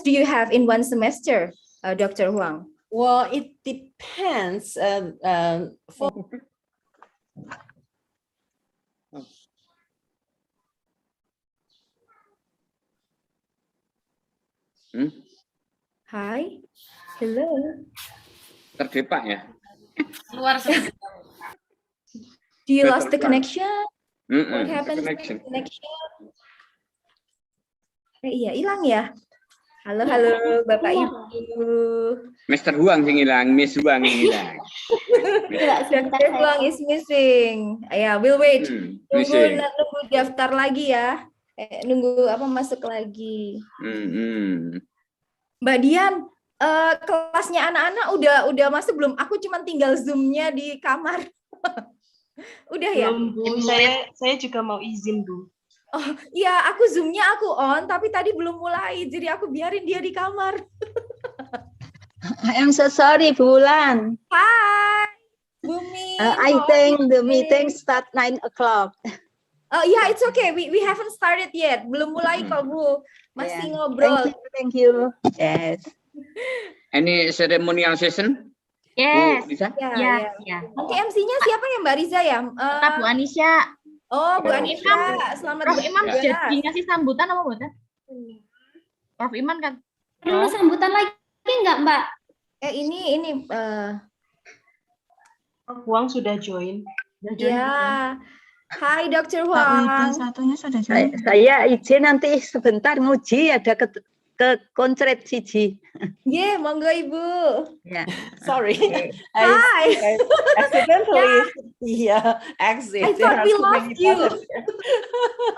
do you have in one semester, Dr. Huang? Well, it depends. Hi, hello. Terdepak ya? Luar sebentar. Do you lost the connection? What The happened to the connection. connection? Iya, hilang ya. Halo, halo, Bapak Ibu. Mr. Huang yang hilang, Miss Huang yang hilang. Dr. Huang is missing. Ya, we'll wait. Missing. Nunggu daftar lagi ya. Nunggu apa masuk lagi. Mbak Dian, kelasnya anak-anak udah masuk belum? Aku cuma tinggal Zoom-nya di kamar. Udah ya? Belum, Bu. Saya juga mau izin, Bu. Oh iya, aku Zoom-nya aku on, tapi tadi belum mulai, jadi aku biarin dia di kamar. I'm so sorry, Bulan. Hi, Bumi. I think the meeting start 9 o'clock. Oh yeah, it's okay. We haven't started yet. Belum mulai kok, Bu. Masih ngobrol. Thank you. Yes. Any ceremonial session? Yes. Bu Lisa? Ya. Nanti MC-nya siapa ya, Mbak Riza ya? Bu Anisha. Oh, Bu Anisha. Selamat Prof Iman bertugas. jadi ngasih sambutan apa buatnya? Prof Iman kan? Perlu sambutan lagi nggak, Mbak? Ini. Prof Huang sudah join. Ya. Hai, Dr. Huang. Satunya sudah join. Saya izin nanti sebentar nguji ada ke koncret siji. Monggo Ibu. Yeah. Sorry. Hi. I accidentally exit. I thought we lost you.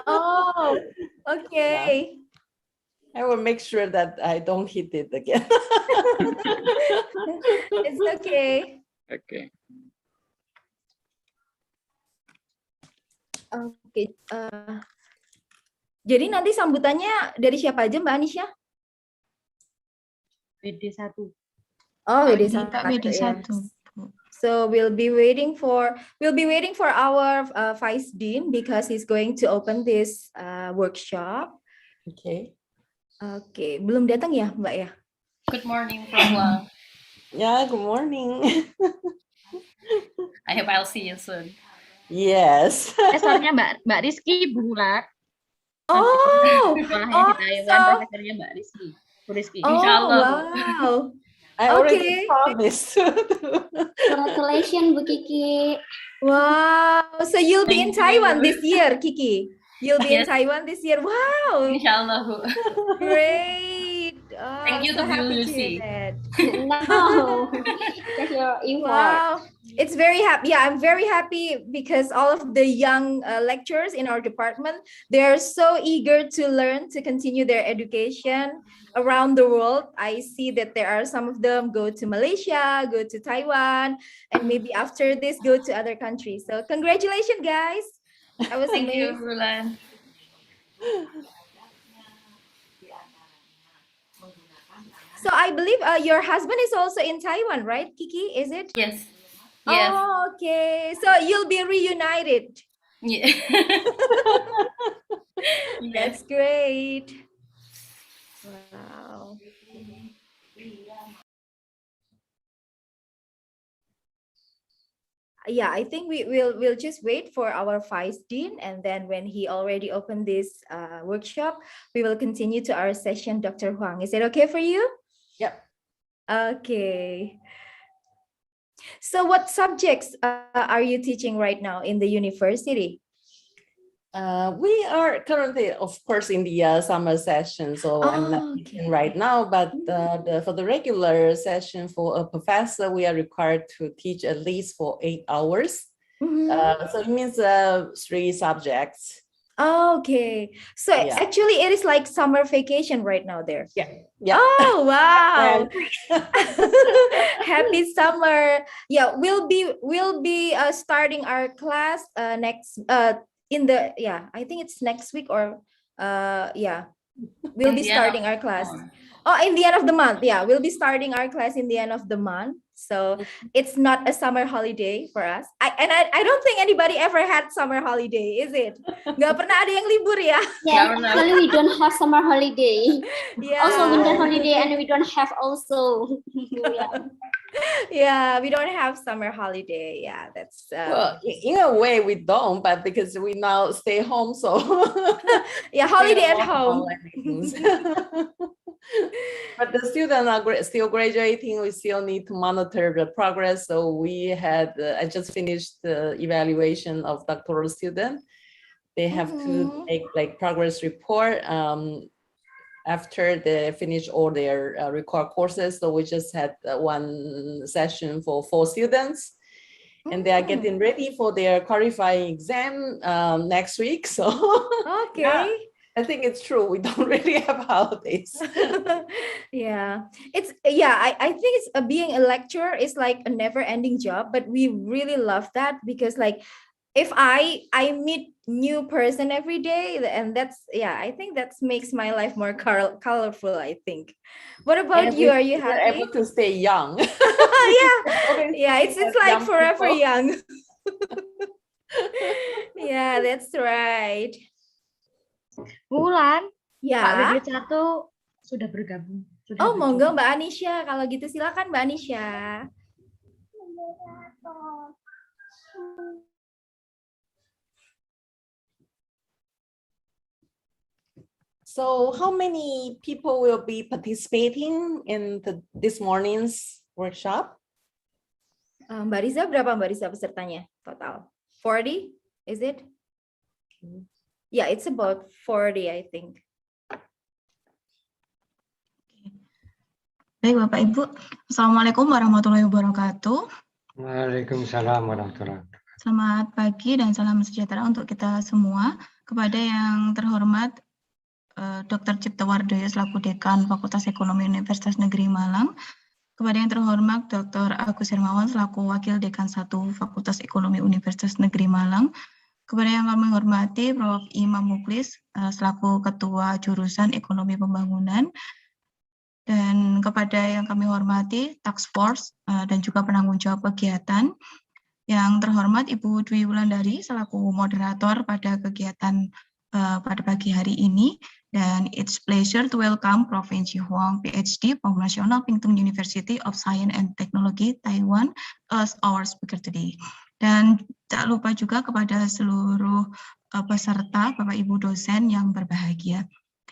Oh, okay. I will make sure that I don't hit it again. It's okay. Okay. Oke. Jadi nanti sambutannya dari siapa aja, Mbak Anisha? BD1. Oh, BD1. BD1. So we'll be waiting for our Vice Dean because he's going to open this workshop. Okay. Oke, belum datang ya, Mbak ya? Good morning, Prof Huang. Yeah, good morning. I hope I'll see you soon. Yes. Profesornya Mbak Rizky Bulat. Oh, Sekolahnya di Taiwan, profesornya Mbak Rizky. Insyaallah. Wow. I already promised. Congratulations, Bu Kiki. Wow. So you'll be in Taiwan this year, Kiki. You'll be in Taiwan this year. Wow. Insyaallah, Bu. Great. Oh, Thank you so to Bu happy Lucy. hear that. No. That's your effort. Wow. It's very happy. Yeah, I'm very happy because all of the young lecturers in our department, they're so eager to learn, to continue their education around the world. I see that there are some of them go to Malaysia, go to Taiwan, and maybe after this, go to other countries. So congratulations, guys. I was Thank you, amazed. Bulan. So I believe your husband is also in Taiwan, right, Kiki? Is it? Yes. Yes. Oh, okay. So you'll be reunited. Yeah. That's great. Wow. Yeah, I think we'll just wait for our Vice Dean, and then when he already opened this workshop, we will continue to our session, Dr. Huang. Is it okay for you? Yep. Okay. So what subjects are you teaching right now in the university? We are currently, of course, in the summer session, so I'm not teaching right now, but for the regular session for a professor, we are required to teach at least for 8 hours. So it means 3 subjects. Okay, so actually it is like summer vacation right now there. Yeah. Oh wow. Happy summer. Yeah, we'll be starting our class next I think it's next week or we'll be starting our class. Oh, in the end of the month. Yeah, we'll be starting our class in the end of the month. So it's not a summer holiday for us. I don't think anybody ever had summer holiday, is it? Nggak pernah ada yang libur ya? Yeah, actually we don't have summer holiday. Yeah. Also winter holiday, and we don't have also. Yeah, we don't have summer holiday. Yeah, that's Well, in a way we don't, but because we now stay home, so yeah, holiday at home. But the students are still graduating. We still need to monitor the progress. So we had, I just finished the evaluation of doctoral student. They have to make like progress report after they finish all their required courses. So we just had one session for 4 students. And they are getting ready for their qualifying exam next week. So okay. Yeah, I think it's true. We don't really have holidays. Yeah, I think it's being a lecturer is like a never-ending job, but we really love that because like if I meet new person every day, and that's I think that makes my life more colorful, I think. What about And you? Are you we're happy? able to stay young. Yeah, it's like forever young. Yeah, that's right. Bulan, Ya. Pak Widit 1 sudah bergabung. Oh, monggo Mbak Anisha. Kalau gitu silakan Mbak Anisha. So how many people will be participating in this morning's workshop? Mbak Riza, berapa Mbak Riza pesertanya total? 40, is it? Yeah, it's about 40, I think. Baik Bapak Ibu, Assalamualaikum warahmatullahi wabarakatuh. Waalaikumsalam warahmatullahi wabarakatuh. Selamat pagi dan salam sejahtera untuk kita semua. Kepada yang terhormat Dr. Cipta Wardoyo selaku Dekan Fakultas Ekonomi Universitas Negeri Malang. Kepada yang terhormat Dr. Agus Hermawan selaku Wakil Dekan 1 Fakultas Ekonomi Universitas Negeri Malang. Kepada yang kami hormati Prof. Imam Muklis selaku Ketua Jurusan Ekonomi Pembangunan. Dan kepada yang kami hormati Task Force dan juga penanggung jawab kegiatan. Yang terhormat Ibu Dwi Wulandari selaku moderator pada kegiatan pada pagi hari ini. Dan it's pleasure to welcome Prof. Enji Huang, PhD from National Pingtung University of Science and Technology, Taiwan, as our speaker today. Dan tak lupa juga kepada seluruh peserta, Bapak Ibu dosen yang berbahagia.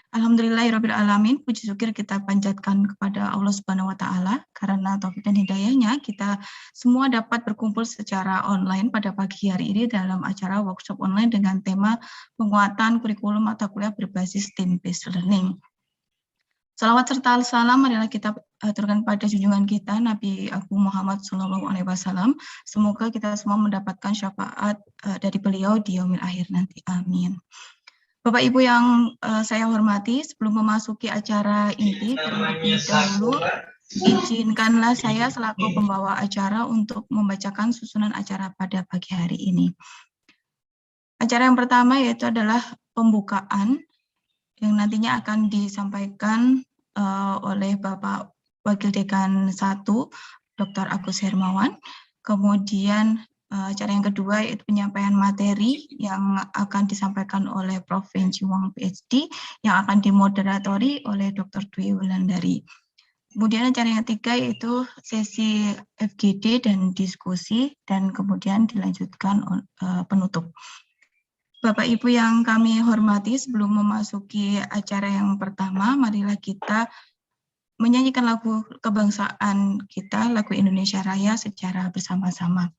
Alhamdulillahirrabbilalamin, puji syukur kita panjatkan kepada Allah Subhanahu wa Ta'ala karena taufik dan hidayahnya kita semua dapat berkumpul secara online pada pagi hari ini dalam acara workshop online dengan tema penguatan kurikulum matakuliah berbasis team-based learning. Salawat serta salam marilah kita aturkan pada junjungan kita Nabi Agung Muhammad SAW. Semoga kita semua mendapatkan syafaat dari beliau di yaumil akhir nanti. Amin. Bapak Ibu yang saya hormati, sebelum memasuki acara inti, terlebih dahulu izinkanlah saya selaku pembawa acara untuk membacakan susunan acara pada pagi hari ini. Acara yang pertama yaitu adalah pembukaan yang nantinya akan disampaikan oleh Bapak Wakil Dekan 1, Dr. Agus Hermawan. Kemudian acara yang kedua yaitu penyampaian materi yang akan disampaikan oleh Prof. Enji Huang PhD yang akan dimoderatori oleh Dr. Dwi Wulandari. Kemudian acara yang ketiga yaitu sesi FGD dan diskusi dan kemudian dilanjutkan penutup. Bapak Ibu yang kami hormati, sebelum memasuki acara yang pertama, marilah kita menyanyikan lagu kebangsaan kita, lagu Indonesia Raya secara bersama-sama.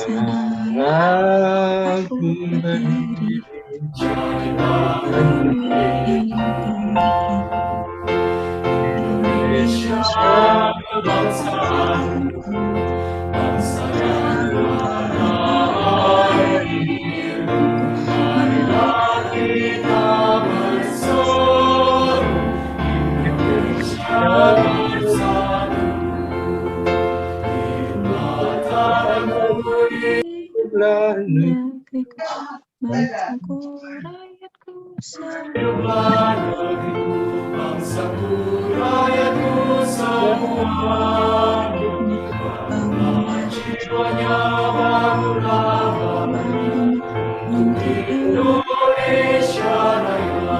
senang aku aku berdiri Indonesia bangsaku, bangsa yang tanah airku. Marilah kita bersatu, Indonesia bersatu. Di matakuliah negeriku, bangsaku, rakyatku semua. Negeriku, bangsaku, rakyatku semua. Bangunlah jiwanya, bangunlah untuk Indonesia Raya.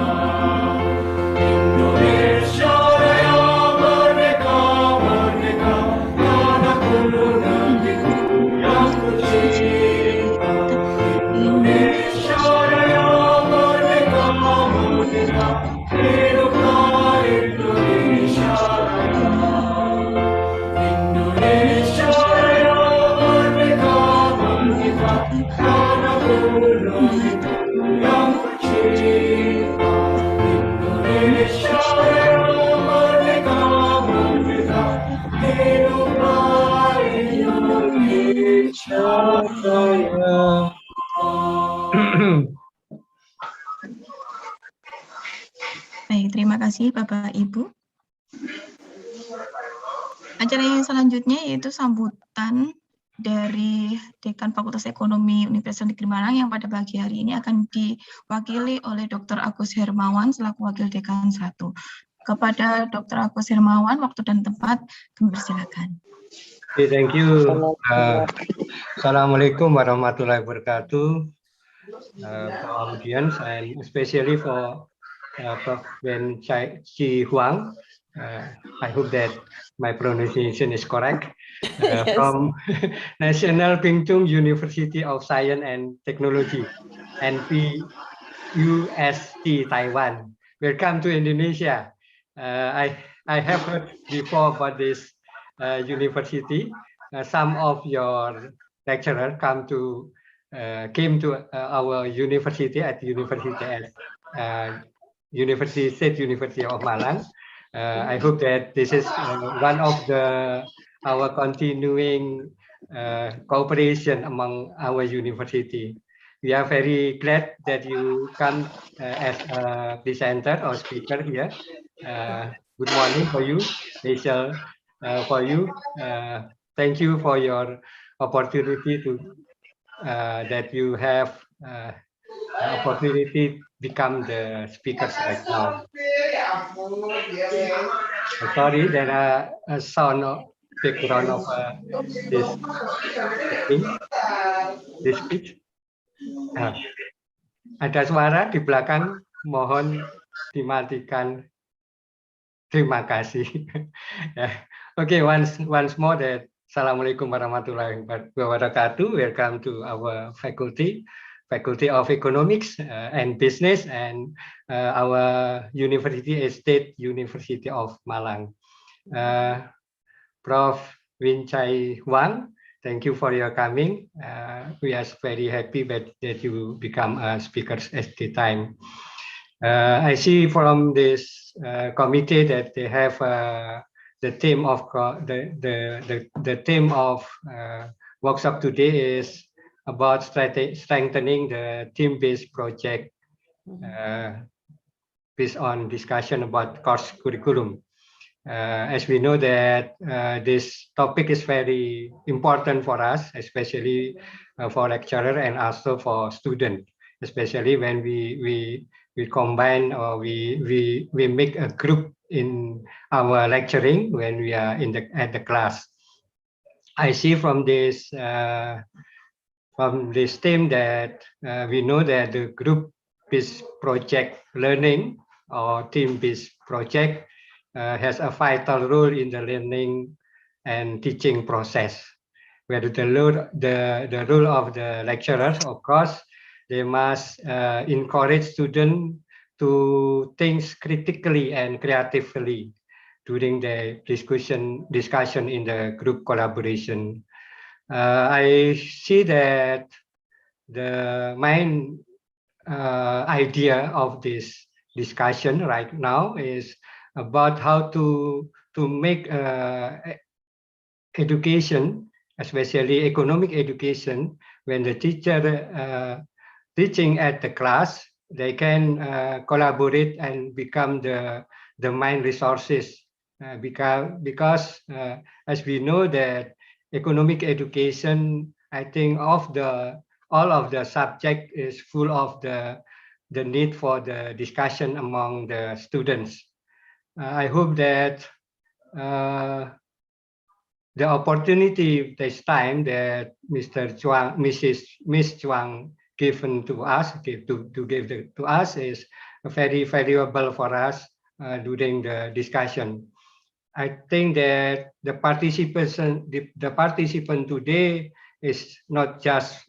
Indonesia Raya merdeka, merdeka, tanahku negeriku yang tercinta. Indonesia Raya merdeka, merdeka, hiduplah Indonesia Raya. Indonesia Raya merdeka, merdeka, tanahku negeriku yang tercinta. Indonesia Raya merdeka, merdeka, hiduplah Indonesia Raya. Baik, terima kasih Bapak Ibu. Acara yang selanjutnya yaitu sambutan dari Dekan Fakultas Ekonomi Universitas Negeri Malang yang pada pagi hari ini akan diwakili oleh Dr. Agus Hermawan selaku Wakil Dekan 1. Kepada Dr. Agus Hermawan, waktu dan tempat kami persilakan. Okay, thank you. Assalamualaikum warahmatullahi wabarakatuh. For audience and especially for Prof. Wen Chi Huang. I hope that my pronunciation is correct. Yes. From National Ping Chung University of Science and Technology, NPUST Taiwan. Welcome to Indonesia. I have heard before about this university. Some of your lecturers came to our university at State University of Malang. I hope that this is one of our continuing cooperation among our university. We are very glad that you come as a presenter or speaker here. Good morning for you, Rachel, for you. Thank you for your opportunity that you have opportunity become the speakers right now. Sorry, there are a sound of background of this speech. Ada suara di belakang, mohon dimatikan. Terima kasih. Okay, once more that Assalamualaikum warahmatullahi wabarakatuh. Welcome to our Faculty of Economics and Business, and our university is State University of Malang. Prof. Wen Chi Huang, thank you for your coming. We are very happy that you become a speaker at the time. I see from this committee that they have the theme of the theme of workshop today is about strengthening the team-based project based on discussion about course curriculum. As we know that this topic is very important for us, especially for lecturer and also for student, especially when we combine or we make a group in our lecturing when we are at the class. I see from this theme that we know that the group-based project learning or team-based project has a vital role in the learning and teaching process. Where the role of the lecturers, of course, they must encourage students to think critically and creatively during the discussion in the group collaboration. I see that the main idea of this discussion right now is about how to make education, especially economic education, when the teacher teaching at the class, they can collaborate and become the main resources because as we know that economic education, I think all of the subject is full of the need for the discussion among the students. I hope that the opportunity this time that Mr. Chuang, Miss Chuang given to us, to us is very valuable for us during the discussion. I think that the participant today is not just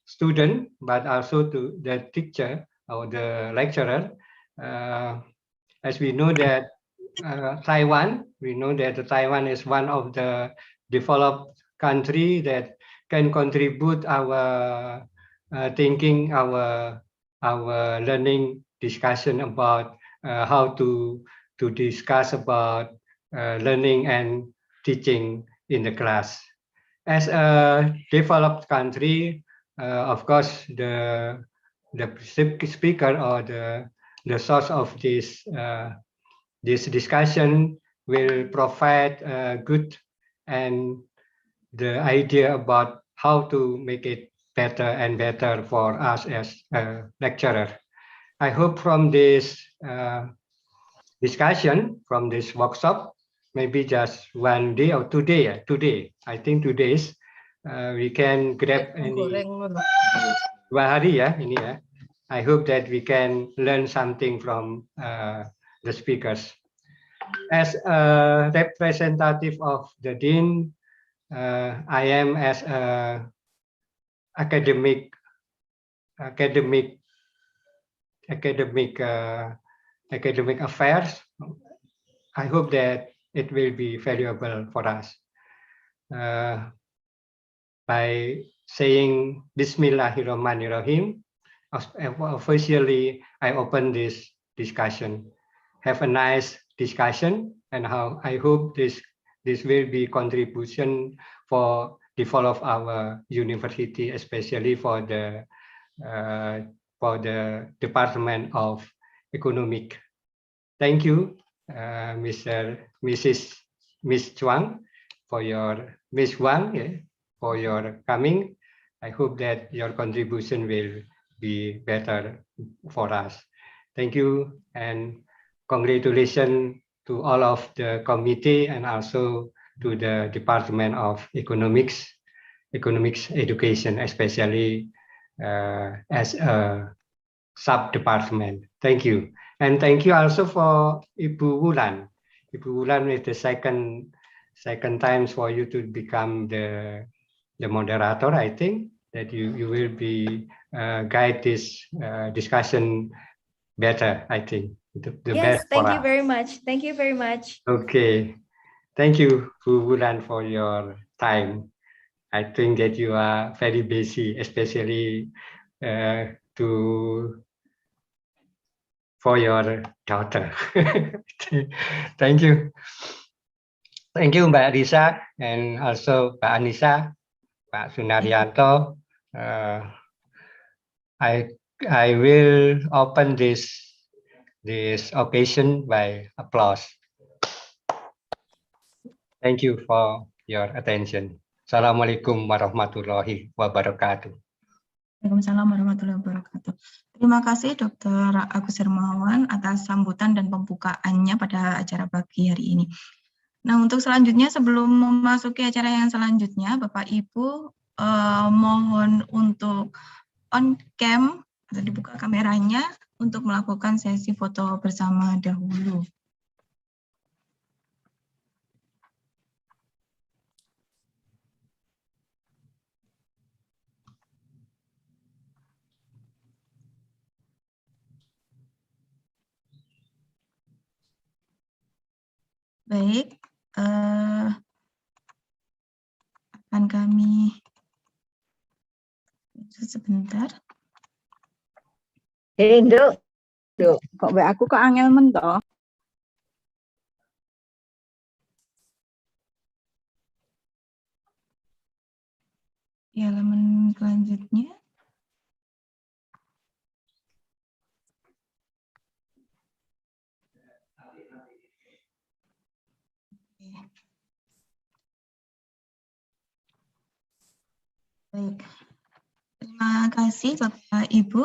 student, but also to the teacher or the lecturer. As we know that Taiwan, we know that Taiwan is one of the developed country that can contribute our thinking, our learning discussion about how to discuss about learning and teaching in the class. As a developed country, of course, the speaker or the source of this this discussion will provide good and the idea about how to make it better and better for us as a lecturer. I hope from this discussion, from this workshop, maybe just one day or today, I think 2 days, we can grab any 2 hari ya ini ya. I hope that we can learn something from the speakers. As a representative of the Dean, I am as a academic affairs. I hope that it will be valuable for us. By saying Bismillahirrahmanirrahim, officially I open this discussion. Have a nice discussion, and how I hope this will be contribution for develop our university, especially for the Department of Economic. Thank you, Miss Chuang, for your Miss Wang, for your coming. I hope that your contribution will be better for us. Thank you, and congratulations to all of the committee and also to the Department of Economics Education, especially as a sub-department. Thank you. And thank you also for Ibu Wulan. Ibu Wulan is the second time for you to become the moderator. I think that you will be guide this discussion better, I think. The yes, best thank for you us. very much. Thank you very much. Okay. Thank you, Bu Wulan, for your time. I think that you are very busy, especially for your daughter. Thank you. Thank you, Mbak Risa, and also Mbak Anissa, Pak Sunaryanto. I will open this occasion by applause. Thank you for your attention. Assalamualaikum warahmatullahi wabarakatuh. Waalaikumsalam warahmatullahi wabarakatuh. Terima kasih Dr. Agus Hermawan atas sambutan dan pembukaannya pada acara pagi hari ini. Nah, untuk selanjutnya sebelum memasuki acara yang selanjutnya, Bapak Ibu mohon untuk on cam atau dibuka kameranya untuk melakukan sesi foto bersama dahulu. Baik, depan kami. Sebentar. Nduk, kok mbak aku kok angel mentoh. Di halaman selanjutnya. Baik. Terima kasih Bapak Ibu.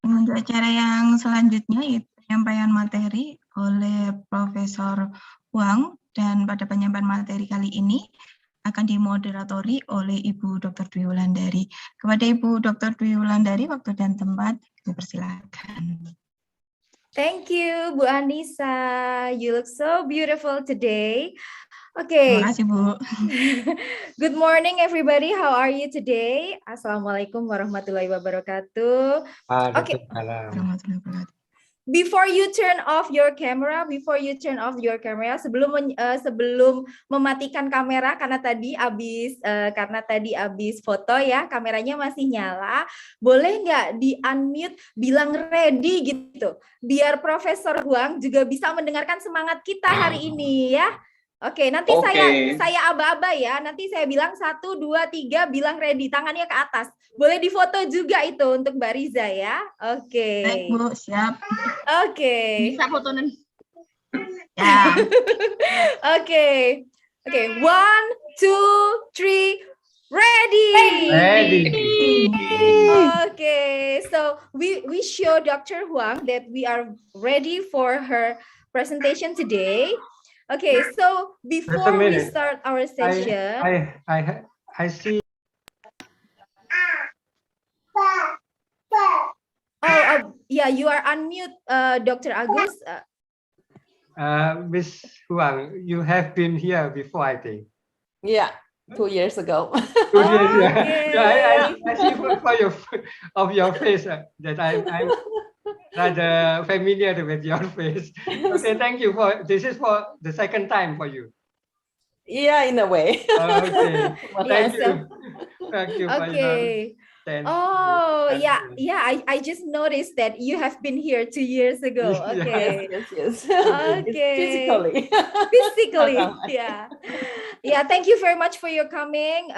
Untuk acara yang selanjutnya yaitu penyampaian materi oleh Profesor Huang, dan pada penyampaian materi kali ini akan dimoderatori oleh Ibu Dr. Dwi Wulandari. Kepada Ibu Dr. Dwi Wulandari, waktu dan tempat dipersilakan. Thank you, Bu Anissa. You look so beautiful today. Terima Okay. kasih, Bu. Good morning, everybody. How are you today? Assalamualaikum warahmatullahi wabarakatuh. Okay. Warahmatullahi wabarakatuh. Before you turn off your camera, sebelum mematikan kamera karena tadi habis foto ya, kameranya masih nyala, boleh nggak di unmute bilang ready gitu, biar Profesor Huang juga bisa mendengarkan semangat kita hari ini ya. Oke, nanti saya aba-aba ya. Nanti saya bilang 1, 2, 3, bilang ready. Tangannya ke atas. Boleh difoto juga itu untuk Mbak Riza ya. Oke. Baik, Bu, siap. Oke. Bisa foto nih. Ya. Oke. Oke, 1, 2, 3, ready. Ready. Okay, so we show Dr. Huang that we are ready for her presentation today. Okay, so before we start our session, I see. Yeah, you are unmute, Dr. Agus. Miss Huang, you have been here before, I think. Yeah, 2 years ago. 2 years, yeah. Okay. Yeah, I see of your face that I'm rather familiar with your face. Okay, thank you this is for the second time for you. Yeah, in a way. Okay, thank you. Thank you for your Okay. Oh, yeah. I just noticed that you have been here 2 years ago. Okay. Yes. Okay. Physically. Physically, yeah. Yeah, thank you very much for your coming.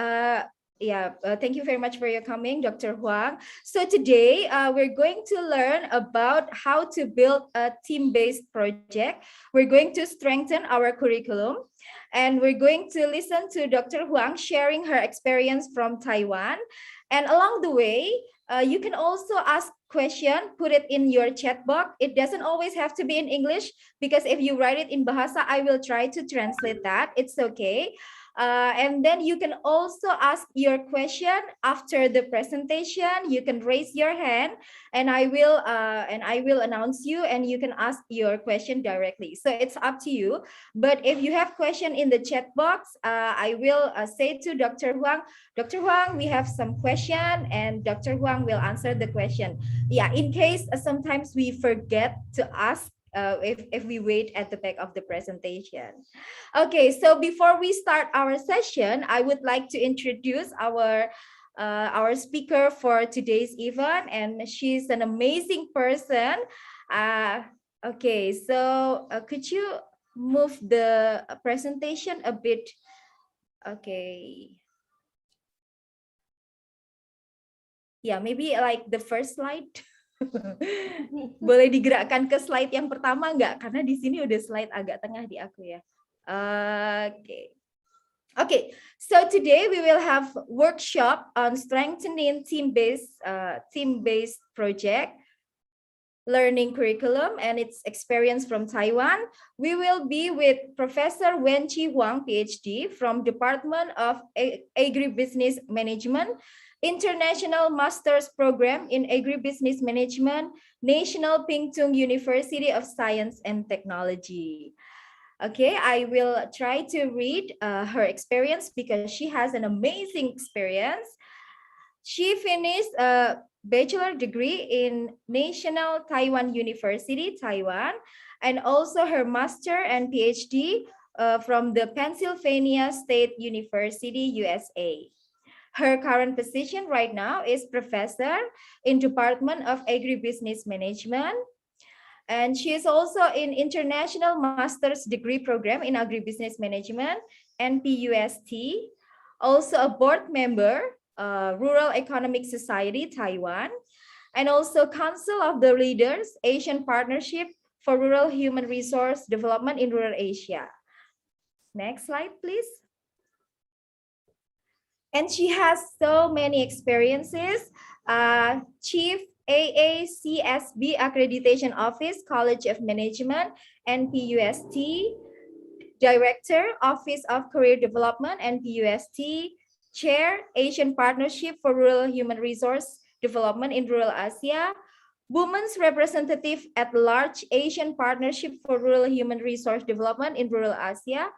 Thank you very much for your coming, Dr. Huang. So today we're going to learn about how to build a team-based project. We're going to strengthen our curriculum, and we're going to listen to Dr. Huang sharing her experience from Taiwan. And along the way, you can also ask question, put it in your chat box. It doesn't always have to be in English, because if you write it in Bahasa, I will try to translate that. It's okay. And then you can also ask your question after the presentation. You can raise your hand, and I will announce you, and you can ask your question directly. So it's up to you. But if you have question in the chat box, I will say to Dr. Huang, Dr. Huang, we have some question, and Dr. Huang will answer the question. Yeah, in case sometimes we forget to ask. If we wait at the back of the presentation. Okay, so before we start our session, I would like to introduce our speaker for today's event, and she's an amazing person. Okay, so could you move the presentation a bit? Okay. Yeah, maybe like the first slide. Boleh digerakkan ke slide yang pertama nggak? Karena di sini udah slide agak tengah di aku ya. Okay. So today we will have workshop on strengthening team-based project, learning curriculum, and its experience from Taiwan. We will be with Professor Wen-Chi Huang, PhD, from Department of Agri-Business Management, International Master's Program in Agri-Business Management, National Ping Tung University of Science and Technology. Okay, I will try to read her experience because she has an amazing experience. She finished a bachelor degree in National Taiwan University, Taiwan, and also her master and PhD from the Pennsylvania State University, USA. Her current position right now is professor in Department of Agri-Business Management. And she is also in International Master's Degree Program in Agri-Business Management, NPUST. Also a board member, Rural Economic Society, Taiwan. And also Council of the Leaders, Asian Partnership for Rural Human Resource Development in Rural Asia. Next slide, please. And she has so many experiences. Chief AACSB Accreditation Office, College of Management, NPUST. Director, Office of Career Development, NPUST. Chair, Asian Partnership for Rural Human Resource Development in Rural Asia. Women's Representative at Large, Asian Partnership for Rural Human Resource Development in Rural Asia.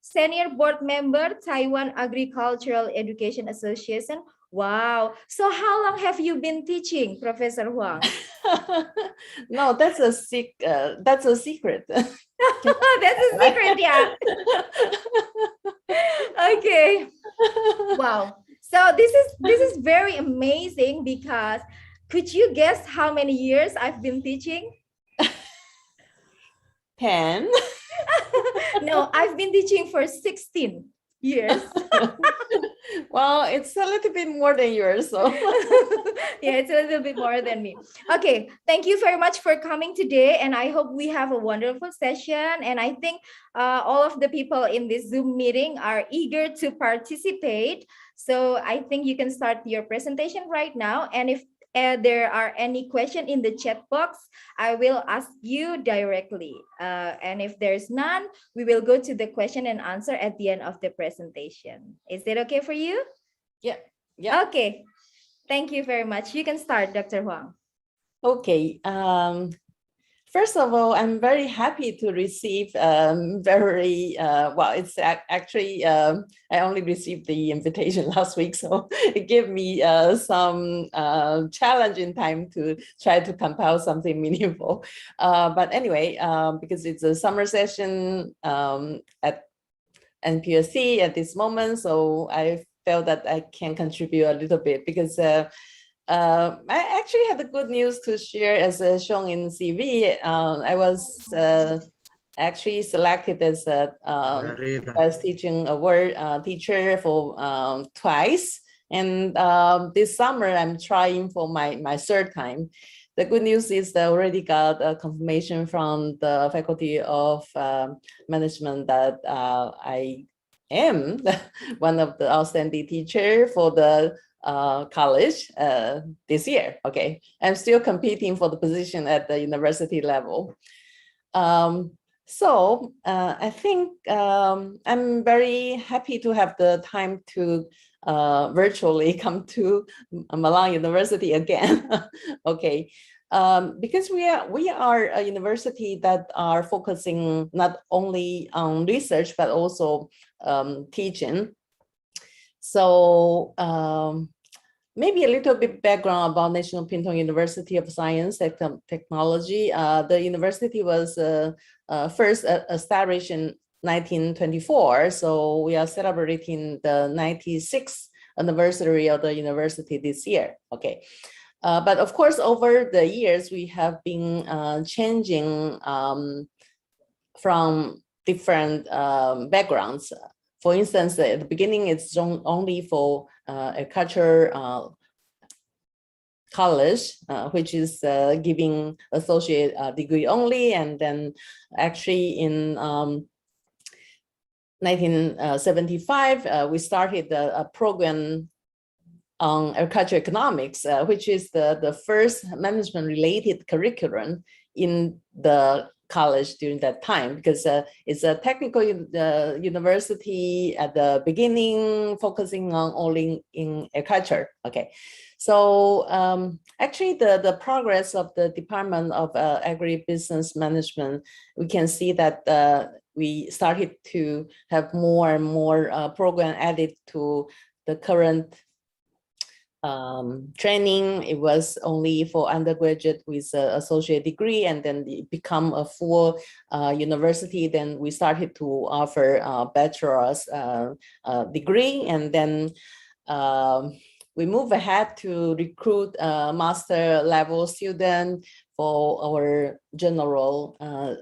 Senior Board Member, Taiwan Agricultural Education Association. Wow. So how long have you been teaching, Professor Huang? No, that's a secret. That's a secret, yeah. Okay. Wow. So this is very amazing because could you guess how many years I've been teaching? 10. No, I've been teaching for 16 years. Well, it's a little bit more than yours. So. Yeah, it's a little bit more than me. Okay, thank you very much for coming today. And I hope we have a wonderful session. And I think all of the people in this Zoom meeting are eager to participate. So I think you can start your presentation right now. And if there are any questions in the chat box, I will ask you directly. And if there's none, we will go to the question and answer at the end of the presentation. Is that okay for you? Yeah. Yeah. Okay. Thank you very much. You can start, Dr. Huang. Okay. First of all, I'm very happy to receive well, it's actually, I only received the invitation last week, so it gave me some challenging time to try to compile something meaningful. But anyway, because it's a summer session at NPSC at this moment, so I felt that I can contribute a little bit because I actually had the good news to share as shown in CV. I was actually selected as a best teaching award teacher for twice. And this summer, I'm trying for my third time. The good news is that I already got a confirmation from the Faculty of Management that I am one of the outstanding teacher for the college this year. Okay, I'm still competing for the position at the university level. So I think I'm very happy to have the time to virtually come to Malang University again. Okay, because we are a university that are focusing not only on research but also teaching. So maybe a little bit background about National Pingtung University of Science and Technology. The university was first established in 1924. So we are celebrating the 96th anniversary of the university this year. Okay. But of course, over the years, we have been changing from different backgrounds. For instance, at the beginning, it's only for agriculture college, which is giving associate degree only. And then actually in 1975, we started a program on agriculture economics, which is the first management-related curriculum in the college during that time, because it's a technical university at the beginning, focusing on only in agriculture. Okay, so actually the progress of the Department of Agri-Business Management, we can see that we started to have more and more program added to the current training. It was only for undergraduate with an associate degree, and then it become a full university. Then we started to offer a bachelor's degree, and then we move ahead to recruit master level student for our general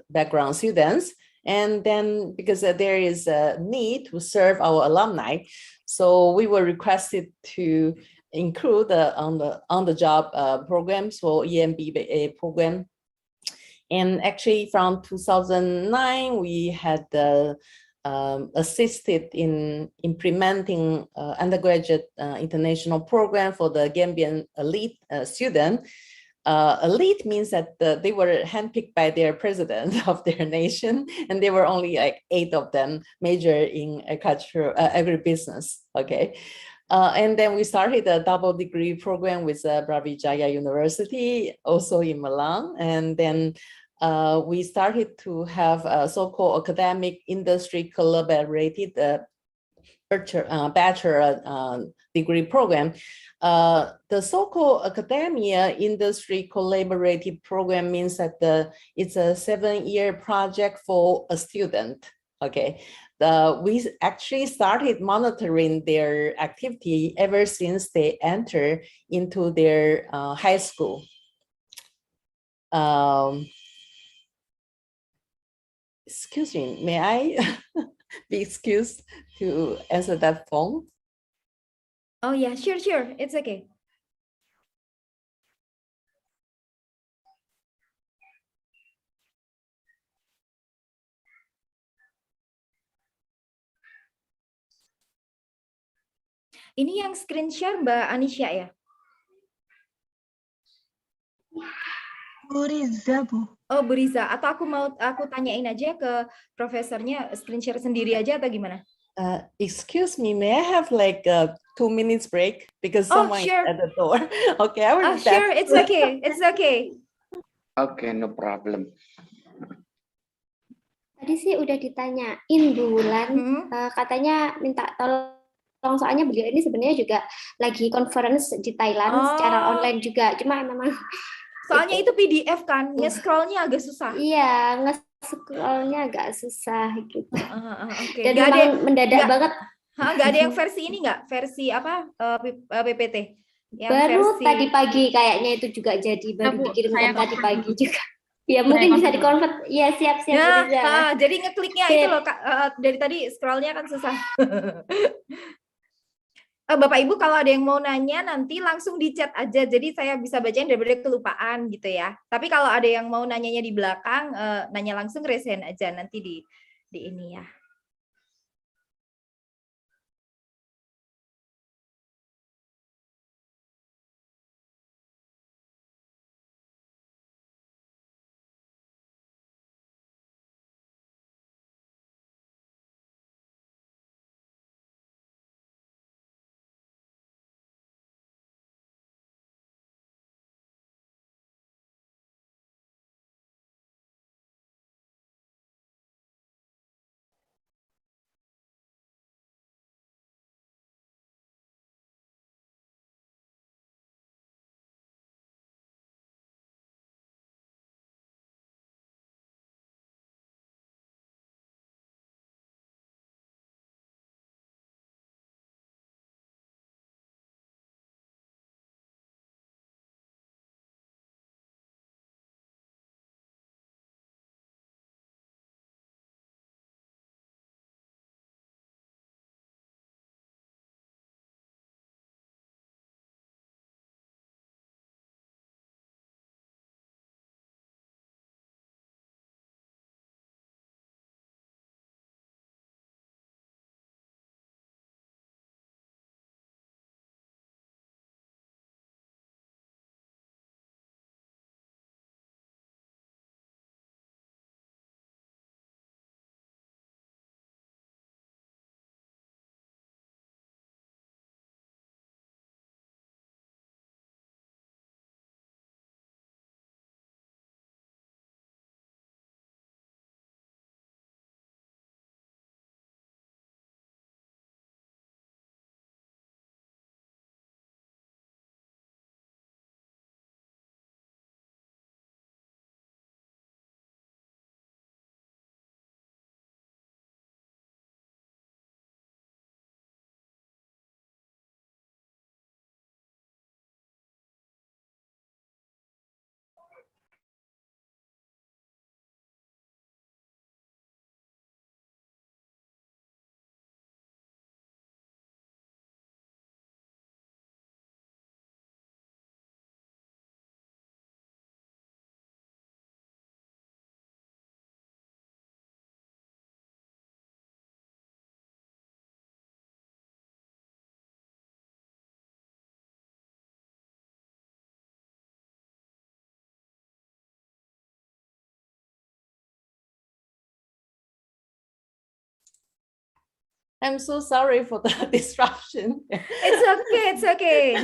background students. And then because there is a need to serve our alumni, so we were requested to include on the job programs for EMBA program. And actually from 2009, we had assisted in implementing undergraduate international program for the Gambian elite student. Elite means that they were handpicked by their president of their nation, and there were only like 8 of them major in agriculture, agribusiness. Okay. And then we started a double degree program with Brawijaya University, also in Malang. And then we started to have a so-called academic industry collaborated bachelor degree program. The so-called academia industry collaborative program means that it's a 7-year project for a student. Okay. We actually started monitoring their activity ever since they enter into their high school. Excuse me, may I be excused to answer that phone? Oh yeah, sure, it's okay. Ini yang screen share Mbak Anisha ya? Bu Riza, Bu. Oh, Bu Riza. Atau aku tanyain aja ke profesornya, screen share sendiri aja atau gimana? Excuse me, may I have like a 2 minutes break because someone is at the door? Okay, I will. Sure, it's okay, it's okay. Okay, no problem. Tadi sih udah ditanyain bulan, katanya minta tolong soalnya beliau ini sebenarnya juga lagi conference di Thailand secara online juga, cuma memang soalnya itu PDF kan, nge-scrollnya agak susah. Iya, nge-scrollnya agak susah gitu. Okay. Dan memang mendadak banget. Nggak ada yang versi ini nggak? Versi apa PPT? Yang baru versi... tadi pagi kayaknya itu juga jadi, baru dikirimkan tadi pagi juga. Ya mungkin bisa di-convert. Iya, siap-siap. Jadi ngekliknya itu loh, dari tadi scrollnya kan susah. Bapak Ibu kalau ada yang mau nanya nanti langsung di chat aja, jadi saya bisa bacain daripada kelupaan gitu ya. Tapi kalau ada yang mau nanyanya di belakang, nanya langsung raise hand aja nanti di ini ya. I'm so sorry for the disruption. It's okay. It's okay.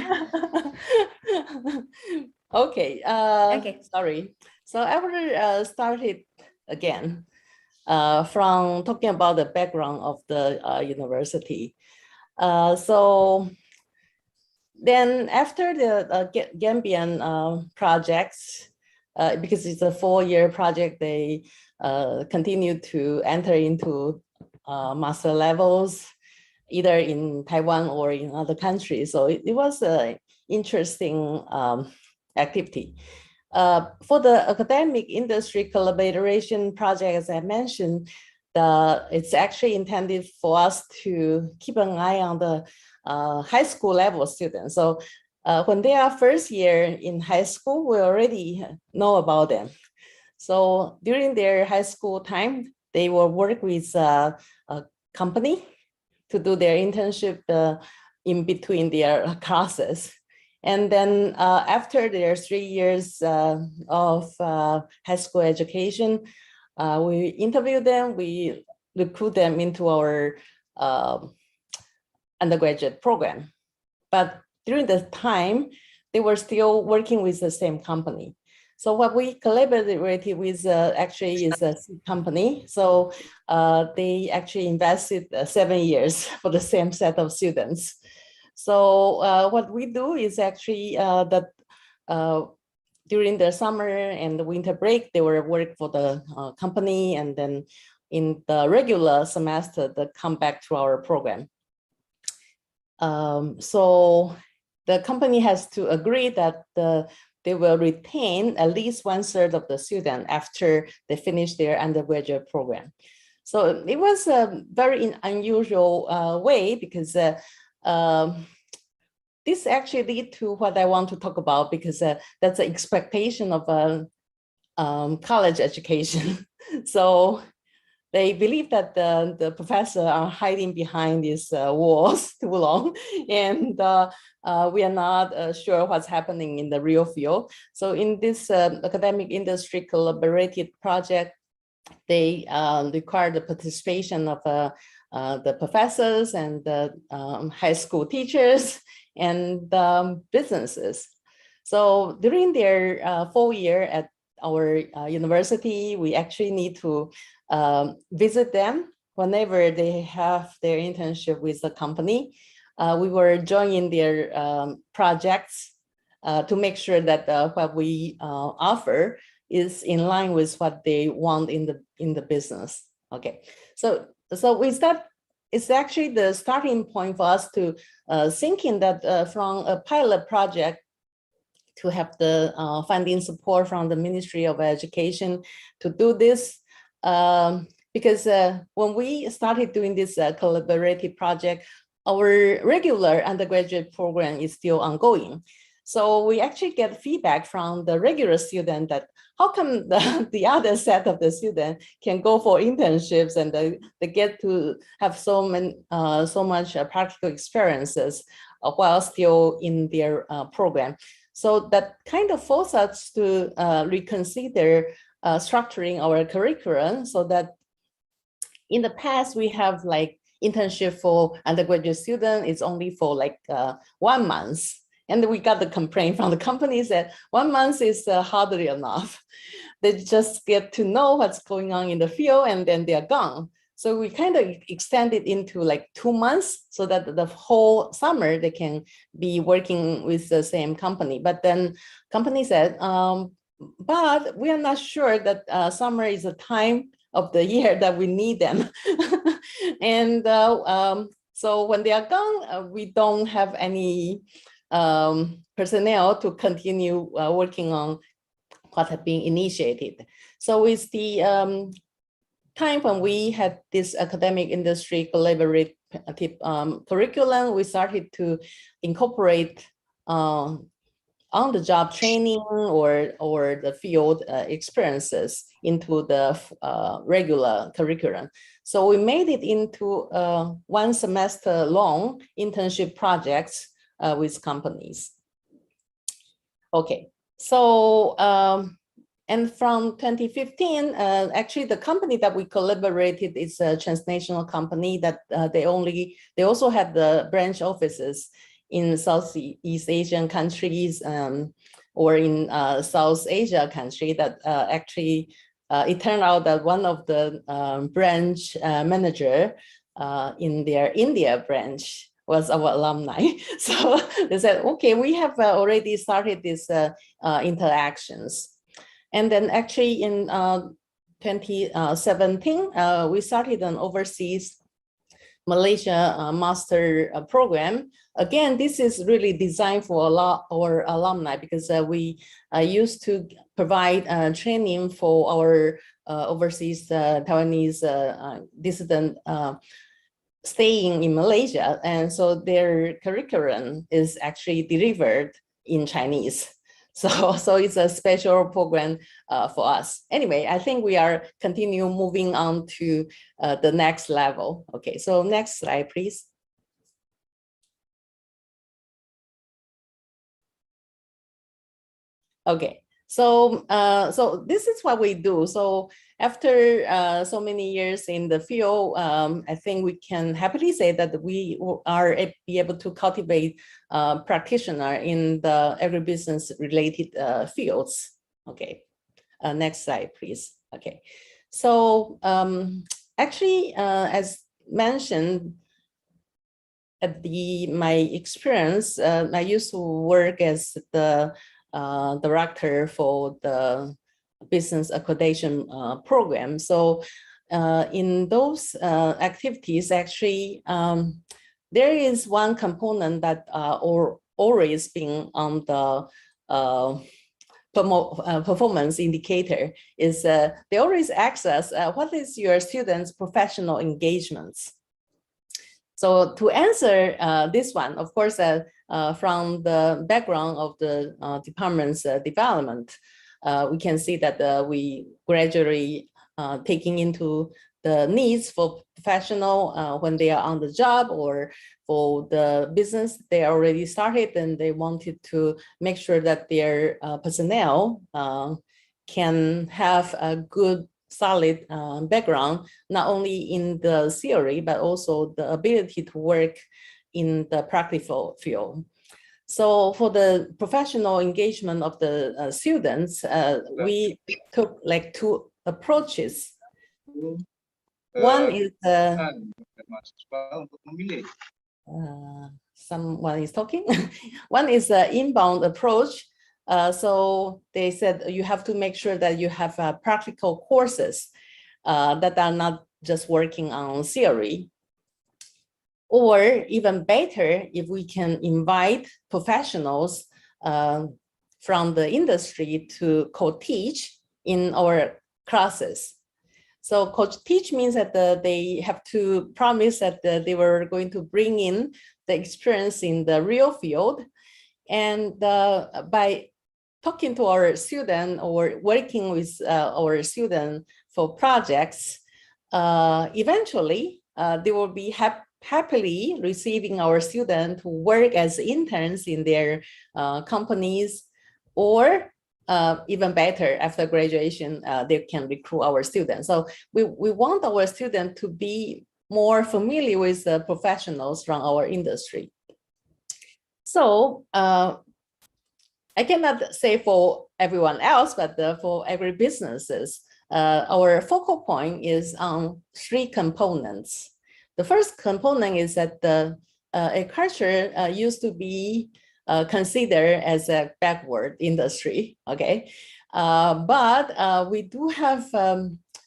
Okay. Okay. Sorry. So I will start it again from talking about the background of the university. So then after the Gambian projects, because it's a 4-year project, they continue to enter into master levels, either in Taiwan or in other countries. So it was an interesting activity. For the academic industry collaboration project, as I mentioned, it's actually intended for us to keep an eye on the high school level students. So when they are first year in high school, we already know about them. So during their high school time, they will work with a company to do their internship in between their classes. And then after their 3 years of high school education, we interview them, we recruit them into our undergraduate program. But during the time, they were still working with the same company. So what we collaborated with actually is a seed company. So they actually invested 7 years for the same set of students. So what we do is actually that during the summer and the winter break, they were work for the company, and then in the regular semester, they come back to our program. So the company has to agree that they will retain at least 1/3 of the student after they finish their undergraduate program. So it was a very unusual way, because this actually lead to what I want to talk about, because that's an expectation of college education. So they believe that the professor are hiding behind these walls too long, and we are not sure what's happening in the real field. So in this academic industry collaborative project, they require the participation of the professors and the high school teachers and businesses. So during their 4 year at our university, we actually need to visit them whenever they have their internship with the company. We were joining their projects to make sure that what we offer is in line with what they want in the business. Okay, so we start. It's actually the starting point for us to thinking that from a pilot project to have the funding support from the Ministry of Education to do this. Because when we started doing this collaborative project, our regular undergraduate program is still ongoing. So we actually get feedback from the regular student that how come the other set of the student can go for internships and they get to have so much practical experiences while still in their program. So that kind of forces us to reconsider structuring our curriculum, so that in the past we have like internship for undergraduate students, it's only for like 1 month. And we got the complaint from the companies that 1 month is hardly enough. They just get to know what's going on in the field and then they're gone. So we kind of extended into like 2 months so that the whole summer they can be working with the same company. But then company said, but we are not sure that summer is a time of the year that we need them. And so when they are gone, we don't have any personnel to continue working on what had been initiated. So it's the time when we had this academic industry collaborative curriculum, we started to incorporate on-the-job training or the field experiences into the regular curriculum. So we made it into 1 semester long internship projects with companies. Okay, so And from 2015, actually the company that we collaborated is a transnational company that they also have the branch offices in Southeast Asian countries or in South Asia country that actually it turned out that one of the branch manager in their India branch was our alumni. So they said, okay, we have already started these interactions. And then actually in 2017, we started an overseas Malaysia master program. Again, this is really designed for a lot our alumni because we used to provide training for our overseas Taiwanese dissident staying in Malaysia. And so their curriculum is actually delivered in Chinese. So it's a special program for us. Anyway, I think we are continue moving on to the next level. Okay, so next slide, please. Okay, so so this is what we do. So after so many years in the field, I think we can happily say that we are be able to cultivate practitioner in the agribusiness related fields. Okay, next slide, please. Okay, so actually, as mentioned, at my experience, I used to work as the director for the business accreditation program. So in those activities, actually, there is one component that always being on the performance indicator is they always ask us, what is your students' professional engagements? So to answer this one, of course, from the background of the department's development, we can see that we gradually taking into the needs for professional when they are on the job or for the business they already started, and they wanted to make sure that their personnel can have a good solid background, not only in the theory, but also the ability to work in the practical field. So for the professional engagement of the students, we took like two approaches. One is someone is talking. One is the inbound approach. So they said you have to make sure that you have practical courses that are not just working on theory. Or even better, if we can invite professionals from the industry to co-teach in our classes. So co-teach means that they have to promise that they were going to bring in the experience in the real field. And by talking to our student or working with our student for projects, eventually they will be happily receiving our students to work as interns in their companies, or even better, after graduation, they can recruit our students. So we want our students to be more familiar with the professionals from our industry. So I cannot say for everyone else, but for agribusinesses, our focal point is on three components. The first component is that the agriculture used to be considered as a backward industry, okay? But we do have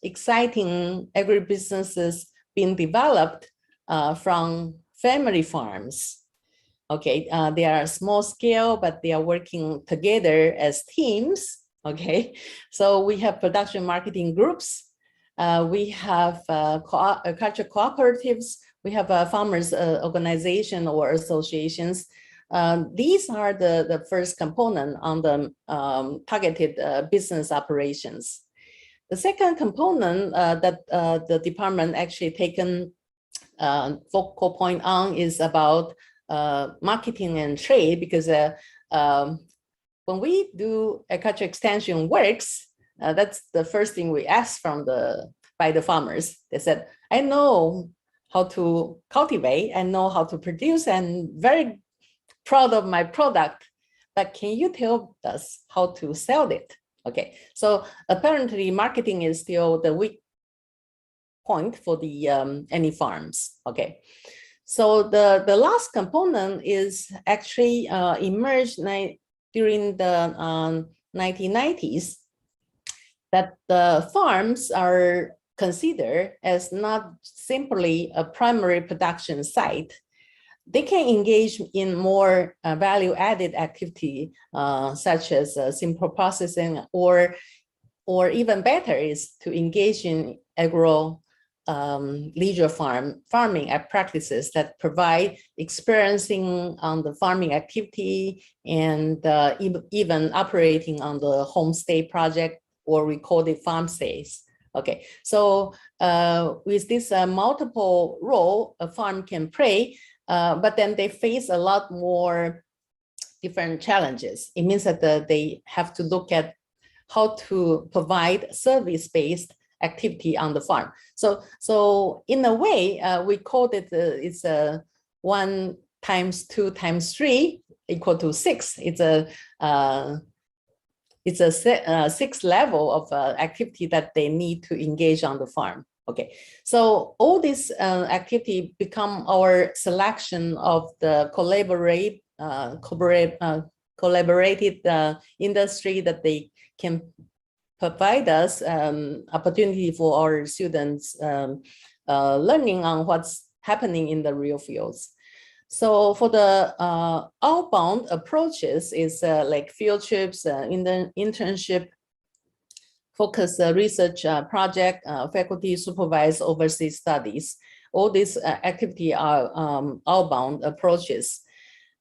exciting agribusinesses being developed from family farms. Okay, they are small scale, but they are working together as teams, okay? So we have production marketing groups. We have agriculture cooperatives. We have farmers organization or associations. These are the first component on the targeted business operations. The second component that the department actually taken focal point on is about marketing and trade, because when we do agriculture extension works, that's the first thing we asked by the farmers. They said, I know how to cultivate, I know how to produce, and very proud of my product, but can you tell us how to sell it? Okay, so apparently marketing is still the weak point for the any farms. Okay, so the last component is actually emerged during the 1990s, that the farms are considered as not simply a primary production site. They can engage in more value-added activity, such as simple processing, or even better is to engage in leisure farming practices that provide experiencing on the farming activity, and even operating on the homestay project, or we call it farm stays. Okay, so with this multiple role a farm can play, but then they face a lot more different challenges. It means that they have to look at how to provide service-based activity on the farm. So in a way, we called it it's a 1 × 2 × 3 = 6. It's a 6th level of activity that they need to engage on the farm. Okay, so all this activity become our selection of the collaborated industry that they can provide us opportunity for our students learning on what's happening in the real fields. So for the outbound approaches is like field trips, internship, focus research project, faculty supervised overseas studies. All these activity are outbound approaches.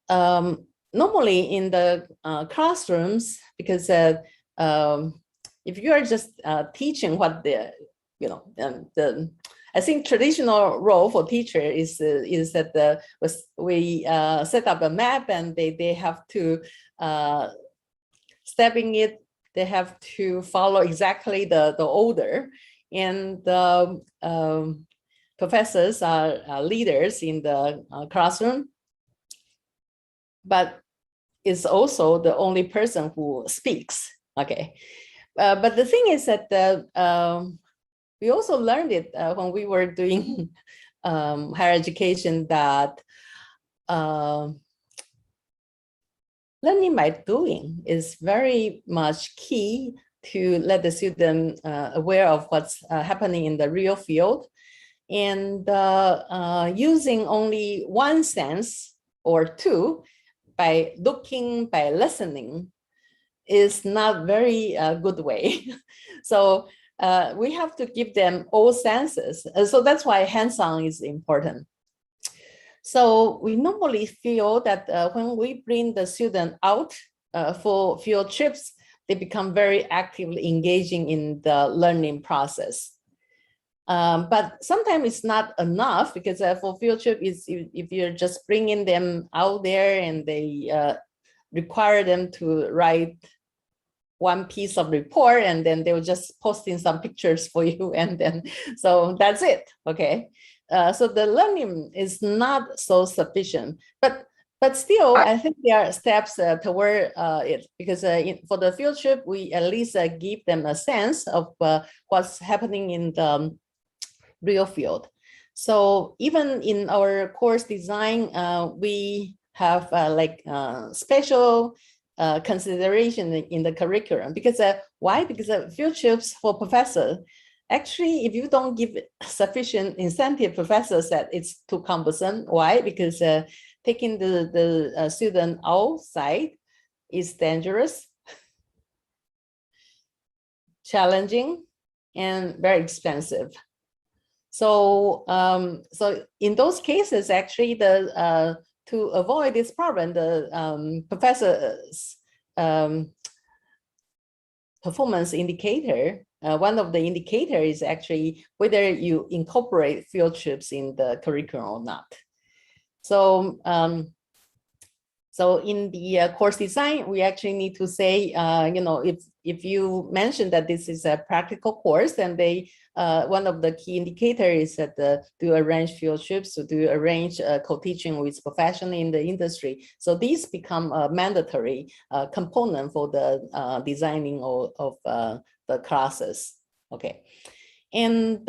Normally in the classrooms, because if you are just teaching what I think traditional role for teacher is that we set up a map, and they have to step in it. They have to follow exactly the order, and the professors are leaders in the classroom, but is also the only person who speaks. Okay, but the thing is that we also learned it when we were doing higher education, that learning by doing is very much key to let the student aware of what's happening in the real field. And using only one sense or two, by looking, by listening, is not very good way. So we have to give them all senses. So that's why hands-on is important. So we normally feel that when we bring the student out for field trips, they become very actively engaging in the learning process. But sometimes it's not enough, because for field trip, if you're just bringing them out there and they require them to write one piece of report, and then they will just post in some pictures for you, and then so that's it. Okay, so the learning is not so sufficient, but still I think there are steps toward it, because for the field trip we at least give them a sense of what's happening in the real field. So even in our course design, we have special consideration in the curriculum, because why? Because field trips for professors, actually, if you don't give sufficient incentive, professors said it's too cumbersome. Why? Because taking the student outside is dangerous, challenging, and very expensive. So so in those cases, actually, to avoid this problem, the professor's performance indicator, one of the indicators is actually whether you incorporate field trips in the curriculum or not. So So in the course design, we actually need to say, you know, if you mention that this is a practical course, then they one of the key indicators is that to arrange field trips, to arrange co-teaching with professionals in the industry. So these become a mandatory component for the designing of the classes. Okay, and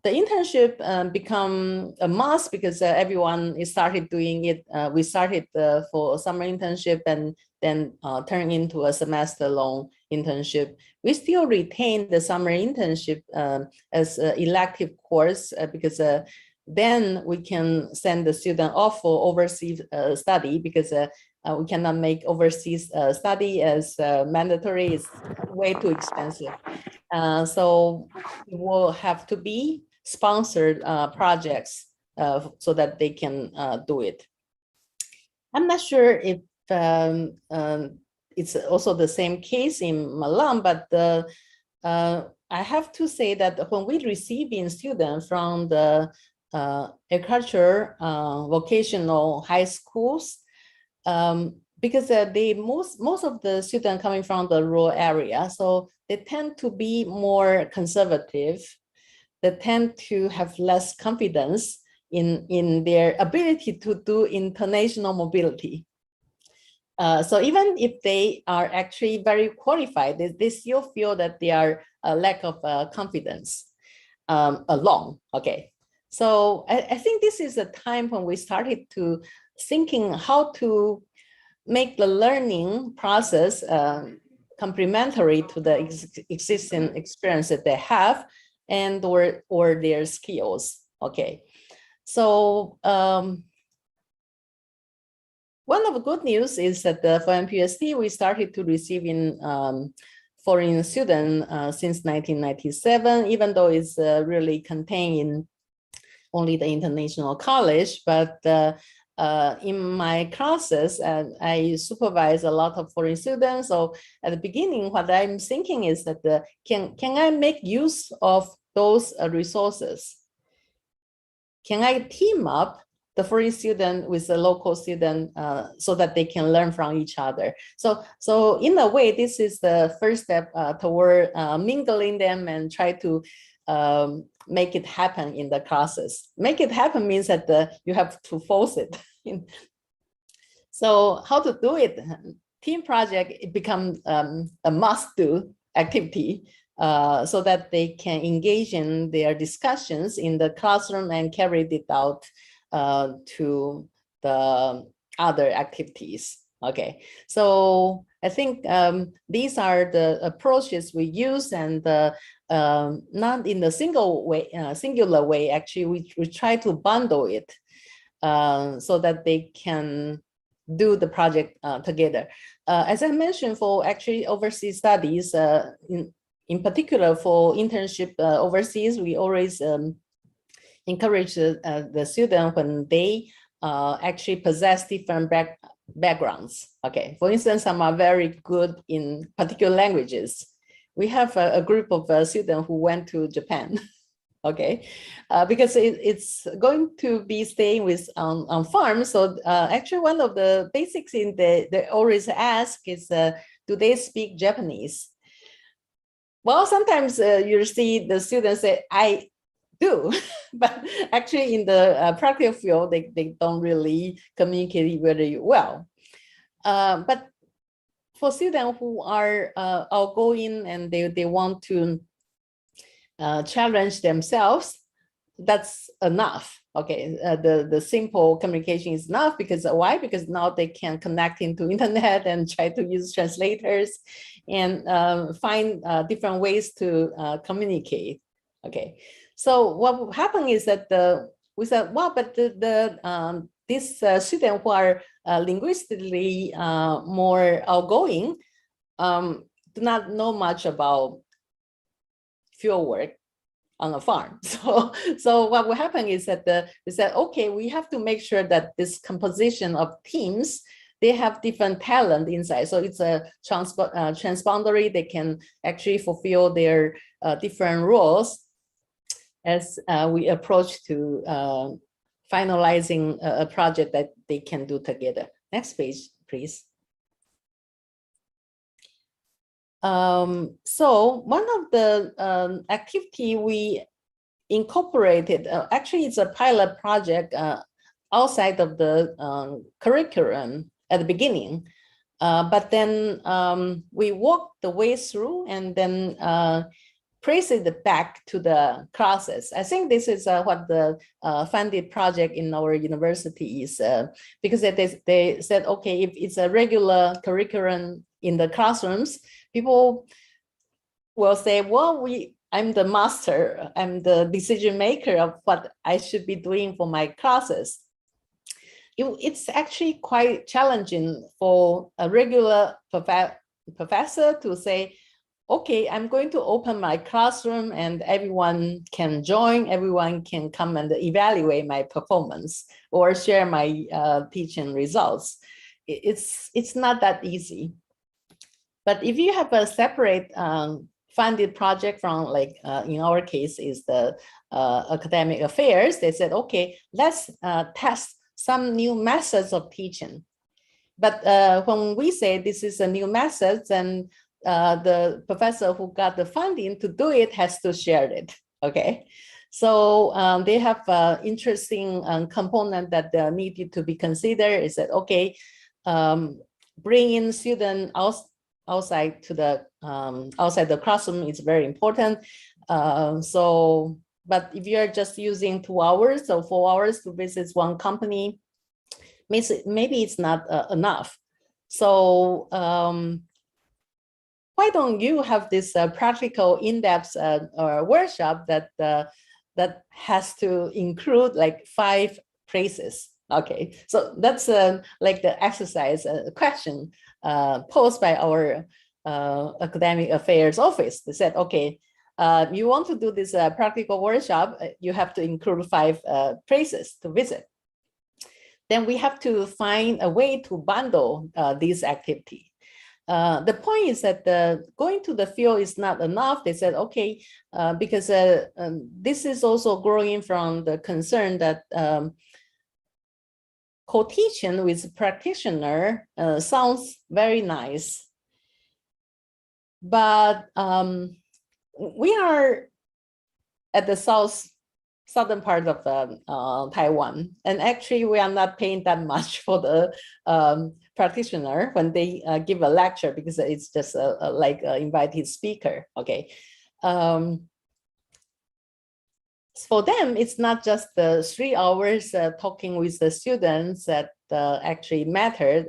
the internship become a must because everyone started doing it. We started for a summer internship and then turn into a semester-long internship. We still retain the summer internship as an elective course because then we can send the student off for overseas study because we cannot make overseas study as mandatory. It's way too expensive. So it will have to be sponsored projects so that they can do it. I'm not sure if it's also the same case in Malang, but I have to say that when we receive in students from the agriculture vocational high schools, because most of the students coming from the rural area, so they tend to be more conservative. They tend to have less confidence in their ability to do international mobility. So even if they are actually very qualified, they still feel that they are a lack of confidence alone. Okay, so I think this is a time when we started to thinking how to make the learning process complementary to the existing experience that they have and or their skills. Okay, so one of the good news is that for MPST, we started to receive in foreign students since 1997, even though it's really contained in only the international college, but in my classes, I supervise a lot of foreign students. So at the beginning, what I'm thinking is that can I make use of those resources? Can I team up the foreign student with the local student so that they can learn from each other? So in a way, this is the first step toward mingling them and try to make it happen in the classes. Make it happen means that you have to force it. So how to do it? Team project, it becomes a must-do activity so that they can engage in their discussions in the classroom and carry it out to the other activities. Okay, so I think these are the approaches we use, and not in the singular way. Actually, we try to bundle it so that they can do the project together. As I mentioned, for actually overseas studies, in particular for internship overseas, we always encourage the student when they actually possess different backgrounds. Okay, for instance, some are very good in particular languages. We have a group of students who went to Japan. Okay, because it's going to be staying with on farms. So actually, one of the basics in they always ask is, do they speak Japanese? Well, sometimes you see the students say, I do, but actually in the practical field, they don't really communicate very well. But for students who are outgoing and they want to challenge themselves, that's enough. Okay, the simple communication is enough, because why? Because now they can connect into internet and try to use translators and find different ways to communicate. Okay, so what will happen is that we said, well, but these students who are linguistically more outgoing do not know much about field work on a farm. So what will happen is that we said, okay, we have to make sure that this composition of teams, they have different talent inside. So it's a transboundary. They can actually fulfill their different roles as we approach to finalizing a project that they can do together. Next page, please. So one of the activity we incorporated, actually it's a pilot project outside of the curriculum at the beginning, but then we walked the way through and then trace it back to the classes. I think this is what the funded project in our university is, because they said, okay, if it's a regular curriculum in the classrooms, people will say, well, I'm the master, I'm the decision maker of what I should be doing for my classes. It's actually quite challenging for a regular professor to say, okay, I'm going to open my classroom and everyone can join, everyone can come and evaluate my performance or share my teaching results. It's not that easy. But if you have a separate funded project from, like in our case is the academic affairs, they said, okay, let's test some new methods of teaching. But when we say this is a new method, then the professor who got the funding to do it has to share it, okay? So they have an interesting component that needed to be considered is that, okay, bring in students outside to the outside the classroom is very important. But if you're just using 2 hours or 4 hours to visit one company, maybe it's not enough. So why don't you have this practical in-depth workshop that has to include like 5 phrases? Okay, so that's like the exercise question posed by our academic affairs office. They said, okay, you want to do this practical workshop, you have to include 5 places to visit. Then we have to find a way to bundle this activity. The point is that going to the field is not enough. They said, okay, because this is also growing from the concern that co-teaching with practitioner sounds very nice. But we are at the southern part of Taiwan, and actually we are not paying that much for the practitioner when they give a lecture, because it's just like an invited speaker, okay? For them, it's not just the 3 hours talking with the students that actually mattered.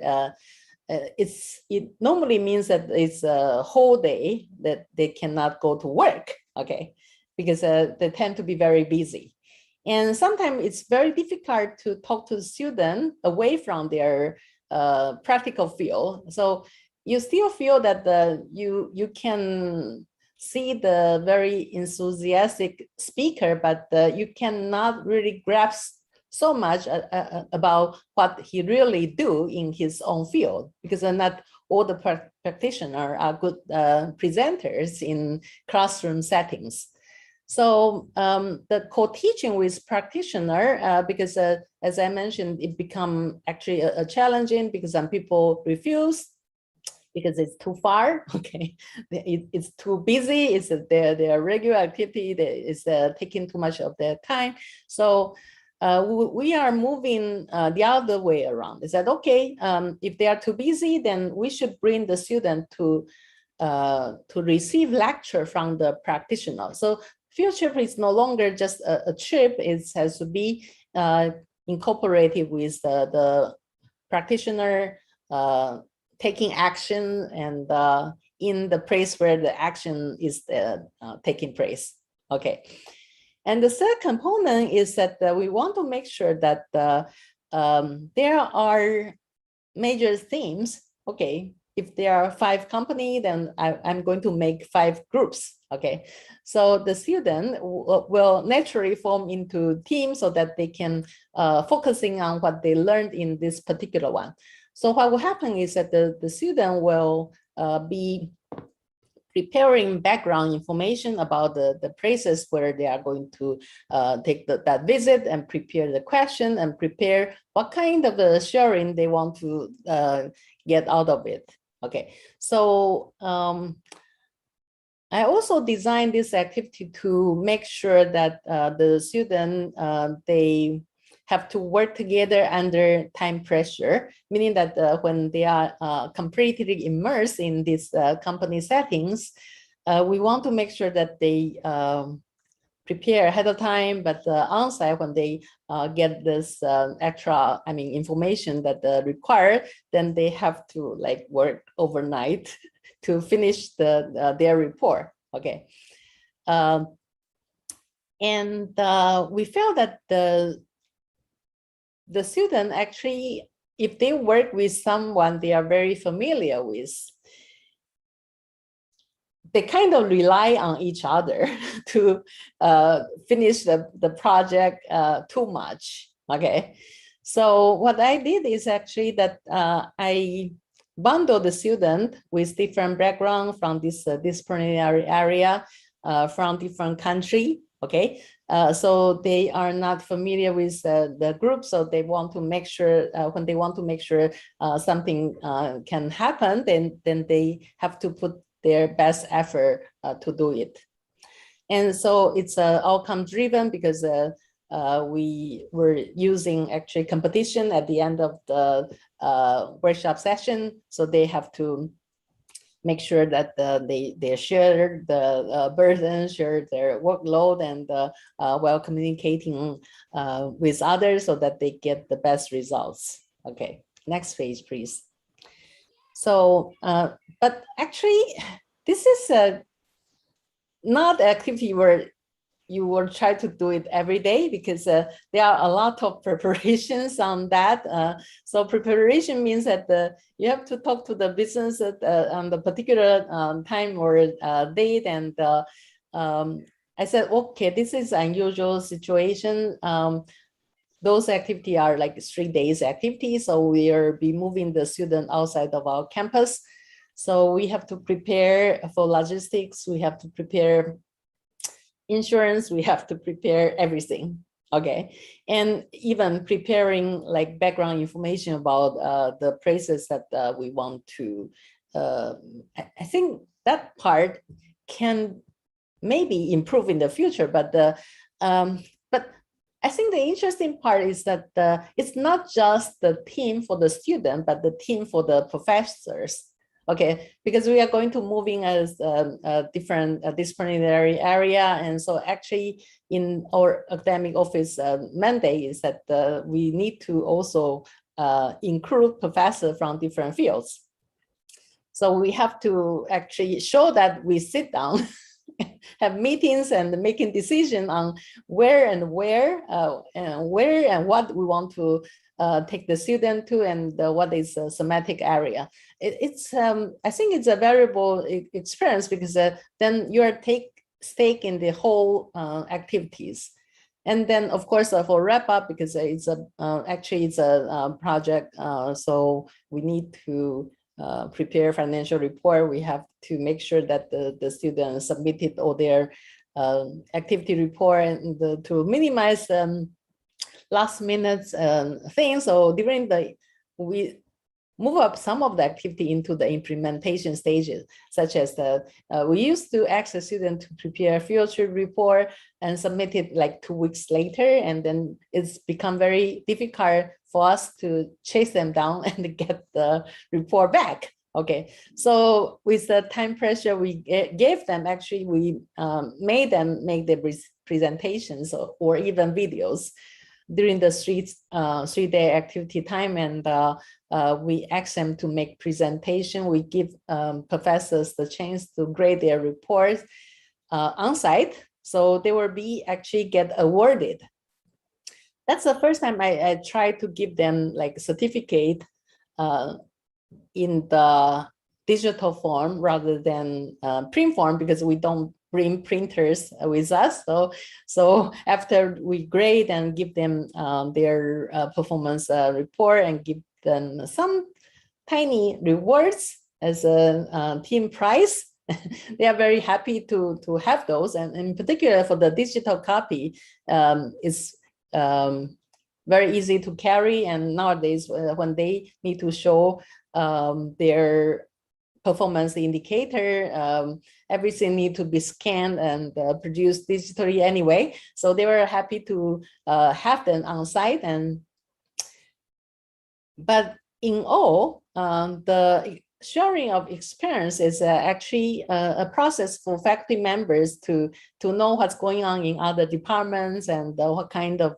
It normally means that it's a whole day that they cannot go to work, okay? Because they tend to be very busy. And sometimes it's very difficult to talk to the student away from their practical field. So you still feel that you can see the very enthusiastic speaker, but you cannot really grasp so much about what he really do in his own field, because not all the practitioners are good presenters in classroom settings. So the co-teaching with practitioner, because as I mentioned, it become actually a challenging because some people refuse because it's too far, okay? It's too busy, it's their regular activity is taking too much of their time. So we are moving the other way around. Is that okay? If they are too busy, then we should bring the student to receive lecture from the practitioner. So field trip is no longer just a trip, it has to be incorporated with the practitioner taking action and in the place where the action is taking place, okay? And the third component is that we want to make sure that there are major themes, okay? If there are 5 companies, then I'm going to make 5 groups, okay? So the student will naturally form into teams so that they can focusing on what they learned in this particular one. So what will happen is that the student will be preparing background information about the places where they are going to take that visit, and prepare the question, and prepare what kind of sharing they want to get out of it. Okay, so I also designed this activity to make sure that the student, they have to work together under time pressure, meaning that when they are completely immersed in these company settings, we want to make sure that they prepare ahead of time, but on-site, when they get this extra, information that required, then they have to like work overnight to finish their report. Okay, and we felt that the student actually, if they work with someone they are very familiar with, they kind of rely on each other to finish the project too much. Okay, so what I did is actually that I bundle the student with different background from this disciplinary area, from different country. Okay, so they are not familiar with the group, so they want to make sure when they want to make sure something can happen, then they have to put their best effort to do it. And so it's outcome driven, because we were using actually competition at the end of the workshop session. So they have to make sure that they share the burden, share their workload, and while communicating with others, so that they get the best results. Okay, next page, please. So, but actually, this is not an activity where you will try to do it every day, because there are a lot of preparations on that. So preparation means that you have to talk to the business on the particular time or date. And I said, okay, this is an unusual situation. Those activities are like 3 days activities. So we are be moving the student outside of our campus. So we have to prepare for logistics. We have to prepare insurance, we have to prepare everything. Okay, and even preparing like background information about the places that we want to. I think that part can maybe improve in the future, but I think the interesting part is that it's not just the team for the student, but the team for the professors. Okay, because we are going to moving as a different disciplinary area. And so actually in our academic office mandate is that we need to also include professors from different fields. So we have to actually show that we sit down, have meetings and making decisions on where and what we want to take the student to, and what is a thematic area. It's I think it's a valuable experience, because then you are take stake in the whole activities. And then of course for wrap up, because it's actually it's a project, so we need to prepare financial report. We have to make sure that the students submitted all their activity report, and to minimize last minute things. So during we move up some of the activity into the implementation stages, such as we used to ask the student to prepare a field trip report and submit it like 2 weeks later, and then it's become very difficult for us to chase them down and get the report back. Okay, so with the time pressure we gave them, actually we made them make the presentations or even videos during the 3-day activity time, and we ask them to make presentation. We give professors the chance to grade their reports on site, so they will be actually get awarded. That's the first time I try to give them like certificate in the digital form rather than print form, because we don't bring printers with us. So after we grade and give them their performance report and give them some tiny rewards as a team prize, they are very happy to have those, and in particular for the digital copy, it's very easy to carry. And nowadays, when they need to show their performance indicator, everything need to be scanned and produced digitally anyway. So they were happy to have them on site. But in all, the sharing of experience is actually a process for faculty members to know what's going on in other departments and what kind of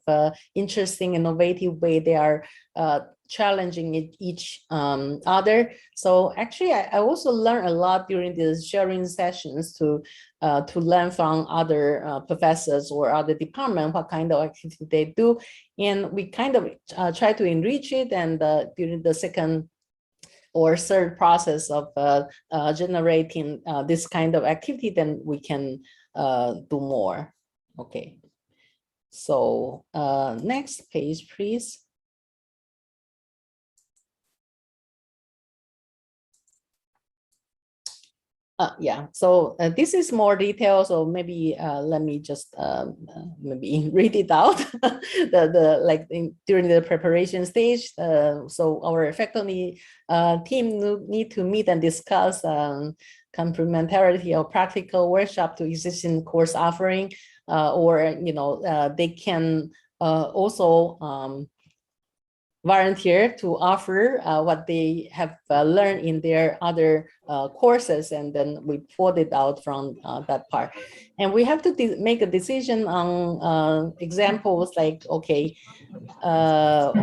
interesting, innovative way they are challenging each other. So actually, I also learned a lot during the sharing sessions to learn from other professors or other departments what kind of activity they do, and we kind of try to enrich it. And during the second or third process of generating this kind of activity, then we can do more. Okay. So next page, please. Yeah, so this is more detail. So maybe let me just maybe read it out. During the preparation stage. So our faculty team need to meet and discuss complementarity of practical workshop to existing course offering, or they can also volunteer to offer what they have learned in their other courses, and then we pulled it out from that part. And we have to make a decision on examples like, okay, I'm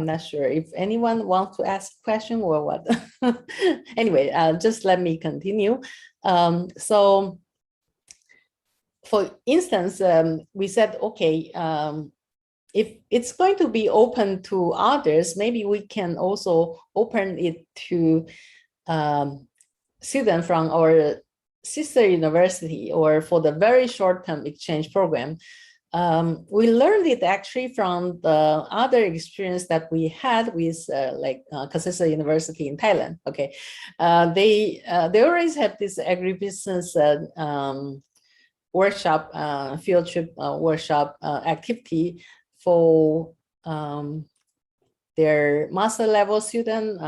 not sure if anyone wants to ask a question or what. Anyway, just let me continue. So for instance, we said, okay, if it's going to be open to others, maybe we can also open it to students from our sister university, or for the very short-term exchange program. We learned it actually from the other experience that we had with Kasesa University in Thailand. Okay, they always have this agri-business workshop, field trip workshop activity for their master level student.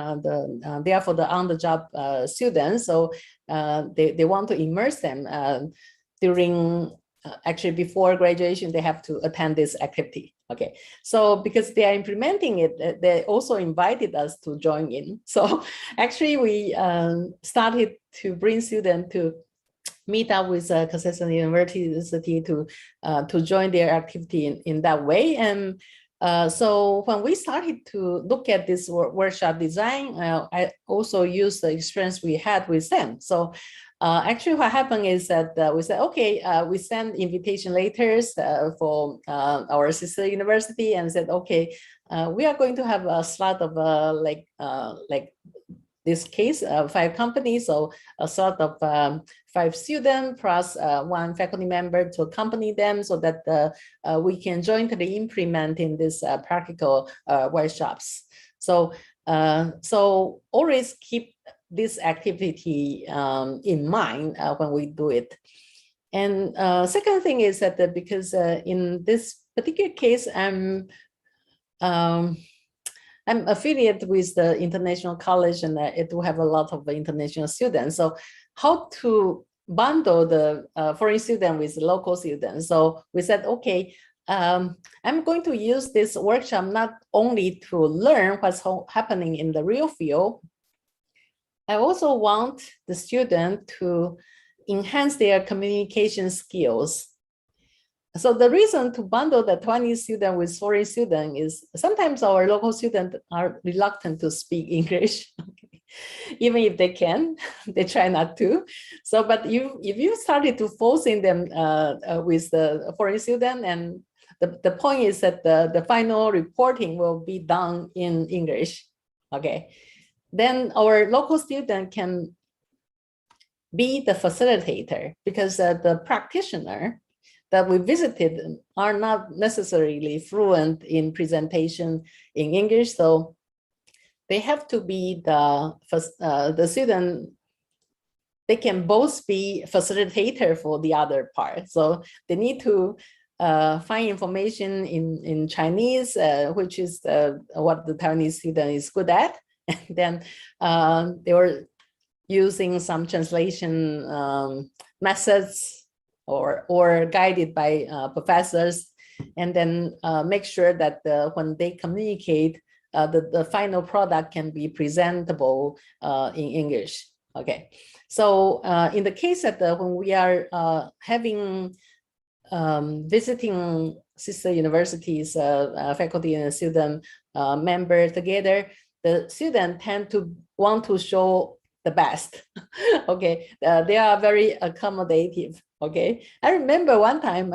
They are for the on-the-job students. So they want to immerse them during, actually before graduation, they have to attend this activity. Okay, so because they are implementing it, they also invited us to join in. So actually we started to bring students to meet up with Kasesa University to join their activity in that way. And so when we started to look at this workshop design, I also used the experience we had with them. So actually what happened is that we said, okay, we send invitation letters for our sister university and said, okay, we are going to have a slot of like this case, 5 companies, so a sort of 5 students plus 1 faculty member to accompany them, so that we can jointly implement in this practical workshops. So so always keep this activity in mind when we do it. And second thing is that because in this particular case, I'm affiliated with the international college, and it will have a lot of international students. So how to bundle the foreign student with local students? So we said, okay, I'm going to use this workshop not only to learn what's happening in the real field, I also want the student to enhance their communication skills. So the reason to bundle the 20 students with foreign students is sometimes our local students are reluctant to speak English. Okay. Even if they can, they try not to. So, but if you started to forcing them with the foreign student, and the point is that the final reporting will be done in English. Okay, then our local student can be the facilitator, because the practitioner, that we visited are not necessarily fluent in presentation in English, so they have to be the student. They can both be facilitator for the other part. So they need to find information in Chinese, which is what the Taiwanese student is good at. And then they were using some translation methods or guided by professors, and then make sure that when they communicate, the final product can be presentable in English. Okay, so in the case that when we are visiting sister universities, faculty and student member together, the students tend to want to show the best. Okay, they are very accommodative. Okay, I remember one time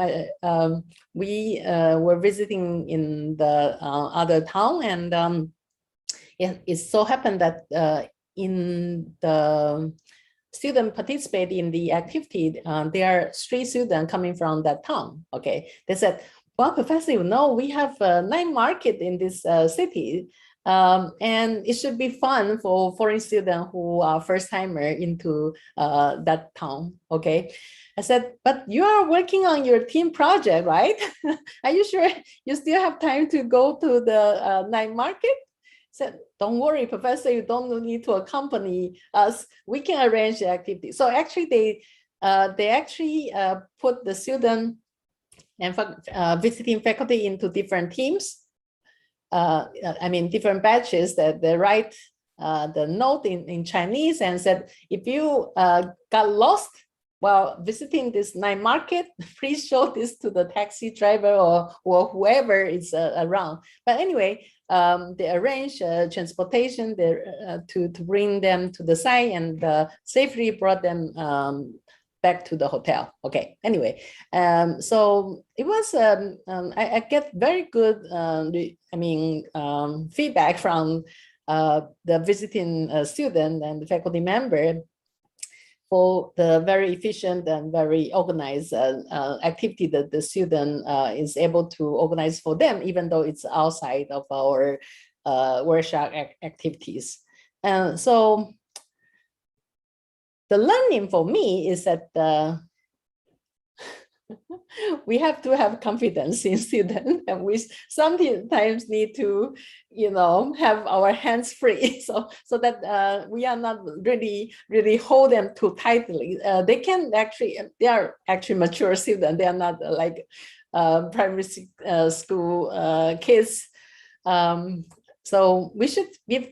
we were visiting in the other town, and it so happened that in the student participate in the activity, there are 3 students coming from that town. Okay, they said, well, Professor, you know, we have a night market in this city, and it should be fun for foreign students who are first timer into that town. Okay, I said, but you are working on your team project, right? Are you sure you still have time to go to the night market? Said, don't worry, Professor, you don't need to accompany us. We can arrange the activity. So actually, they actually put the student and visiting faculty into different teams. I mean, different batches that they write the note in Chinese and said, if you got lost while visiting this night market, please show this to the taxi driver or whoever is around. But anyway, they arranged transportation there to bring them to the site, and safely brought them back to the hotel. Okay, anyway, so it was, I get very good, feedback from the visiting student and the faculty member for the very efficient and very organized activity that the student is able to organize for them, even though it's outside of our workshop activities. And so the learning for me is that we have to have confidence in students, and we sometimes need to, have our hands free, so that we are not really hold them too tightly. They are actually mature students. They are not like primary school kids. So we should give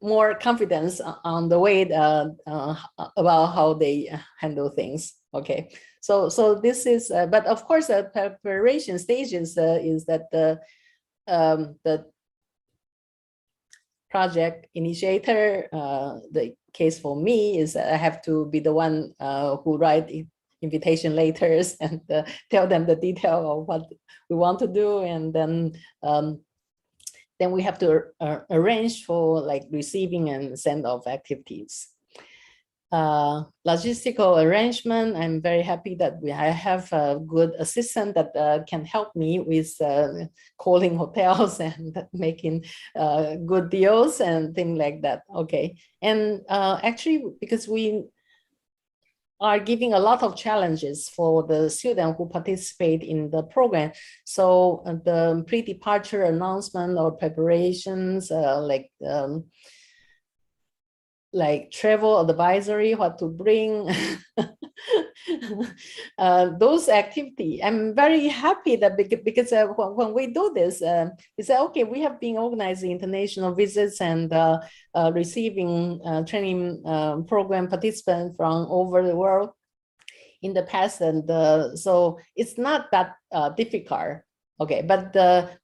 more confidence on the way about how they handle things. Okay, so this is, but of course, the preparation stages is that the project initiator, the case for me is I have to be the one who write invitation letters and tell them the detail of what we want to do, and then we have to arrange for like receiving and send off activities. Logistical arrangement, I'm very happy that I have a good assistant that can help me with calling hotels and making good deals and things like that. Okay, and actually, because we are giving a lot of challenges for the students who participate in the program. So the pre-departure announcement or preparations, like travel advisory, what to bring, those activities. I'm very happy that because when we do this, we say, okay, we have been organizing international visits and receiving training program participants from over the world in the past, and so it's not that difficult. Okay, but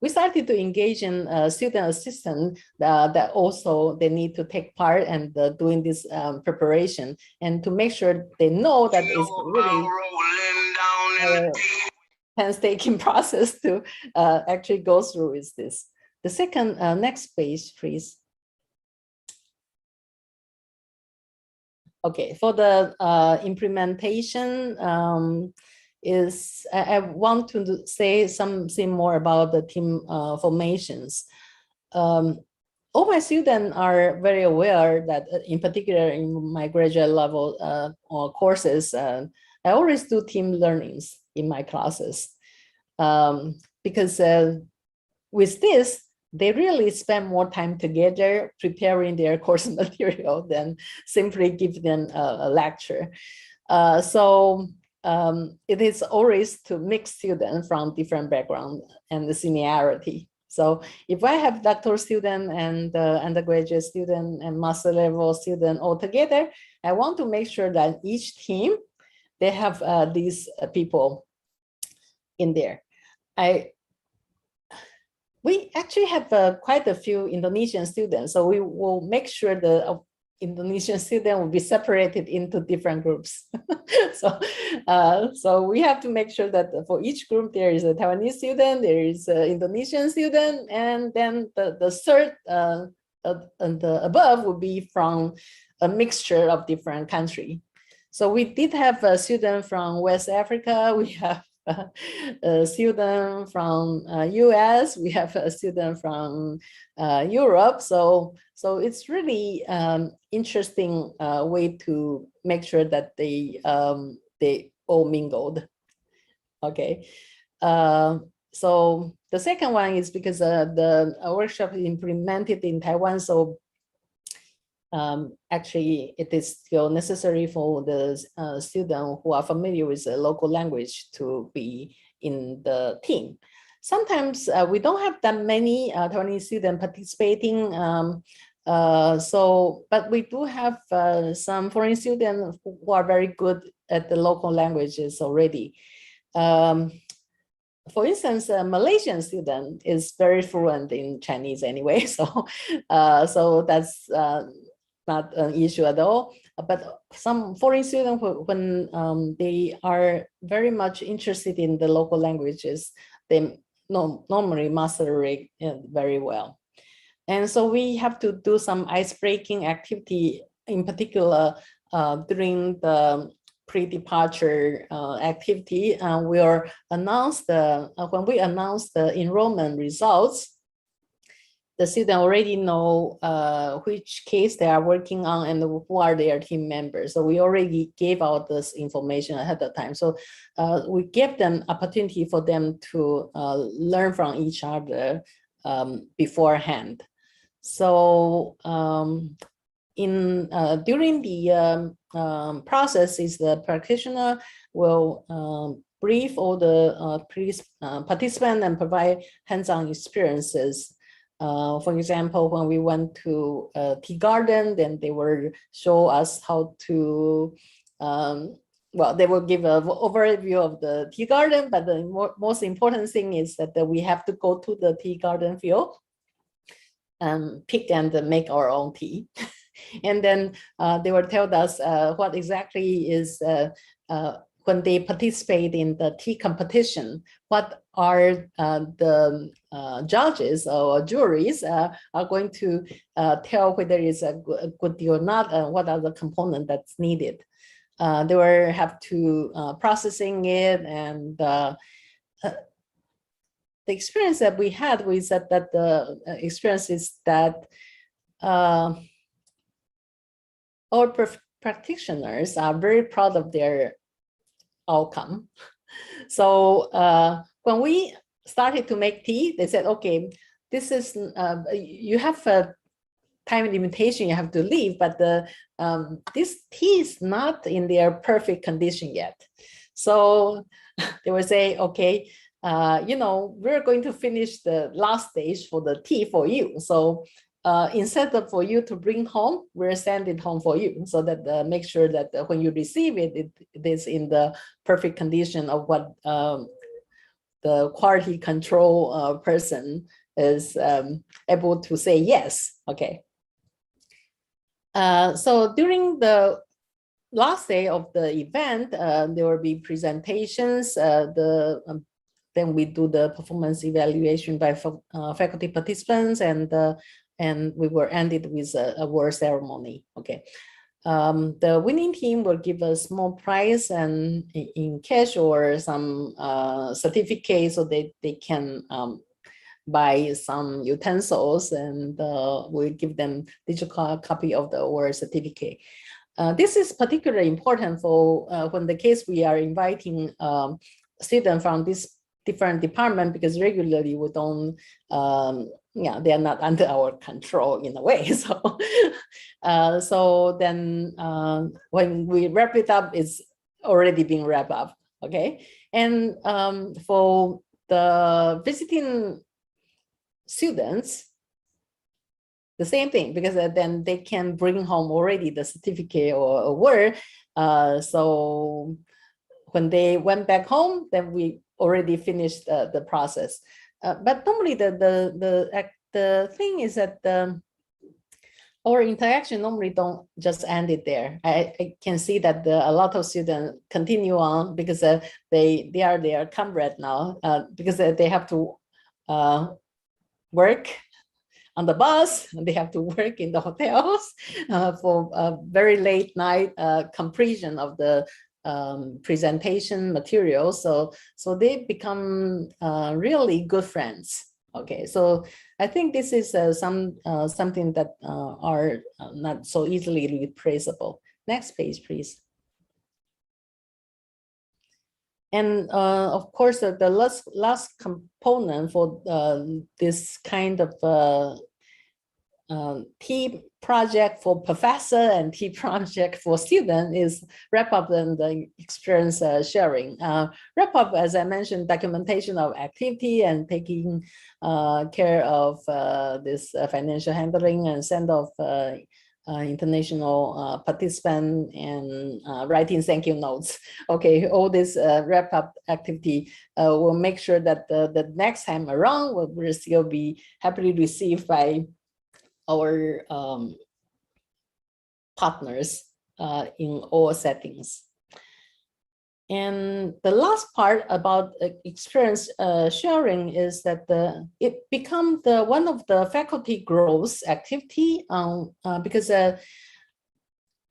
we started to engage in student assistant that also they need to take part and doing this preparation, and to make sure they know that it's really painstaking process to actually go through is this. The second, next page, please. Okay, for the implementation, is I want to say something more about the team formations. All my students are very aware that, in particular in my graduate level or courses, I always do team learnings in my classes, because with this, they really spend more time together preparing their course material than simply give them a lecture. So it is always to mix students from different backgrounds and the seniority. So if I have doctoral student and undergraduate student and master level student all together, I want to make sure that each team, they have these people in there. We actually have quite a few Indonesian students, so we will make sure the Indonesian student will be separated into different groups. So we have to make sure that for each group there is a Taiwanese student, there is an Indonesian student, and then the third and the above will be from a mixture of different countries. So we did have a student from West Africa, we have a student from US, we have a student from Europe. So it's really interesting way to make sure that they all mingled. Okay. So the second one is because the workshop is implemented in Taiwan, so actually it is still necessary for the students who are familiar with the local language to be in the team. Sometimes we don't have that many Taiwanese students participating, but we do have some foreign students who are very good at the local languages already. For instance, a Malaysian student is very fluent in Chinese anyway, so that's not an issue at all. But some foreign students, when they are very much interested in the local languages, they normally master it very well. And so we have to do some ice-breaking activity, in particular during the pre-departure activity. We'll announce when we announce the enrollment results, the students already know which case they are working on and who are their team members. So we already gave out this information ahead of time. So we give them opportunity for them to learn from each other beforehand. So during the processes, the practitioner will brief all the participants and provide hands-on experiences. For example, when we went to tea garden, then they will show us how to, well, they will give an overview of the tea garden, but the most important thing is that we have to go to the tea garden field and pick and make our own tea. And then they will tell us what exactly is, when they participate in the tea competition, what are the judges or juries are going to tell whether it's a good deal or not, and what are the components that's needed. They will have to processing it, and the experience that we had was that the experience is that our practitioners are very proud of their outcome. So when we started to make tea, they said, okay, this is, you have a time limitation, you have to leave, but this tea is not in their perfect condition yet. So they will say, okay, you know, we're going to finish the last stage for the tea for you. So instead of for you to bring home, we'll send it home for you, so that make sure that when you receive it, it is in the perfect condition of what the quality control person is able to say yes. Okay. So during the last day of the event, there will be presentations. Then we do the performance evaluation by faculty participants, and we were ended with a award ceremony. Okay. the winning team will give a small prize and in cash or some certificate, so they can buy some utensils, and we give them digital copy of the award certificate. This is particularly important for when the case we are inviting students from this different department, because regularly we don't, they are not under our control in a way. So, so then when we wrap it up, it's already been wrapped up. Okay, and for the visiting students, the same thing, because then they can bring home already the certificate or award. So when they went back home, then we already finished the process. But normally the thing is that our interaction normally don't just end it there. I can see that a lot of students continue on, because they are their comrade now, because they have to work on the bus, and they have to work in the hotels for a very late night completion of the presentation materials. So they become really good friends. Okay, so I think this is something that are not so easily replaceable. Next page, please. And of course, the last component for this kind of team project for professor and team project for student is wrap up and the experience sharing. Wrap up, as I mentioned, documentation of activity and taking care of this financial handling and send off international participant and writing thank you notes. Okay, all this wrap up activity will make sure that the next time around will still be happily received by our partners in all settings. And the last part about experience sharing is that it becomes one of the faculty growth activity, because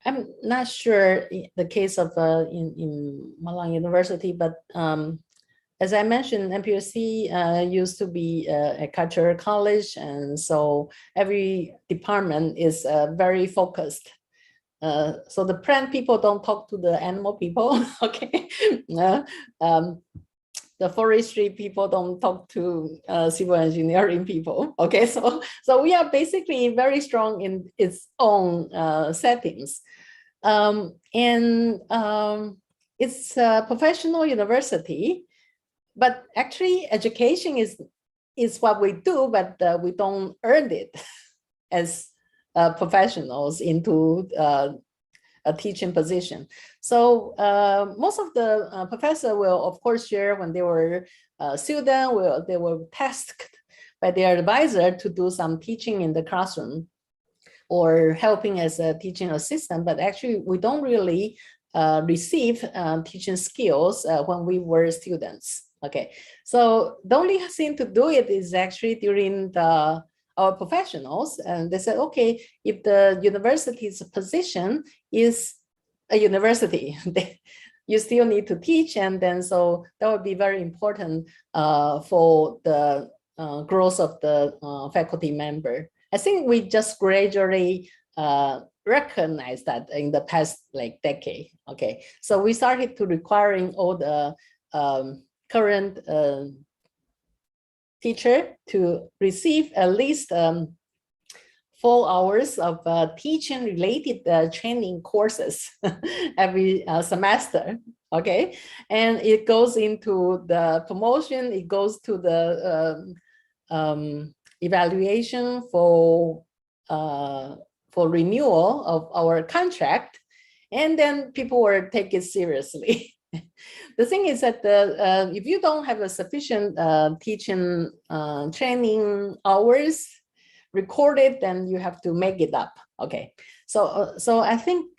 I'm not sure the case of in Malang University, but as I mentioned, MPUC used to be a cultural college, and so every department is very focused. So the plant people don't talk to the animal people, okay? The forestry people don't talk to civil engineering people, okay? So we are basically very strong in its own settings. It's a professional university, but actually education is what we do, but we don't earn it as professionals into a teaching position. So most of the professors will, of course, share when they were students, they were tasked by their advisor to do some teaching in the classroom or helping as a teaching assistant, but actually we don't really receive teaching skills when we were students. Okay, so the only thing to do it is actually during our professionals, and they said, okay, if the university's position is a university, you still need to teach, and then so that would be very important for the growth of the faculty member. I think we just gradually recognize that in the past decade. Okay, so we started to requiring all the current teacher to receive at least 4 hours of teaching related training courses every semester. Okay, and it goes into the promotion, it goes to the evaluation for renewal of our contract, and then people will take it seriously. The thing is that if you don't have a sufficient teaching training hours recorded, then you have to make it up. Okay, so I think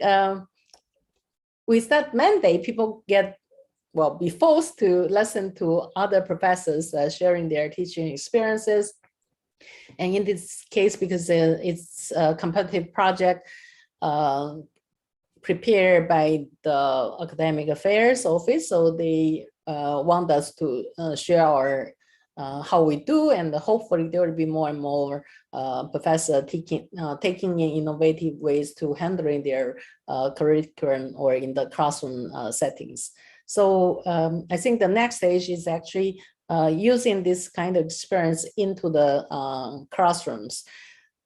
with that mandate, people be forced to listen to other professors sharing their teaching experiences. And in this case, because it's a competitive project, prepared by the Academic Affairs Office. So they want us to share our how we do, and hopefully there will be more and more professors taking in innovative ways to handling their curriculum or in the classroom settings. So I think the next stage is actually using this kind of experience into the classrooms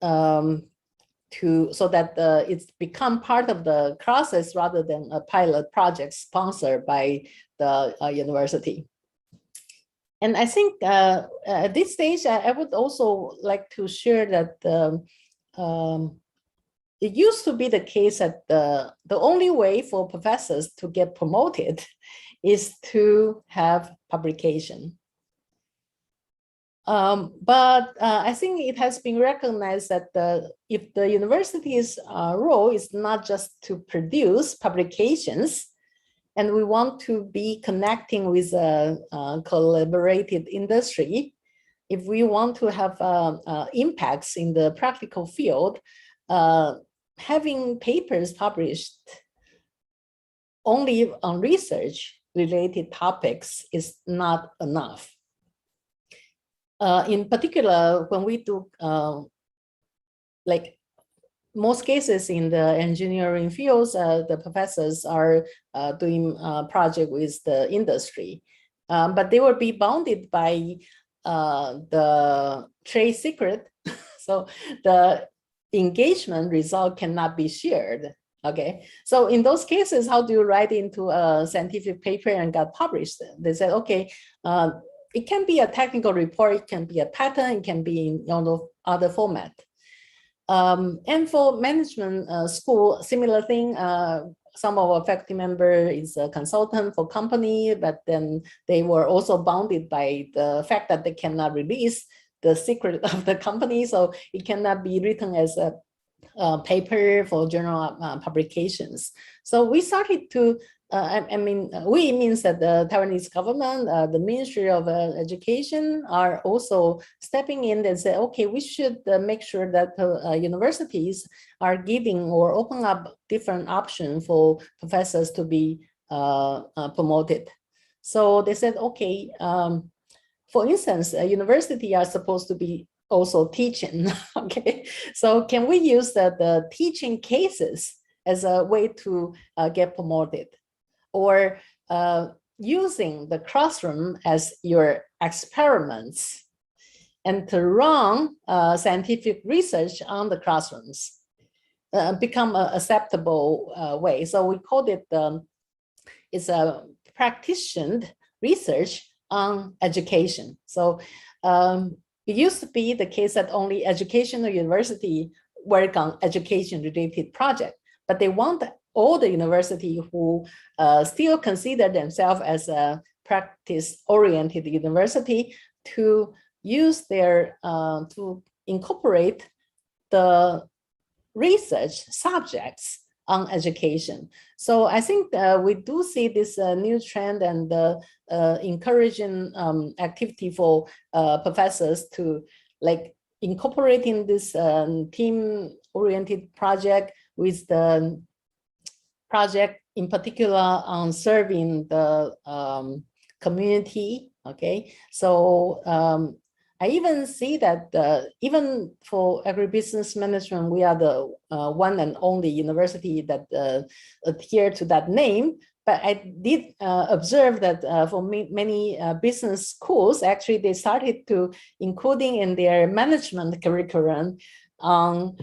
so that it's become part of the process rather than a pilot project sponsored by the university. And I think at this stage, I would also like to share that it used to be the case that the only way for professors to get promoted is to have publication. But I think it has been recognized that if the university's role is not just to produce publications, and we want to be connecting with a collaborated industry, if we want to have impacts in the practical field, having papers published only on research-related topics is not enough. In particular, when we do, like most cases in the engineering fields, the professors are doing project with the industry, but they will be bounded by the trade secret. So the engagement result cannot be shared. Okay, so in those cases, how do you write into a scientific paper and got published? They said, okay, it can be a technical report, it can be a patent, it can be in other format. And for management school, similar thing. Some of our faculty member is a consultant for company, but then they were also bounded by the fact that they cannot release the secret of the company, so it cannot be written as a paper for journal publications. So we started to, we means that the Taiwanese government, the Ministry of Education are also stepping in and say, okay, we should make sure that universities are giving or open up different options for professors to be promoted. So they said, okay, for instance, a university are supposed to be also teaching, okay? So can we use the teaching cases as a way to get promoted? Or using the classroom as your experiments and to run scientific research on the classrooms become an acceptable way. So we called it, it's a practitioner research on education. So it used to be the case that only educational university work on education-related project, but they want all the university who still consider themselves as a practice-oriented university to use their, to incorporate the research subjects on education. So I think we do see this new trend and encouraging activity for professors to like incorporating this team-oriented project with the project in particular on serving the community, okay? So I even see that even for agribusiness management, we are the one and only university that adhere to that name. But I did observe that for many business schools, actually they started to including in their management curriculum on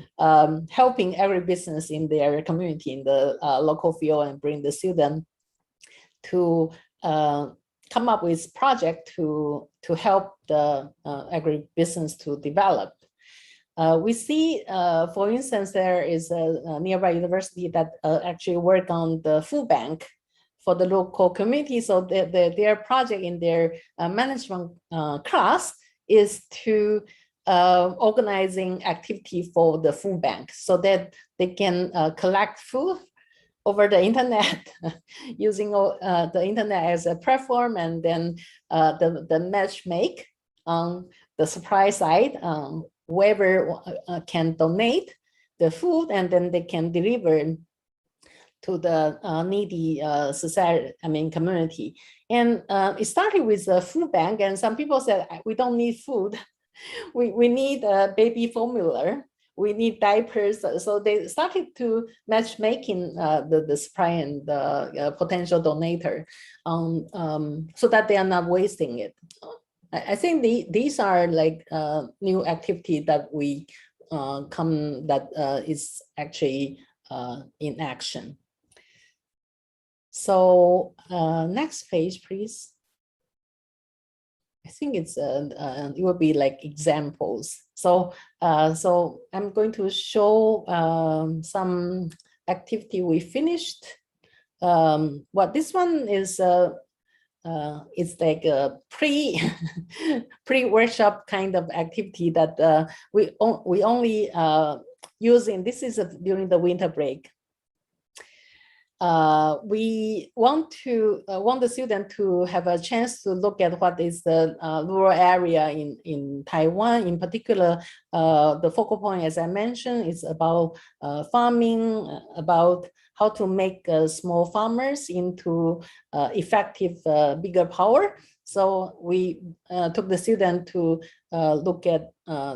helping agribusiness in their community, in the local field, and bring the student to come up with project to help the agribusiness to develop. We see, for instance, there is a nearby university that actually work on the food bank for the local community. So their project in their management class is to organizing activity for the food bank so that they can collect food over the internet using the internet as a platform, and then the match make on the supply side, whoever can donate the food, and then they can deliver to the needy society, community. And it started with a food bank, and some people said, we don't need food. we need a baby formula. We need diapers. So they started to matchmaking the supply and the potential donator so that they are not wasting it. I think these are like new activity that we is actually in action. So next page, please. I think it's it will be like examples. So so I'm going to show some activity we finished. What this one is it's like a pre-workshop kind of activity that we only using. This is during the winter break. We want the student to have a chance to look at what is the rural area in Taiwan. In particular, the focal point, as I mentioned, is about farming, about how to make small farmers into effective bigger power. So we took the student to look at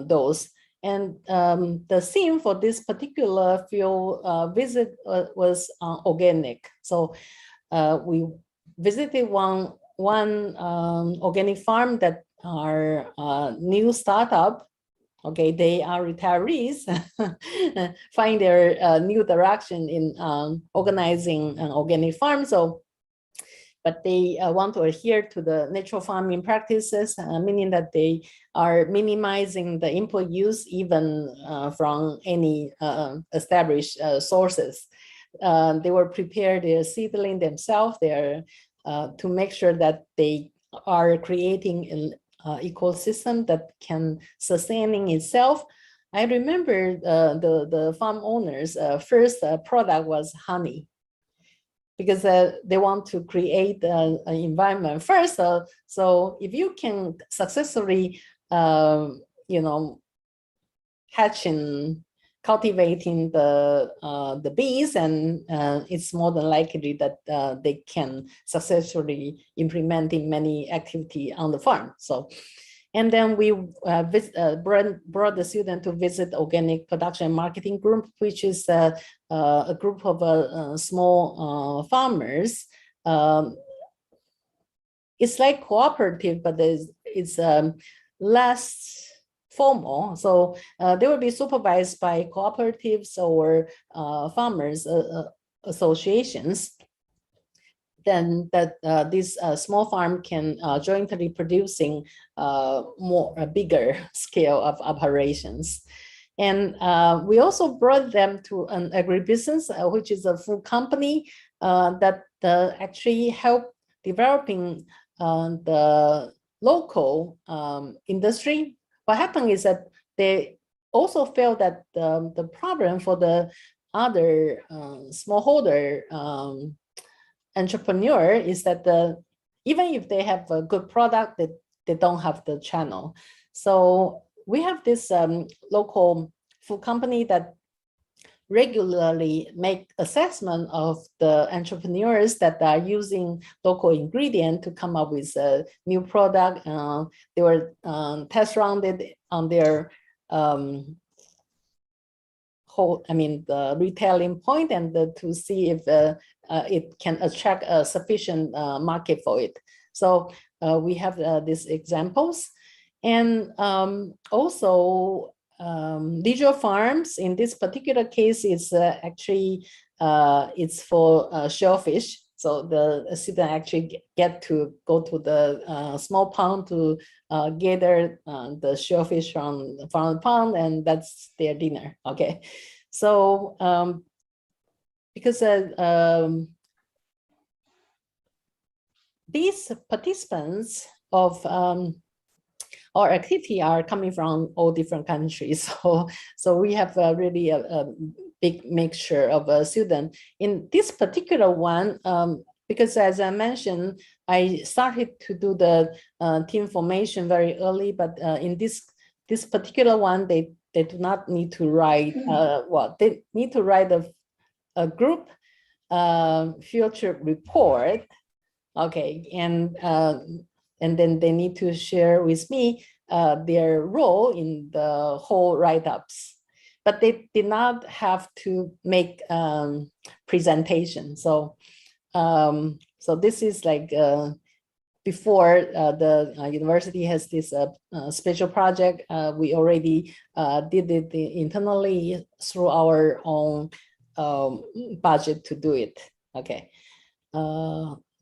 those. And the theme for this particular field visit was organic. So we visited one organic farm that are new startup. Okay, they are retirees, find their new direction in organizing an organic farm. So, but they want to adhere to the natural farming practices, meaning that they are minimizing the input use even from any established sources. They were prepared their seedling themselves there to make sure that they are creating an ecosystem that can sustain itself. I remember the farm owners' first product was honey, because they want to create an environment first. So if you can successfully, hatching, cultivating the bees, and it's more than likely that they can successfully implement in many activity on the farm. So, and then we brought the student to visit Organic Production Marketing Group, which is a group of small farmers. It's like cooperative, but it's less formal. So they will be supervised by cooperatives or farmers associations. Then that this small farm can jointly producing a bigger scale of operations. And we also brought them to an Agri-Business, which is a food company that actually help developing the local industry. What happened is that they also felt that the problem for the other smallholder entrepreneur is that even if they have a good product, they don't have the channel. So we have this local food company that regularly make assessment of the entrepreneurs that are using local ingredient to come up with a new product. They were test rounded on their the retailing point, and to see if it can attract a sufficient market for it. So we have these examples. And also digital farms, in this particular case, is actually it's for shellfish. So the student actually get to go to the small pond to gather the shellfish from the pond, and that's their dinner. Okay, so because these participants of our activity are coming from all different countries, so we have really a big mixture of students. In this particular one, because as I mentioned, I started to do the team formation very early, but in this particular one, they do not need to write they need to write a group field trip report. Okay, and then they need to share with me their role in the whole write-ups. But they did not have to make presentation. So this is like before the university has this special project. We already did it internally through our own budget to do it. Okay.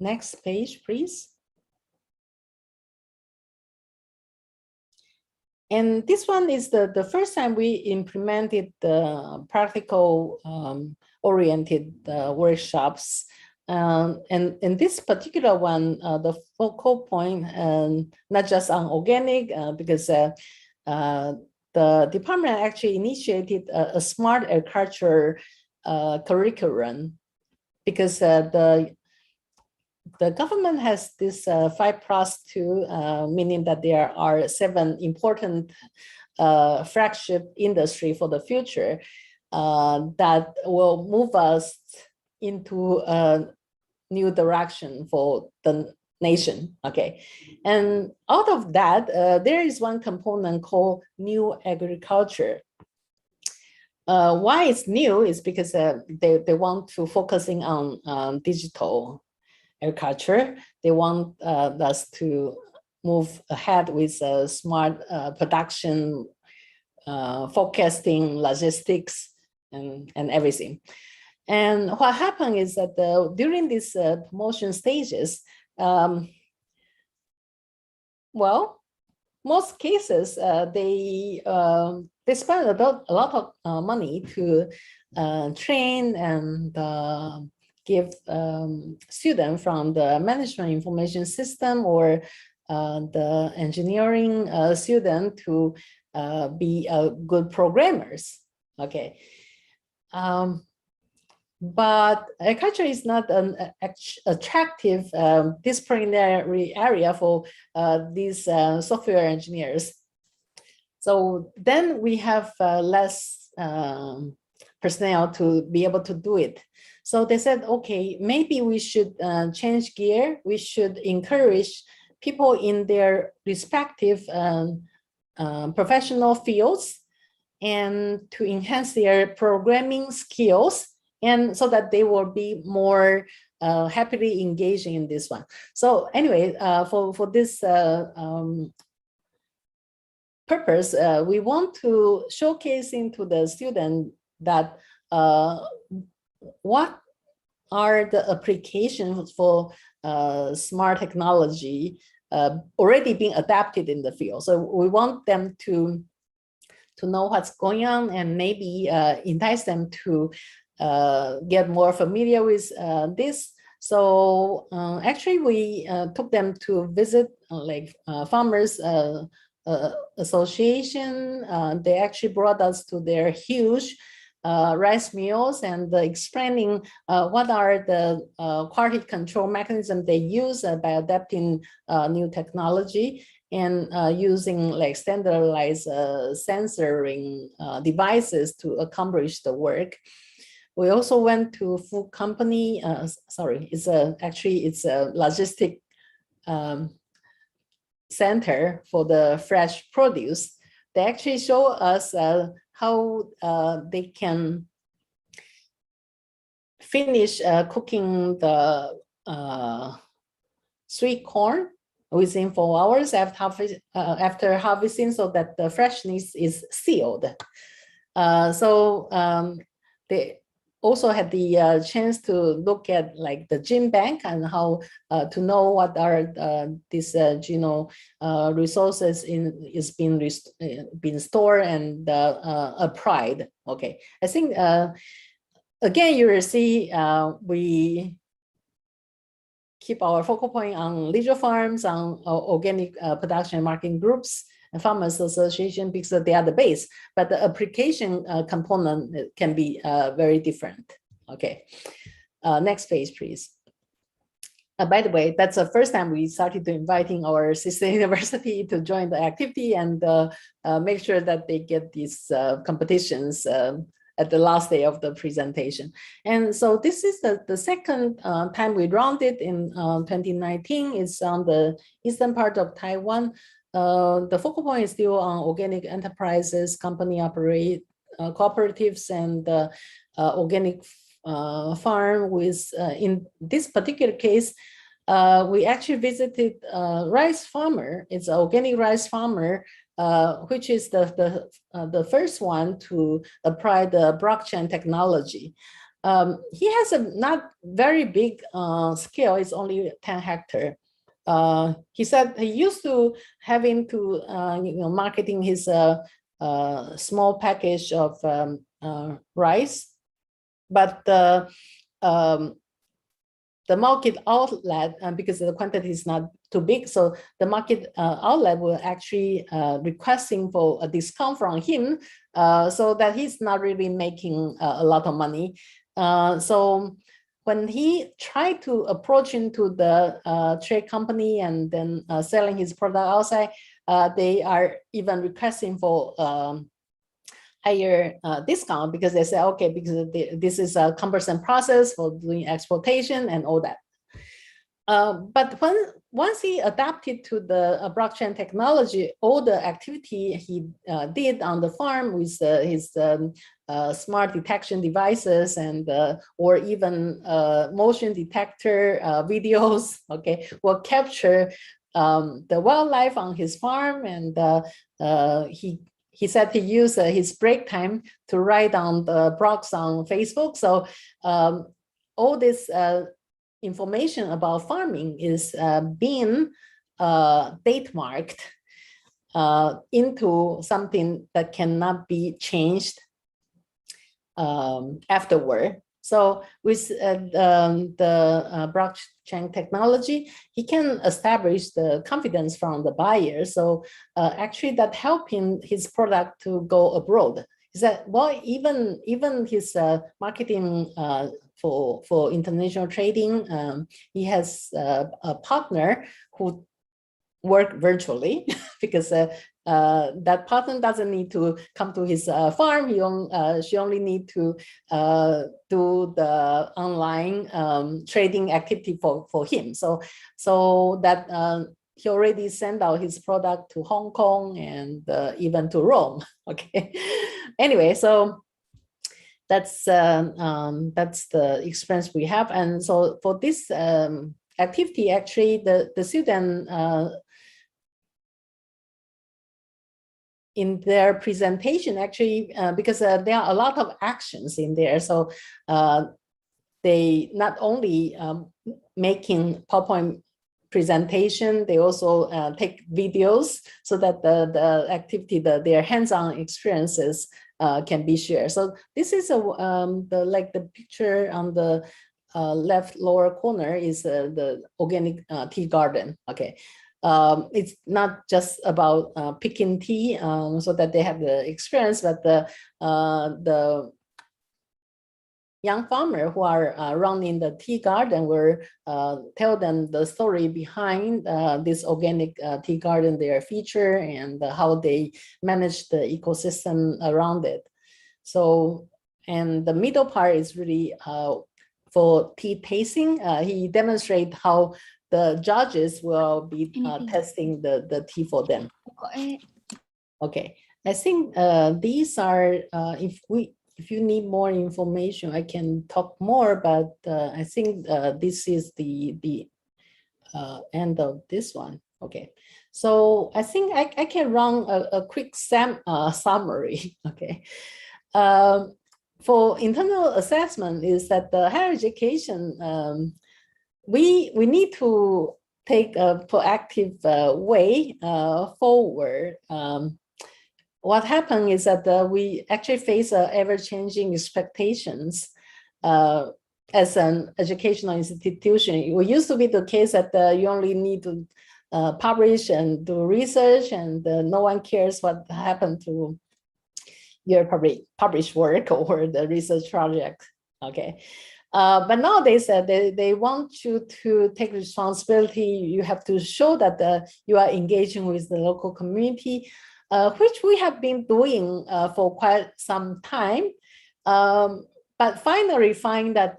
Next page, please. And this one is the first time we implemented the practical oriented workshops. And this particular one, the focal point, not just on organic, because the department actually initiated a smart agriculture curriculum, because the government has this 5+2, meaning that there are 7 important flagship industry for the future that will move us into a new direction for the nation. Okay, and out of that, there is one component called new agriculture. Why it's new is because they want to focusing on digital agriculture. They want us to move ahead with smart production, forecasting, logistics, and everything. And what happened is that during these promotion stages, well, most cases they spend a lot of money to train and give students from the management information system or the engineering student to be good programmers. Okay. But agriculture is not an attractive disciplinary area for these software engineers. So then we have less personnel to be able to do it. So they said, okay, maybe we should change gear. We should encourage people in their respective professional fields and to enhance their programming skills, and so that they will be more happily engaging in this one. So anyway, for this purpose, we want to showcase into the student that what are the applications for smart technology already being adapted in the field. So we want them to know what's going on and maybe entice them to get more familiar with this. So actually we took them to visit like farmers association. They actually brought us to their huge rice mills and explaining what are the quality control mechanisms they use by adapting new technology and using like standardized sensoring devices to accomplish the work. We also went to food company. Sorry, it's a logistic center for the fresh produce. They actually show us how they can finish cooking the sweet corn within 4 hours after harvesting, so that the freshness is sealed. So they also had the chance to look at like the gene bank and how to know what are these genome resources is being stored and applied. Okay, I think again you will see we keep our focal point on leisure farms, on organic production and marketing groups, and farmers association, because they are the base, but the application component can be very different. Okay, next page, please. By the way, that's the first time we started to inviting our sister university to join the activity and make sure that they get these competitions at the last day of the presentation. And so this is the second time we run it in 2019. It's on the eastern part of Taiwan. The focal point is still on organic enterprises, company operate cooperatives, and organic farm. With in this particular case, we actually visited a rice farmer. It's an organic rice farmer, which is the first one to apply the blockchain technology. He has a not very big scale. It's only 10 hectares. He said he used to having to marketing his small package of rice, but the market outlet, because the quantity is not too big, so the market outlet will actually requesting for a discount from him, so that he's not really making a lot of money. So when he tried to approach into the trade company and then selling his product outside, they are even requesting for higher discount, because they say, okay, because this is a cumbersome process for doing exportation and all that. But once he adapted to the blockchain technology, all the activity he did on the farm with his smart detection devices and or even motion detector videos, okay, will capture the wildlife on his farm. And he said he used his break time to write down the blogs on Facebook. So all this information about farming is being date marked into something that cannot be changed afterward. So with the blockchain technology, he can establish the confidence from the buyer. So actually that helping his product to go abroad. Is that, well, even his marketing for international trading, he has a partner who work virtually because that partner doesn't need to come to his farm. She only need to do the online trading activity for him. So that he already sent out his product to Hong Kong and even to Rome. Okay. Anyway, so that's the experience we have. And so for this activity, actually, the student in their presentation, actually, because there are a lot of actions in there. So they not only making PowerPoint presentation, they also take videos so that the activity, their hands-on experiences can be shared. So this is the picture on the left lower corner is the organic tea garden. Okay. It's not just about picking tea so that they have the experience, but the young farmer who are running the tea garden will tell them the story behind this organic tea garden, their feature, and how they manage the ecosystem around it. So, and the middle part is really for tea tasting. He demonstrates how the judges will be testing the tea for them. Okay, I think these are, if you need more information, I can talk more, but I think this is the end of this one. Okay, so I think I can run a quick summary. Okay, for internal assessment is that the higher education, we need to take a proactive way forward. What happened is that we actually face ever-changing expectations as an educational institution. It used to be the case that you only need to publish and do research, and no one cares what happened to your published work or the research project. Okay. But nowadays, they want you to take responsibility. You have to show that you are engaging with the local community, which we have been doing for quite some time. But finally find that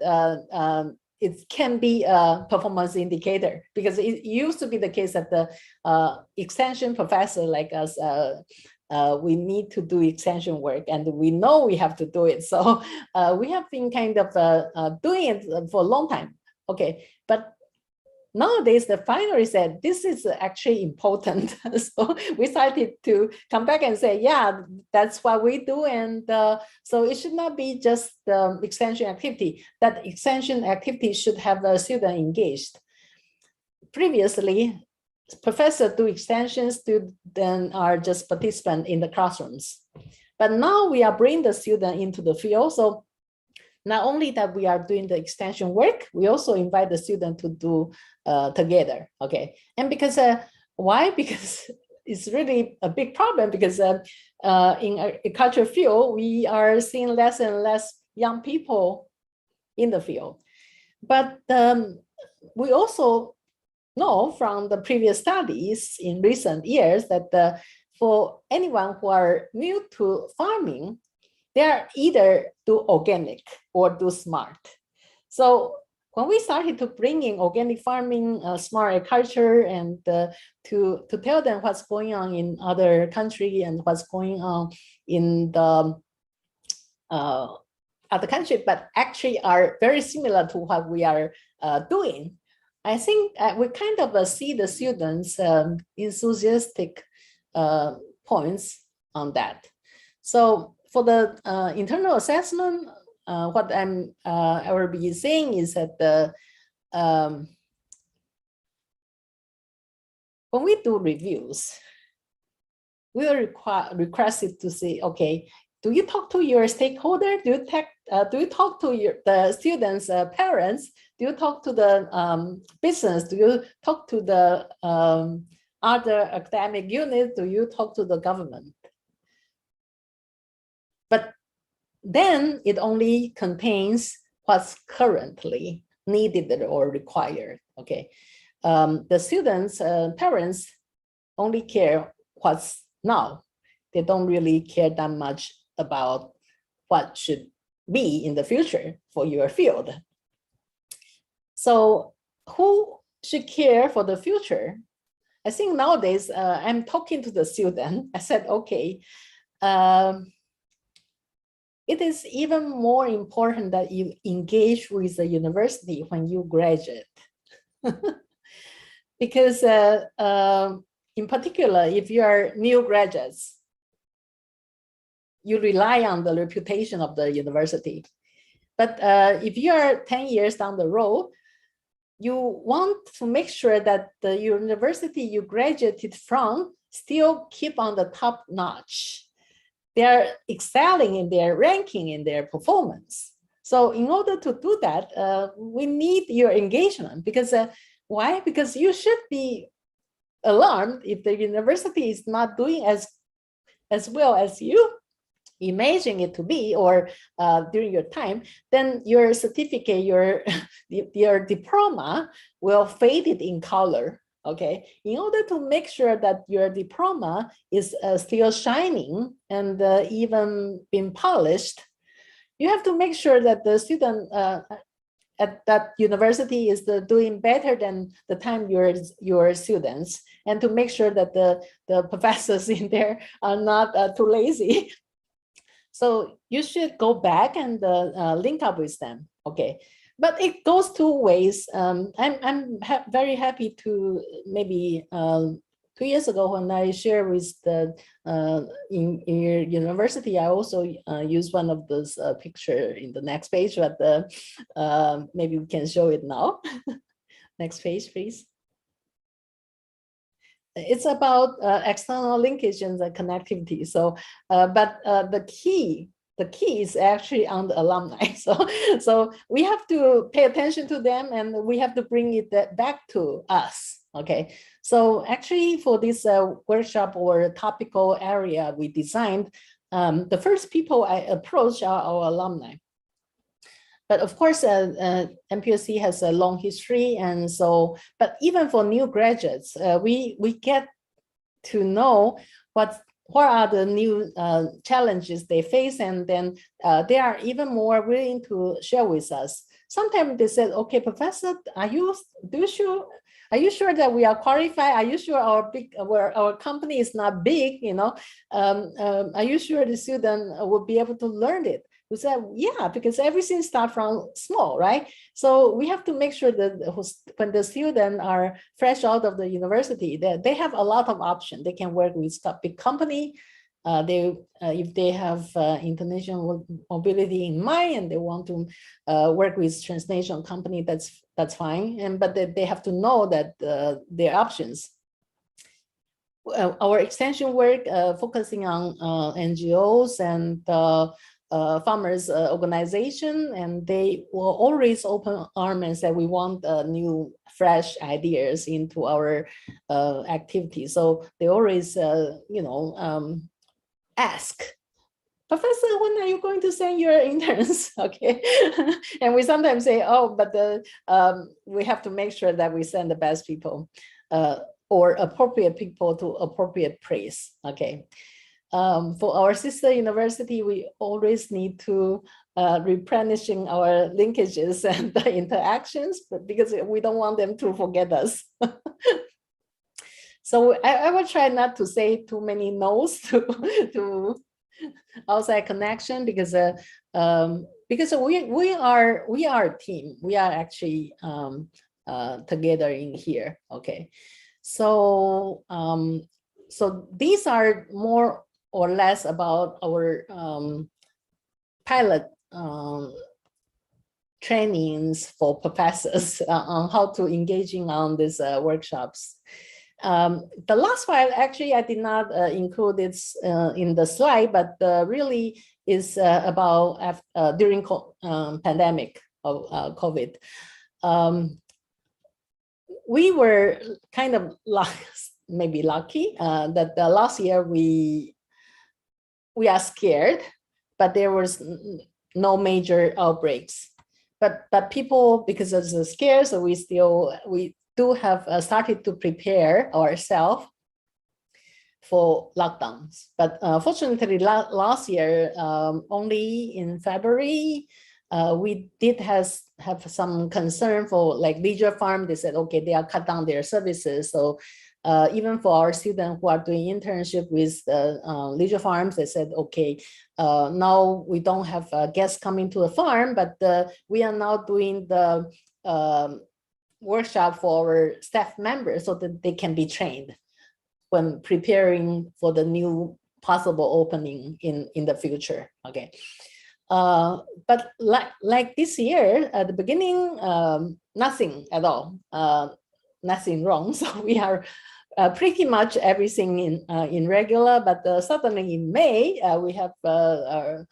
it can be a performance indicator, because it used to be the case that the extension professor like us, we need to do extension work and we know we have to do it. So we have been kind of doing it for a long time. Okay, but nowadays the finally said this is actually important. So we started to come back and say, yeah, that's what we do. And so it should not be just the extension activity. That extension activity should have a student engaged. Previously, professors do extensions, students are just participants in the classrooms. But now we are bringing the student into the field. So not only that we are doing the extension work, we also invite the student to do together. Okay, and because why? Because it's really a big problem, because in agriculture field, we are seeing less and less young people in the field. But we also know from the previous studies in recent years that for anyone who are new to farming, they are either do organic or do smart. So when we started to bring in organic farming, smart agriculture, and to tell them what's going on in other countries and what's going on in the other country, but actually are very similar to what we are doing, I think we kind of see the students' enthusiastic points on that. So for the internal assessment, what I will be saying is that when we do reviews, we are requested to say, okay, do you talk to your stakeholder? Do you talk to the students' parents? Do you talk to the business? Do you talk to the other academic units? Do you talk to the government? But then it only contains what's currently needed or required. Okay, the students' parents only care what's now. They don't really care that much about what should be in the future for your field. So who should care for the future? I think nowadays I'm talking to the student. I said, okay, it is even more important that you engage with the university when you graduate. Because in particular, if you are new graduates, you rely on the reputation of the university. But if you are 10 years down the road, you want to make sure that the university you graduated from still keep on the top notch. They are excelling in their ranking, in their performance. So in order to do that, we need your engagement. Because why? Because you should be alarmed if the university is not doing as well as you imagine it to be, or during your time, then your certificate, your diploma will fade it in color. Okay, in order to make sure that your diploma is still shining and even being polished, you have to make sure that the student at that university is doing better than the time your students, and to make sure that the professors in there are not too lazy. So you should go back and link up with them. Okay, but it goes two ways. I'm very happy to maybe 2 years ago when I share with the in your university, I also use one of those picture in the next page, but maybe we can show it now. Next page, please. It's about external linkage and the connectivity. So, but the key is actually on the alumni. So we have to pay attention to them, and we have to bring it back to us. Okay. So actually, for this workshop or topical area we designed, the first people I approach are our alumni. But of course, MPOC has a long history, and so, but even for new graduates, we get to know what are the new challenges they face, and then they are even more willing to share with us. Sometimes they said, okay, professor, are you sure that we are qualified? Are you sure our company is not big, you know? Are you sure the student will be able to learn it? We said, yeah, because everything starts from small, right? So we have to make sure that when the students are fresh out of the university, that they have a lot of options. They can work with a big company. If they have international mobility in mind and they want to work with transnational company, that's fine. But they have to know that their options. Our extension work focusing on NGOs and farmers organization, and they will always open arms and say we want new fresh ideas into our activity. So they always ask, Professor, when are you going to send your interns? Okay. And we sometimes say, oh, but we have to make sure that we send the best people or appropriate people to appropriate place. Okay. For our sister university, we always need to replenishing our linkages and the interactions, but because we don't want them to forget us. So I will try not to say too many no's to outside connection, because we are a team. We are actually together in here. Okay, so so these are more or less about our pilot trainings for professors on how to engaging on these workshops. The last file, actually, I did not include it in the slide, but really is about during pandemic of COVID. We were kind of maybe lucky that last year we are scared, but there was no major outbreaks. But people, because of the scare, so we do have started to prepare ourselves for lockdowns. But fortunately, last year, only in February, we did have some concern for like leisure farm. They said, okay, they are cut down their services. So even for our students who are doing internship with leisure farms, they said, okay, now we don't have guests coming to the farm, but we are now doing the workshop for our staff members so that they can be trained when preparing for the new possible opening in the future. Okay. But like this year at the beginning, nothing at all, nothing wrong. So we are pretty much everything in regular, but suddenly in May, we have a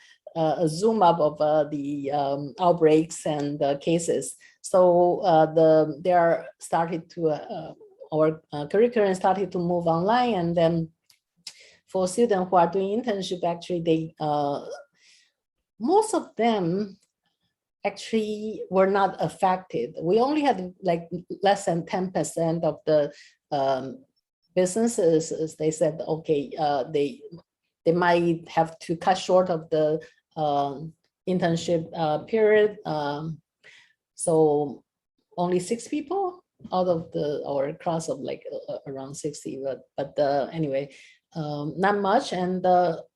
zoom up of the outbreaks and cases. So they are started to, our curriculum started to move online, and then for students who are doing internship, actually they, most of them actually were not affected. We only had like less than 10% of the businesses, they said, okay, they might have to cut short of the internship period. So only 6 people out of our class of like around 60, but anyway, not much. And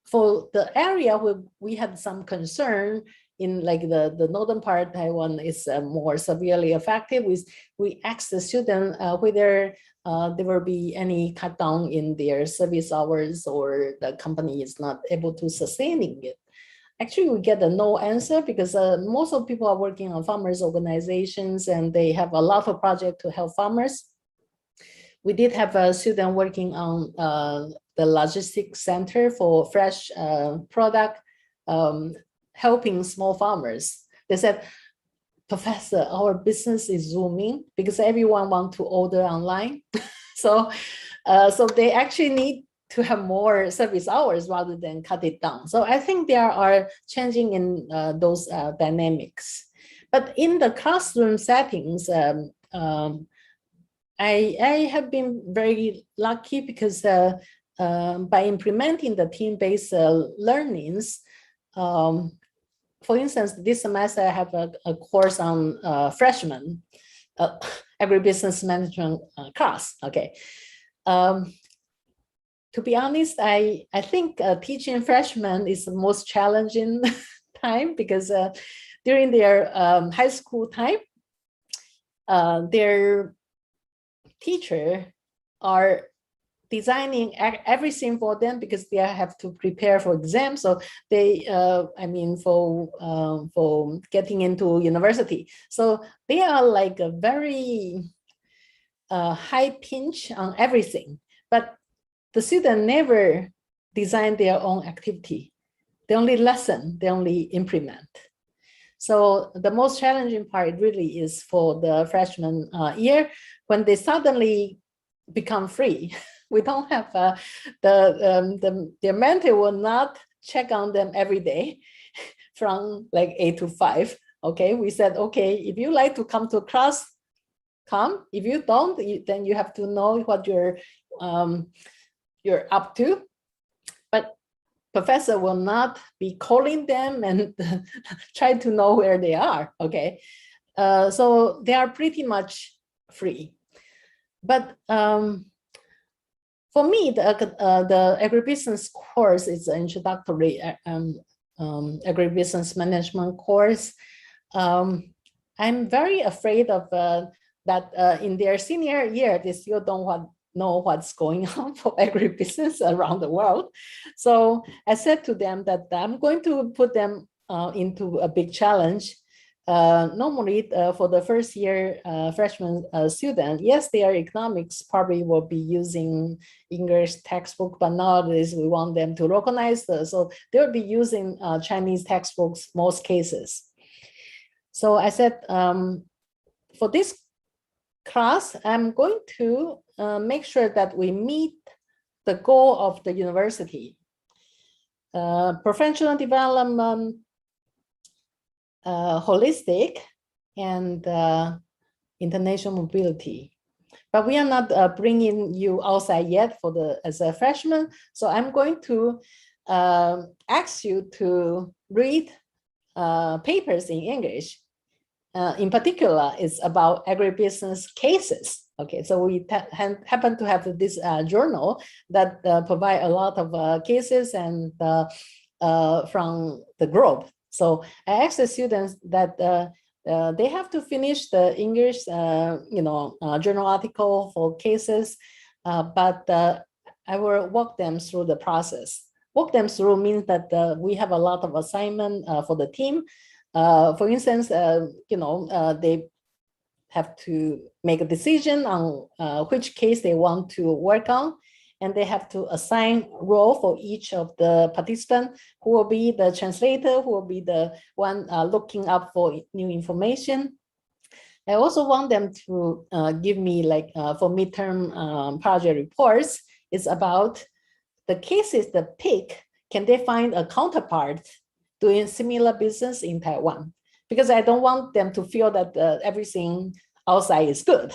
for the area where we had some concern in like the northern part of Taiwan is more severely affected. We asked the student whether there will be any cut down in their service hours or the company is not able to sustaining it. Actually, we get a no answer because most of people are working on farmers organizations and they have a lot of projects to help farmers. We did have a student working on the logistics center for fresh product, helping small farmers. They said, Professor, our business is zooming because everyone wants to order online. So they actually need to have more service hours rather than cut it down. So I think there are changing in those dynamics. But in the classroom settings, I have been very lucky because by implementing the team-based learnings, for instance, this semester I have a course on freshman agribusiness management class. Okay. To be honest, I think teaching freshmen is the most challenging time, because during their high school time, their teacher are designing everything for them, because they have to prepare for exams. So they, for getting into university. So they are like a very high pinch on everything. But the student never design their own activity. They only lesson, they only implement. So the most challenging part really is for the freshman year, when they suddenly become free. We don't have their mentor will not check on them every day from like 8 to 5. Okay, we said, okay, if you like to come to class, come. If you don't, then you have to know what you're up to. But professor will not be calling them and try to know where they are. Okay, so they are pretty much free. But for me, the agribusiness course is an introductory agribusiness management course. I'm very afraid of that in their senior year, they still don't know what's going on for agribusiness around the world. So I said to them that I'm going to put them into a big challenge. Normally, for the first year freshman student, yes, their economics probably will be using English textbook, but nowadays we want them to localize so they'll be using Chinese textbooks most cases. So I said, for this class, I'm going to make sure that we meet the goal of the university. Professional development, holistic, and international mobility. But we are not bringing you outside yet as a freshman. So I'm going to ask you to read papers in English. In particular, it's about agribusiness cases. Okay, so we happen to have this journal that provide a lot of cases and from the globe. So I asked the students that they have to finish the English, journal article for cases, but I will walk them through the process. Walk them through means that we have a lot of assignment for the team. For instance, they have to make a decision on which case they want to work on, and they have to assign role for each of the participants, who will be the translator, who will be the one looking up for new information. I also want them to give me, like for midterm project reports, it's about the cases they pick. Can they find a counterpart doing similar business in Taiwan? Because I don't want them to feel that everything outside is good.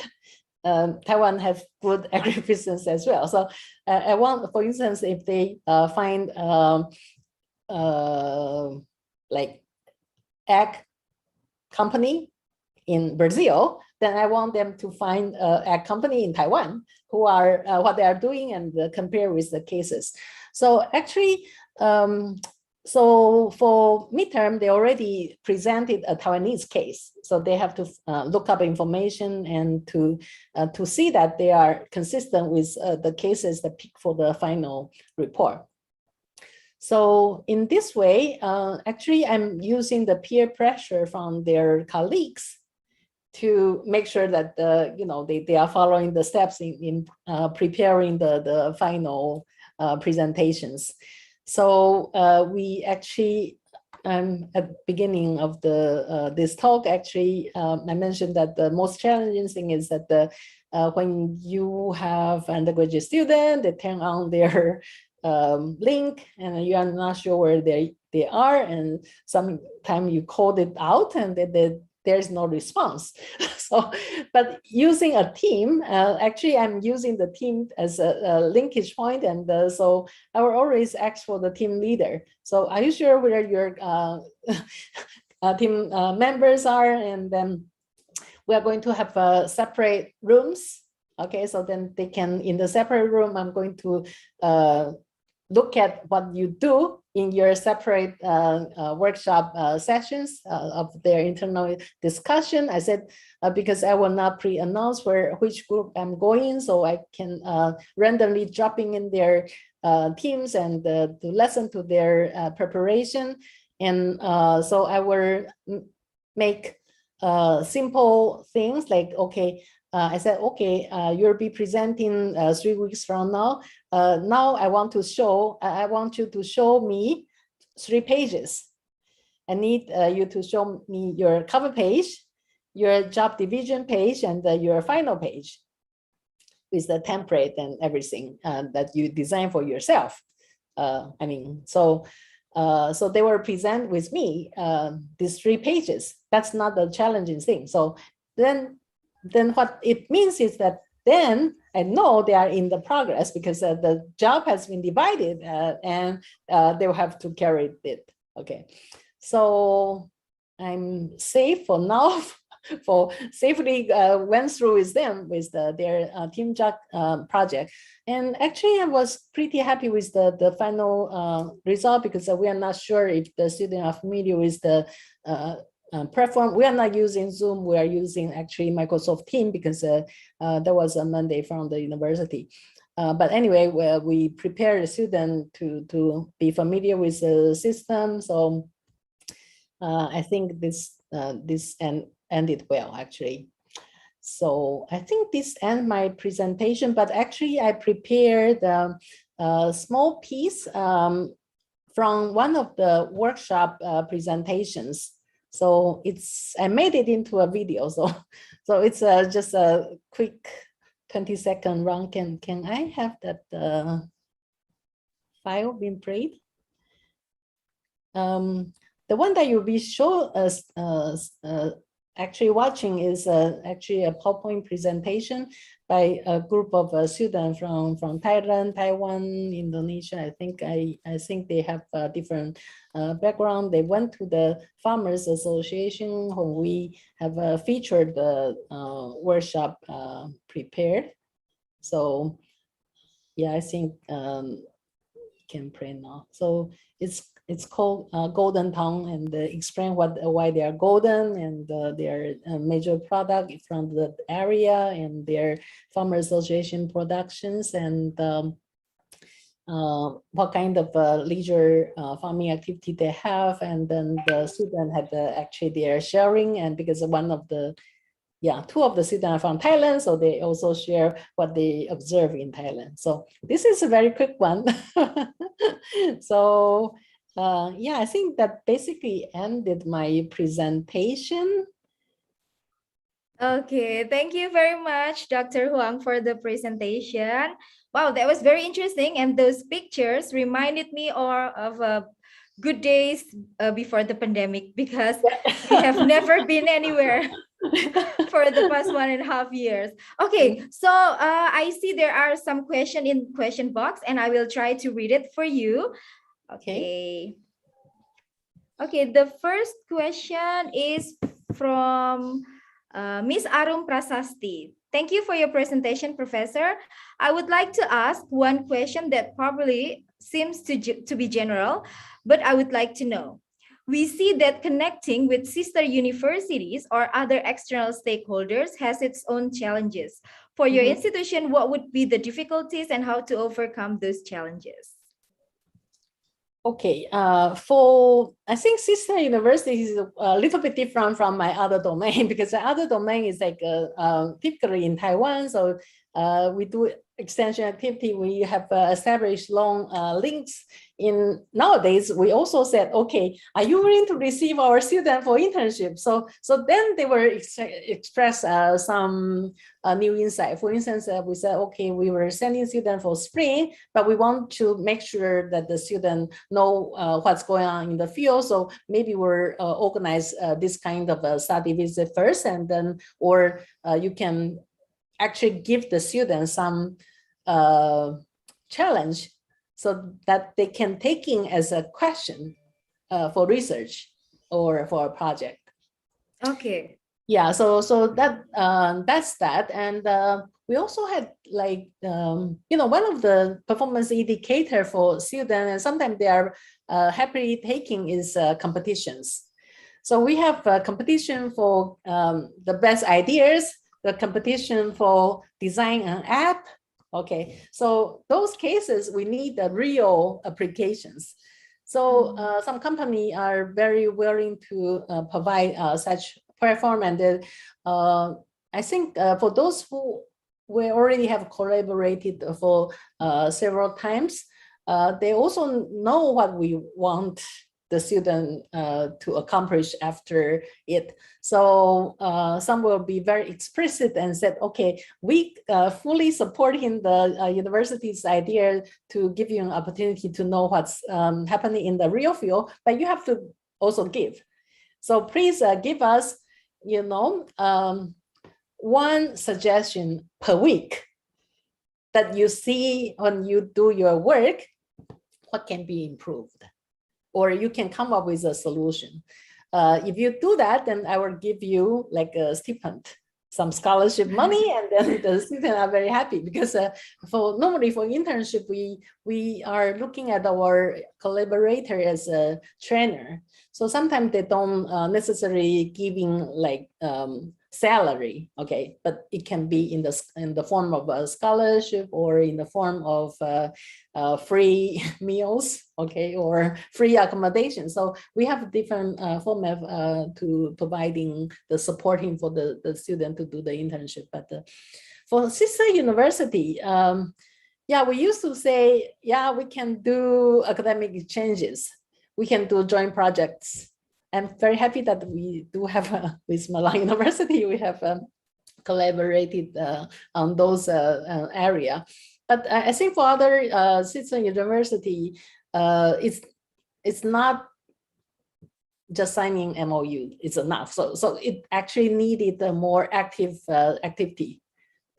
Taiwan has good agribusiness as well. So I want, for instance, if they find like egg company in Brazil, then I want them to find a company in Taiwan who are what they are doing and compare with the cases. So actually, so for midterm, they already presented a Taiwanese case. So they have to look up information and to see that they are consistent with the cases that pick for the final report. So in this way, actually, I'm using the peer pressure from their colleagues to make sure that they are following the steps in preparing the final presentations. So we actually, at the beginning of this talk, actually, I mentioned that the most challenging thing is that when you have undergraduate student, they turn on their link and you are not sure where they are, and sometimes you code it out and there's no response. So, but using a team, actually, I'm using the team as a linkage point, and so I will always ask for the team leader. So, are you sure where your team members are? And then we are going to have separate rooms. Okay, so then they can, in the separate room, I'm going to look at what you do in your separate workshop sessions of their internal discussion. I said, because I will not pre-announce which group I'm going, so I can randomly dropping in their teams and to listen to their preparation. And so I will make simple things like, okay, I said, okay, you'll be presenting 3 weeks from now. Now I want you to show me 3 pages. I need you to show me your cover page, your job division page, and your final page with the template and everything that you design for yourself. So they will present with me these 3 pages. That's not the challenging thing. So then what it means is that then I know they are in the progress because the job has been divided and they will have to carry it. Okay, so I'm safe for now. For safely went through with them with their team job project, and actually I was pretty happy with the final result because we are not sure if the students are familiar with the platform. We are not using Zoom. We are using actually Microsoft Teams because that was a mandate from the university. But anyway, we prepare the student to be familiar with the system. So I think this ended well, actually. So I think this ends my presentation, but actually I prepared a small piece from one of the workshop presentations. So I made it into a video. So it's just a quick 20-second run. Can I have that file being played? The one that you'll be actually watching is actually a PowerPoint presentation by a group of students from Thailand, Taiwan, Indonesia. I think they have a different background. They went to the Farmers Association when we have featured the workshop prepared. So yeah, I think can play now. So it's called Golden Tongue, and explain why they are golden and their major product from the area and their Farmer Association productions, and what kind of leisure farming activity they have. And then the student had actually their sharing, and because one of the 2 of the students are from Thailand, so they also share what they observe in Thailand. So this is a very quick one. So yeah, I think that basically ended my presentation. Okay, thank you very much, Dr. Huang, for the presentation. Wow, that was very interesting. And those pictures reminded me of good days before the pandemic, because we have never been anywhere for the past 1.5 years. Okay, so I see there are some questions in question box, and I will try to read it for you. Okay. Okay, the first question is from Miss Arum Prasasti. Thank you for your presentation, Professor. I would like to ask one question that probably seems to be general, but I would like to know. We see that connecting with sister universities or other external stakeholders has its own challenges. For your institution, what would be the difficulties and how to overcome those challenges? Okay, I think sister university is a little bit different from my other domain, because the other domain is like typically in Taiwan. So we do extension activity, we have established long links. Nowadays, we also said, okay, are you willing to receive our student for internship? So then they were express some new insight. For instance, we said, okay, we were sending students for spring, but we want to make sure that the student know what's going on in the field. So maybe we'll organize this kind of a study visit first, and then, or you can actually give the students some challenge so that they can take in as a question for research or for a project. Okay. Yeah, so that that's that. And we also had like, one of the performance indicator for students, and sometimes they are happily taking is competitions. So we have a competition for the best ideas, the competition for design an app. Okay, so those cases, we need the real applications. So some companies are very willing to provide such platform. And I think for those who we already have collaborated for several times, they also know what we want the student to accomplish after it. So some will be very explicit and said, okay, we fully supporting the university's idea to give you an opportunity to know what's happening in the real field, but you have to also give. So please give us, one suggestion per week that you see when you do your work, what can be improved, or you can come up with a solution. If you do that, then I will give you like a stipend, some scholarship money, and then the students are very happy, because normally for internship, we are looking at our collaborator as a trainer. So sometimes they don't necessarily giving like salary, okay, but it can be in the form of a scholarship, or in the form of free meals, okay, or free accommodation. So we have different format to providing the supporting for the student to do the internship. But for sister university, yeah, we used to say, yeah, we can do academic exchanges, we can do joint projects. I'm very happy that we do have with Malang University, we have collaborated on those area. But I think for other sister university, it's not just signing MOU, it's enough. So it actually needed a more active activity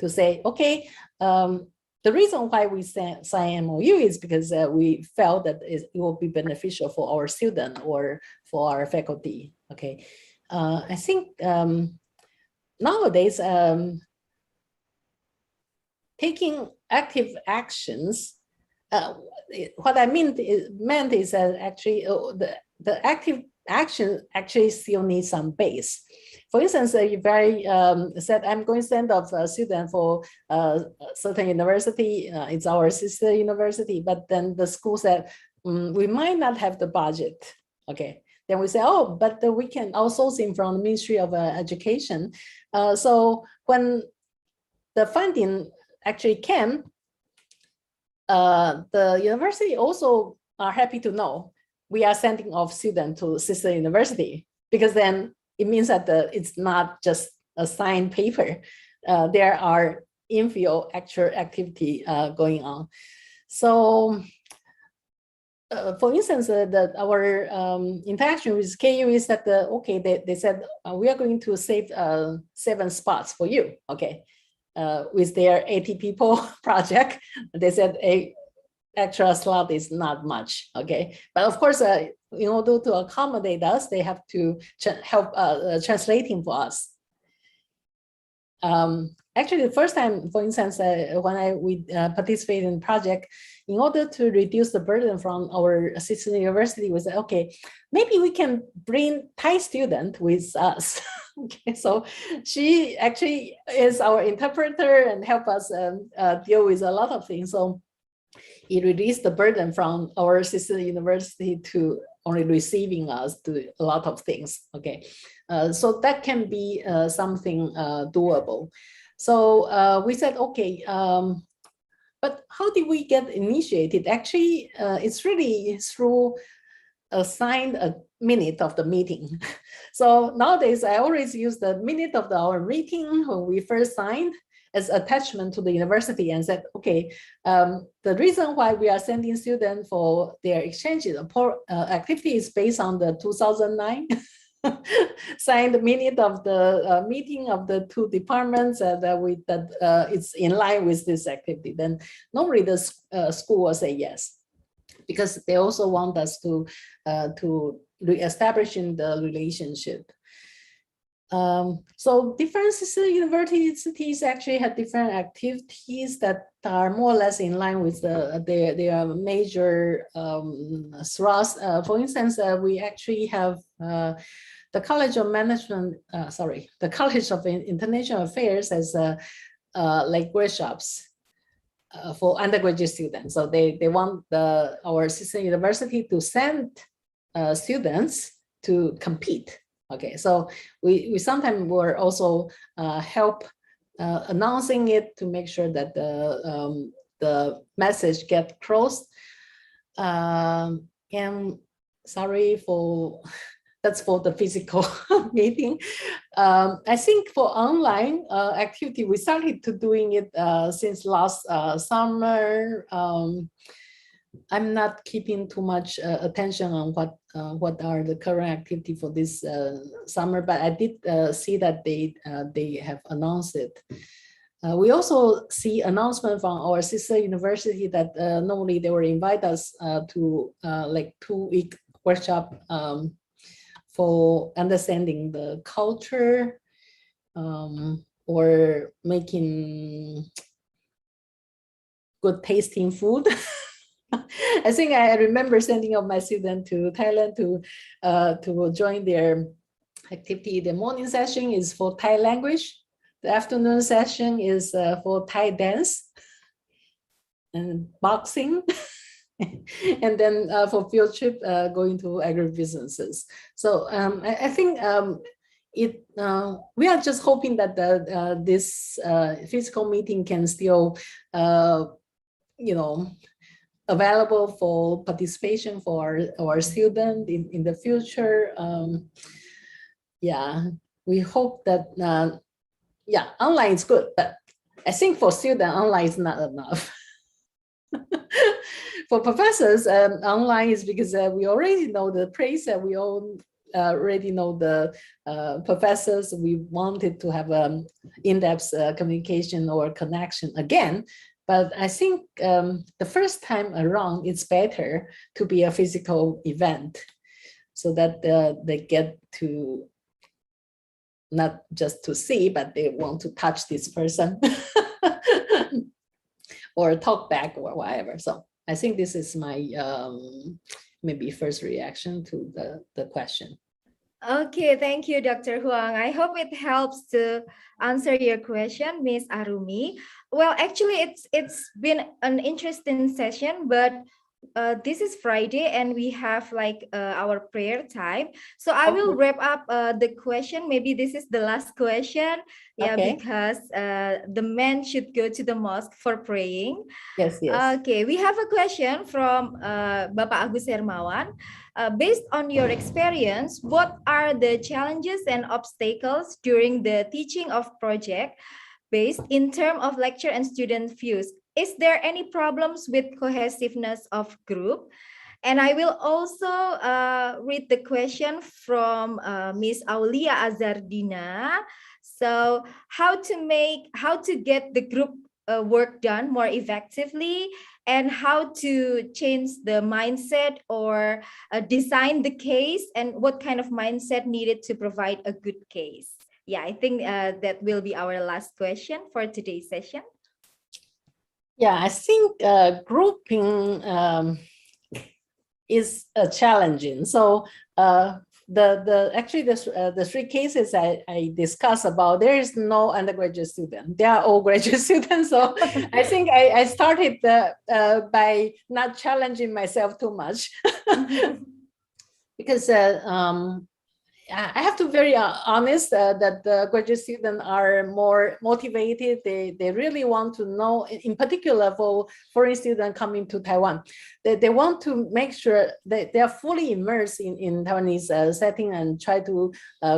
to say, okay, the reason why we sign MOU is because we felt that it will be beneficial for our student or for our faculty. Okay, I think nowadays taking active actions. What I meant is that actually the active action actually still needs some base. For instance, if I said I'm going to send off a student for a certain university, it's our sister university, but then the school said, we might not have the budget, okay. Then we say, oh, but we can outsource it from the Ministry of Education. So when the funding actually came, the university also are happy to know we are sending off students to sister university, because then it means that it's not just a signed paper. There are in-field actual activity going on. So for instance, our interaction with KU is that, okay, they said, we are going to save 7 spots for you, okay. With their 80 people project, they said a extra slot is not much, okay. But of course, in order to accommodate us, they have to help translating for us. Actually, the first time, for instance, when we participated in the project, in order to reduce the burden from our assistant university, we said, okay, maybe we can bring Thai student with us. Okay, so she actually is our interpreter and help us deal with a lot of things. So it reduced the burden from our sister university to only receiving us to a lot of things. Okay, so that can be something doable. So we said, okay, but how did we get initiated? Actually, it's really through a minute of the meeting. So nowadays, I always use the minute of our meeting when we first signed as attachment to the university and said, okay, the reason why we are sending students for their exchange activity is based on the 2009 signed minute of the meeting of the two departments that it's in line with this activity. Then normally the school will say yes, because they also want us to re-establish the relationship. So different sister universities actually have different activities that are more or less in line with their major thrust. For instance, we actually have the College of Management, the College of International Affairs as like workshops for undergraduate students. So they want our sister university to send students to compete. Okay, so we sometimes will also help announcing it to make sure that the message gets crossed. And sorry for that's for the physical meeting. I think for online activity, we started to doing it since last summer. I'm not keeping too much attention on what are the current activity for this summer, but I did see that they have announced it. We also see announcement from our sister university that normally they will invite us to like 2-week workshop for understanding the culture or making good tasting food. I think I remember sending up my student to Thailand to join their activity. The morning session is for Thai language. The afternoon session is for Thai dance and boxing. And then for field trip, going to agri-businesses. So I think we are just hoping that this physical meeting can still, available for participation for our student in the future. Yeah, we hope that, yeah, online is good, but I think for student, online is not enough. For professors, online is because we already know the place that we all already know the professors. We wanted to have in-depth communication or connection again. But I think the first time around, it's better to be a physical event so that they get to not just to see, but they want to touch this person or talk back or whatever. So I think this is my maybe first reaction to the question. Okay, thank you, Dr. Huang. I hope it helps to answer your question, Ms. Arumi. Well, actually, it's been an interesting session, but this is Friday and we have like our prayer time. So I will wrap up the question. Maybe this is the last question. Yeah, okay. Because the men should go to the mosque for praying. Yes, yes. Okay, we have a question from Bapak Agus Hermawan. Based on your experience, what are the challenges and obstacles during the teaching of project based in terms of lecture and student views? Is there any problems with cohesiveness of group? And I will also read the question from Ms. Aulia Azardina. So how to get the group work done more effectively, and how to change the mindset or design the case, and what kind of mindset needed to provide a good case. Yeah, I think that will be our last question for today's session. Yeah, I think grouping is challenging. So actually the three cases I discussed about, there is no undergraduate student. They are all graduate students. So I think I started by not challenging myself too much because I have to be very honest that the graduate students are more motivated. They really want to know, in particular for foreign students coming to Taiwan, they want to make sure that they are fully immersed in Taiwanese setting and try to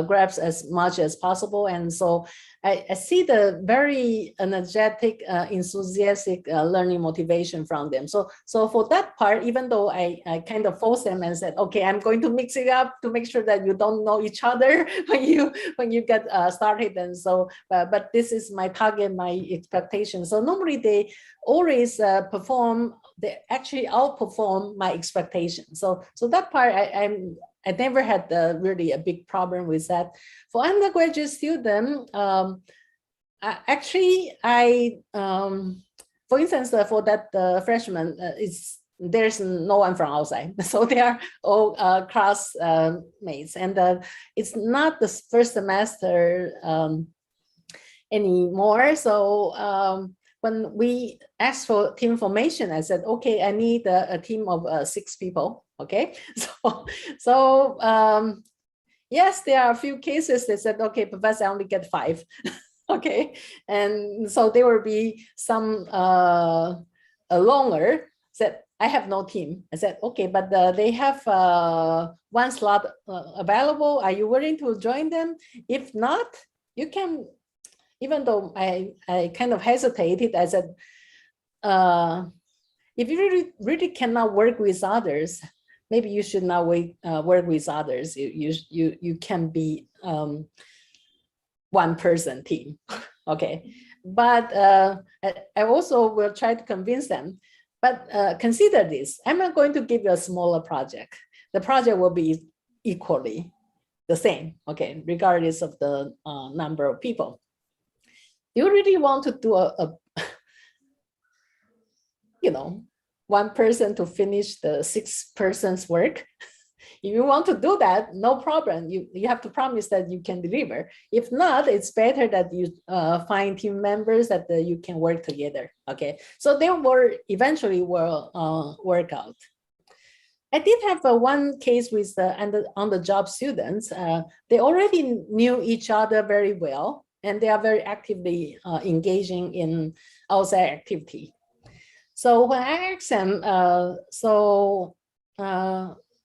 grasp as much as possible. And so I see the very energetic, enthusiastic learning motivation from them. So for that part, even though I kind of forced them and said, okay, I'm going to mix it up to make sure that you don't know each other when you get started. And so, but this is my target, my expectation. So normally they always perform, they actually outperform my expectations. So that part I never had really a big problem with that. For undergraduate student, actually, for instance, for that freshman, there's no one from outside, so they are all classmates, and it's not the first semester anymore. So when we asked for team formation, I said, okay, I need a team of 6 people. Okay, so yes, there are a few cases that said, okay, professor, I only get 5. Okay, and so there will be some longer said, I have no team. I said, okay, but they have 1 slot available. Are you willing to join them? If not, you can, even though I kind of hesitated, I said, if you really cannot work with others, maybe you should not work with others. You can be 1-person team, okay? But I also will try to convince them. But consider this, I'm not going to give you a smaller project. The project will be equally the same, okay, regardless of the number of people. You really want to do a 1 person to finish the 6 persons work? If you want to do that, no problem. You have to promise that you can deliver. If not, it's better that you find team members that you can work together. Okay, so they will eventually work out. I did have one case with on-the-job students. They already knew each other very well, and they are very actively engaging in outside activity. So when I asked them,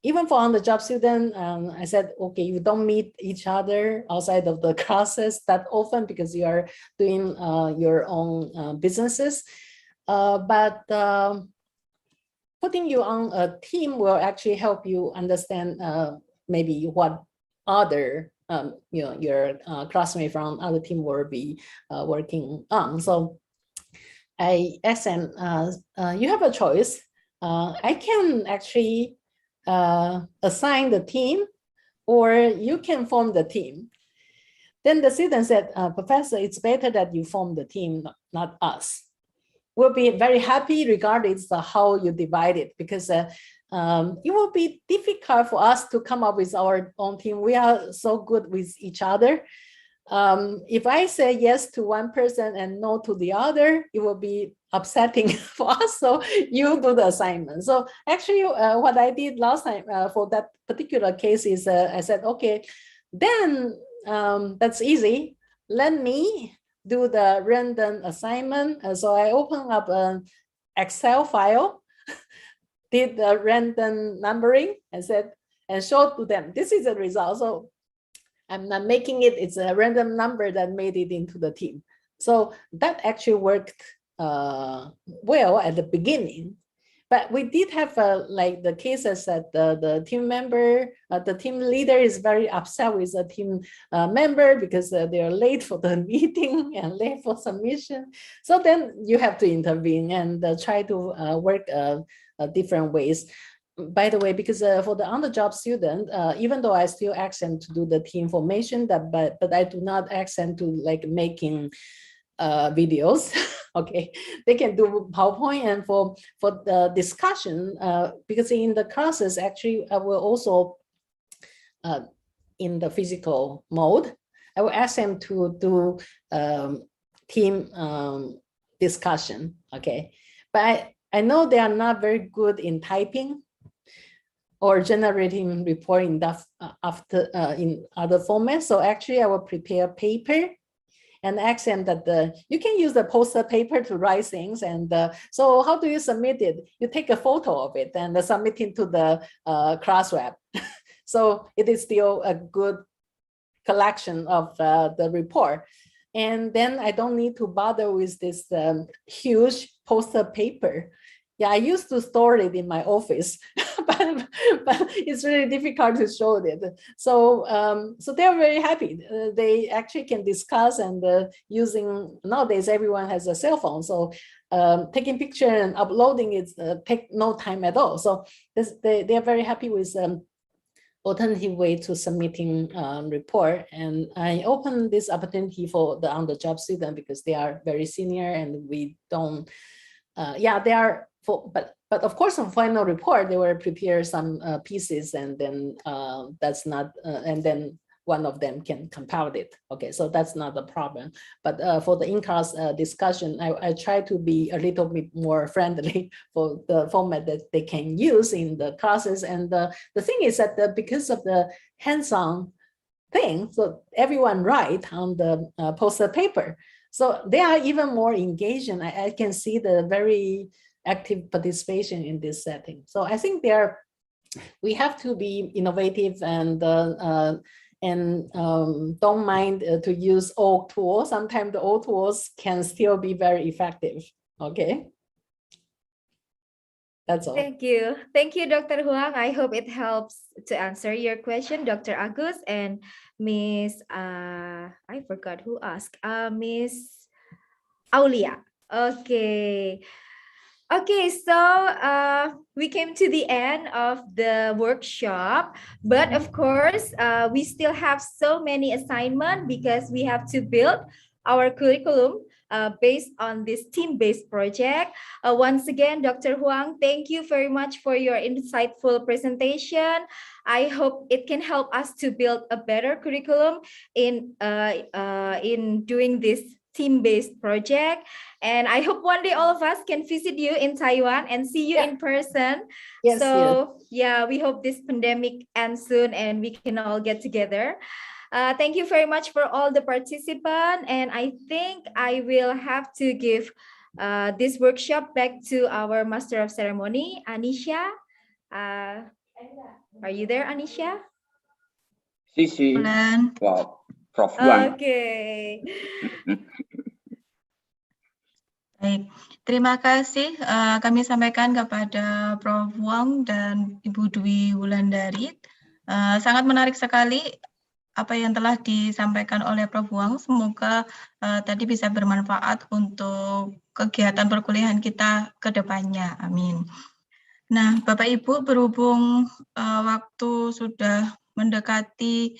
even for on-the-job student, I said, okay, you don't meet each other outside of the classes that often because you are doing your own businesses. But putting you on a team will actually help you understand maybe what other your classmates from other team will be working on. So I asked them, you have a choice. I can actually assign the team, or you can form the team. Then the student said, Professor, it's better that you form the team, not us. We'll be very happy regardless of how you divide it, because it will be difficult for us to come up with our own team. We are so good with each other. If I say yes to 1 person and no to the other, it will be upsetting for us. So you do the assignment. So actually what I did last time for that particular case is I said, okay, then that's easy. Let me do the random assignment. So I opened up an Excel file, did the random numbering and said, and showed to them, this is the result. So I'm not making it, it's a random number that made it into the team. So that actually worked well at the beginning. But we did have like the cases that the team member, the team leader is very upset with the team member because they are late for the meeting and late for submission. So then you have to intervene and try to work different ways. By the way, because for the on-the-job student, even though I still ask them to do the team formation, but I do not ask them to like making videos. Okay, they can do PowerPoint, and for the discussion, because in the classes, actually, I will also in the physical mode, I will ask them to do team discussion. Okay, but I know they are not very good in typing or generating report in in other formats. So actually, I will prepare paper and ask them that you can use the poster paper to write things. And so how do you submit it? You take a photo of it and submit it to the class web. So it is still a good collection of the report. And then I don't need to bother with this huge poster paper. Yeah, I used to store it in my office, but it's really difficult to show it. So so they're very happy. They actually can discuss, and using, nowadays everyone has a cell phone. So taking picture and uploading it take no time at all. So they are very happy with alternative way to submitting report. And I open this opportunity for the on-the-job student because they are very senior and we don't, yeah, they are, but of course on final report, they will prepare some pieces, and then that's not, and then one of them can compile it. Okay, so that's not the problem. But for the in-class discussion, I try to be a little bit more friendly for the format that they can use in the classes. And the thing is that because of the hands-on thing, so everyone write on the poster paper. So they are even more engaged, and I can see the very active participation in this setting. So I think we have to be innovative and don't mind to use old tools. Sometimes the old tools can still be very effective. Okay. That's all. Thank you. Thank you, Dr. Huang. I hope it helps to answer your question, Dr. Agus and Miss, I forgot who asked, Miss Aulia. Okay. Okay, so we came to the end of the workshop, but of course, we still have so many assignments because we have to build our curriculum based on this team-based project. Once again, Dr. Huang, thank you very much for your insightful presentation. I hope it can help us to build a better curriculum in doing this team-based project. And I hope one day all of us can visit you in Taiwan and see you in person. Yes, so yeah, we hope this pandemic ends soon and we can all get together. Thank you very much for all the participants. And I think I will have to give this workshop back to our Master of Ceremony, Anisha. Are you there, Anisha? Sí. Wow. Prof. Huang. Okay. Baik, terima kasih kami sampaikan kepada Prof. Huang dan Ibu Dwi Wulandari. Sangat menarik sekali apa yang telah disampaikan oleh Prof. Huang. Semoga tadi bisa bermanfaat untuk kegiatan perkuliahan kita ke depannya. Amin. Nah, Bapak Ibu, berhubung waktu sudah mendekati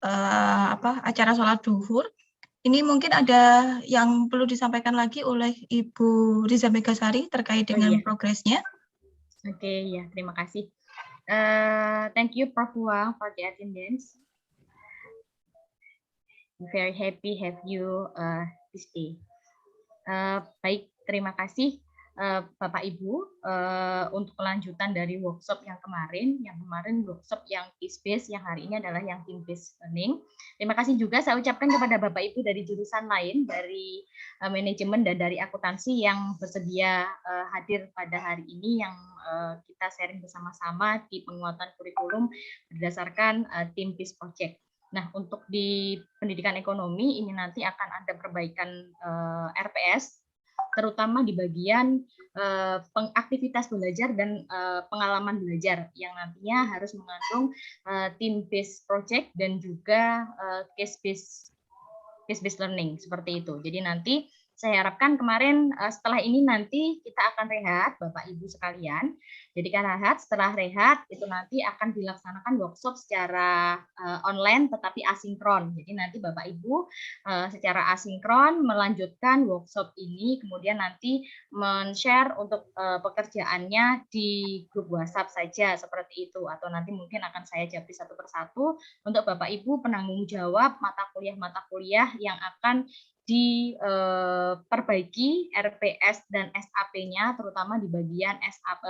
acara sholat duhur, ini mungkin ada yang perlu disampaikan lagi oleh Ibu Riza Megasari terkait dengan progresnya. Oke, ya, terima kasih. Thank you, Prof. Huang, for the attendance. Very happy have you this day. Baik, terima kasih Bapak Ibu untuk kelanjutan dari workshop yang kemarin. Yang kemarin workshop yang case-based, yang hari ini adalah yang team-based learning. Terima kasih juga saya ucapkan kepada Bapak Ibu dari jurusan lain, dari manajemen dan dari akuntansi yang bersedia hadir pada hari ini, yang kita sharing bersama-sama di penguatan kurikulum berdasarkan team-based project. Nah, untuk di pendidikan ekonomi ini nanti akan ada perbaikan RPS, terutama di bagian aktivitas belajar dan pengalaman belajar yang nantinya harus mengandung team-based project dan juga case-based learning seperti itu. Jadi nanti saya harapkan kemarin setelah ini nanti kita akan rehat, Bapak Ibu sekalian. Jadi kan rehat, setelah rehat itu nanti akan dilaksanakan workshop secara online tetapi asinkron. Jadi nanti Bapak Ibu secara asinkron melanjutkan workshop ini, kemudian nanti men-share untuk pekerjaannya di grup WhatsApp saja seperti itu, atau nanti mungkin akan saya jawab satu persatu untuk Bapak Ibu penanggung jawab mata kuliah yang akan diperbaiki RPS dan SAP-nya, terutama di bagian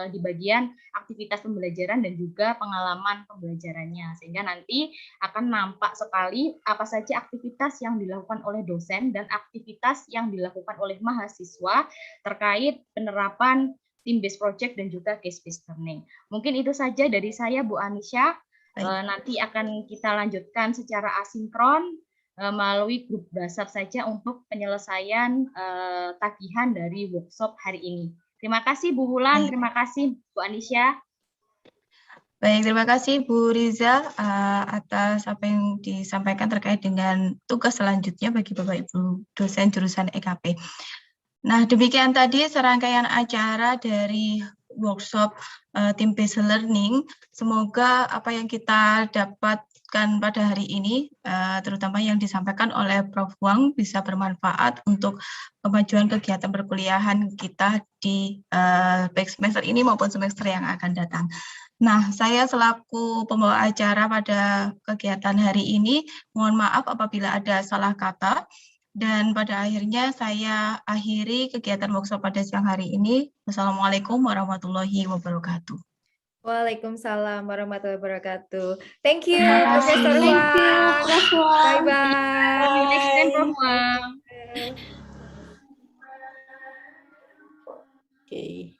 di bagian aktivitas pembelajaran dan juga pengalaman pembelajarannya, sehingga nanti akan nampak sekali apa saja aktivitas yang dilakukan oleh dosen dan aktivitas yang dilakukan oleh mahasiswa terkait penerapan team-based project dan juga case-based learning. Mungkin itu saja dari saya, Bu Anisha. Nanti akan kita lanjutkan secara asinkron melalui grup WhatsApp saja untuk penyelesaian tagihan dari workshop hari ini. Terima kasih Bu Wulan, terima kasih Bu Anisha. Baik, terima kasih Bu Riza atas apa yang disampaikan terkait dengan tugas selanjutnya bagi Bapak Ibu dosen jurusan EKP. Nah, demikian tadi serangkaian acara dari workshop team-based learning. Semoga apa yang kita dapatkan pada hari ini, terutama yang disampaikan oleh Prof. Wang, bisa bermanfaat untuk kemajuan kegiatan perkuliahan kita di baik semester ini maupun semester yang akan datang. Nah, saya selaku pembawa acara pada kegiatan hari ini, mohon maaf apabila ada salah kata. Dan pada akhirnya saya akhiri kegiatan workshop pada siang hari ini. Wassalamualaikum warahmatullahi wabarakatuh. Waalaikumsalam warahmatullahi wabarakatuh. Thank you, Terima kasih. Profesor Thank you, Wang. Prof. Wang. Bye-bye. See you next time, Prof. Wang. Okay.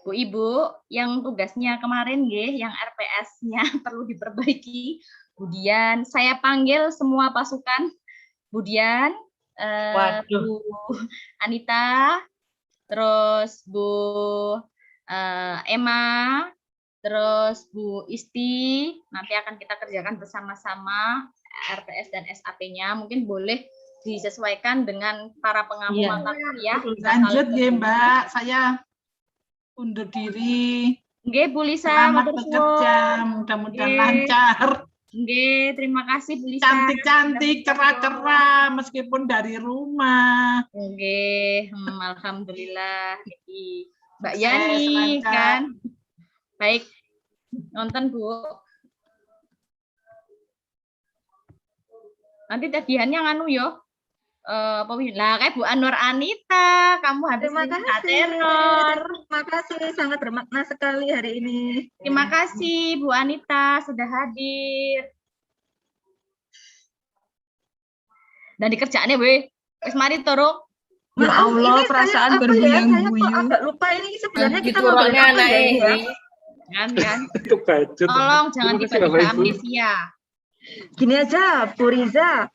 Bu Ibu, yang tugasnya kemarin yang RPS-nya perlu diperbaiki. Kemudian saya panggil semua pasukan. Kemudian Bu Anita, terus Bu Emma, terus Bu Isti. Nanti akan kita kerjakan bersama-sama RPS dan SAP-nya. Mungkin boleh disesuaikan dengan para pengampu mata kuliah. Lanjut ya Mbak, saya undur diri. Nggih, Bu Lisa, selamat bekerja, mudah-mudahan lancar. Nggih, terima kasih Bu Lisa. Cantik-cantik, cerah-cerah meskipun dari rumah. Nggih, alhamdulillah. Mbak Yani kan. Baik. Nonton Bu. Nanti tagihannya nganu yo. Lah kayak Bu Anwar Anita, kamu habis minta teror. Terima kasih, sangat bermakna sekali hari ini. Terima kasih Bu Anita sudah hadir. Dan dikerjaannya wis mari toro. Ya Allah, perasaan berbuyung-buyung. Agak lupa ini sebenarnya kita ngobrol apa ya? Kan. Tolong jangan tiba-tiba amnesia. Gini aja, Bu Riza.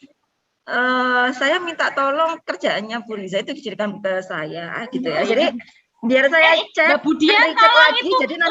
Saya minta tolong kerjaannya Bu Riza itu dijadikan ke saya gitu ya. Jadi biar saya cek, Bu Dian lagi, jadi nanti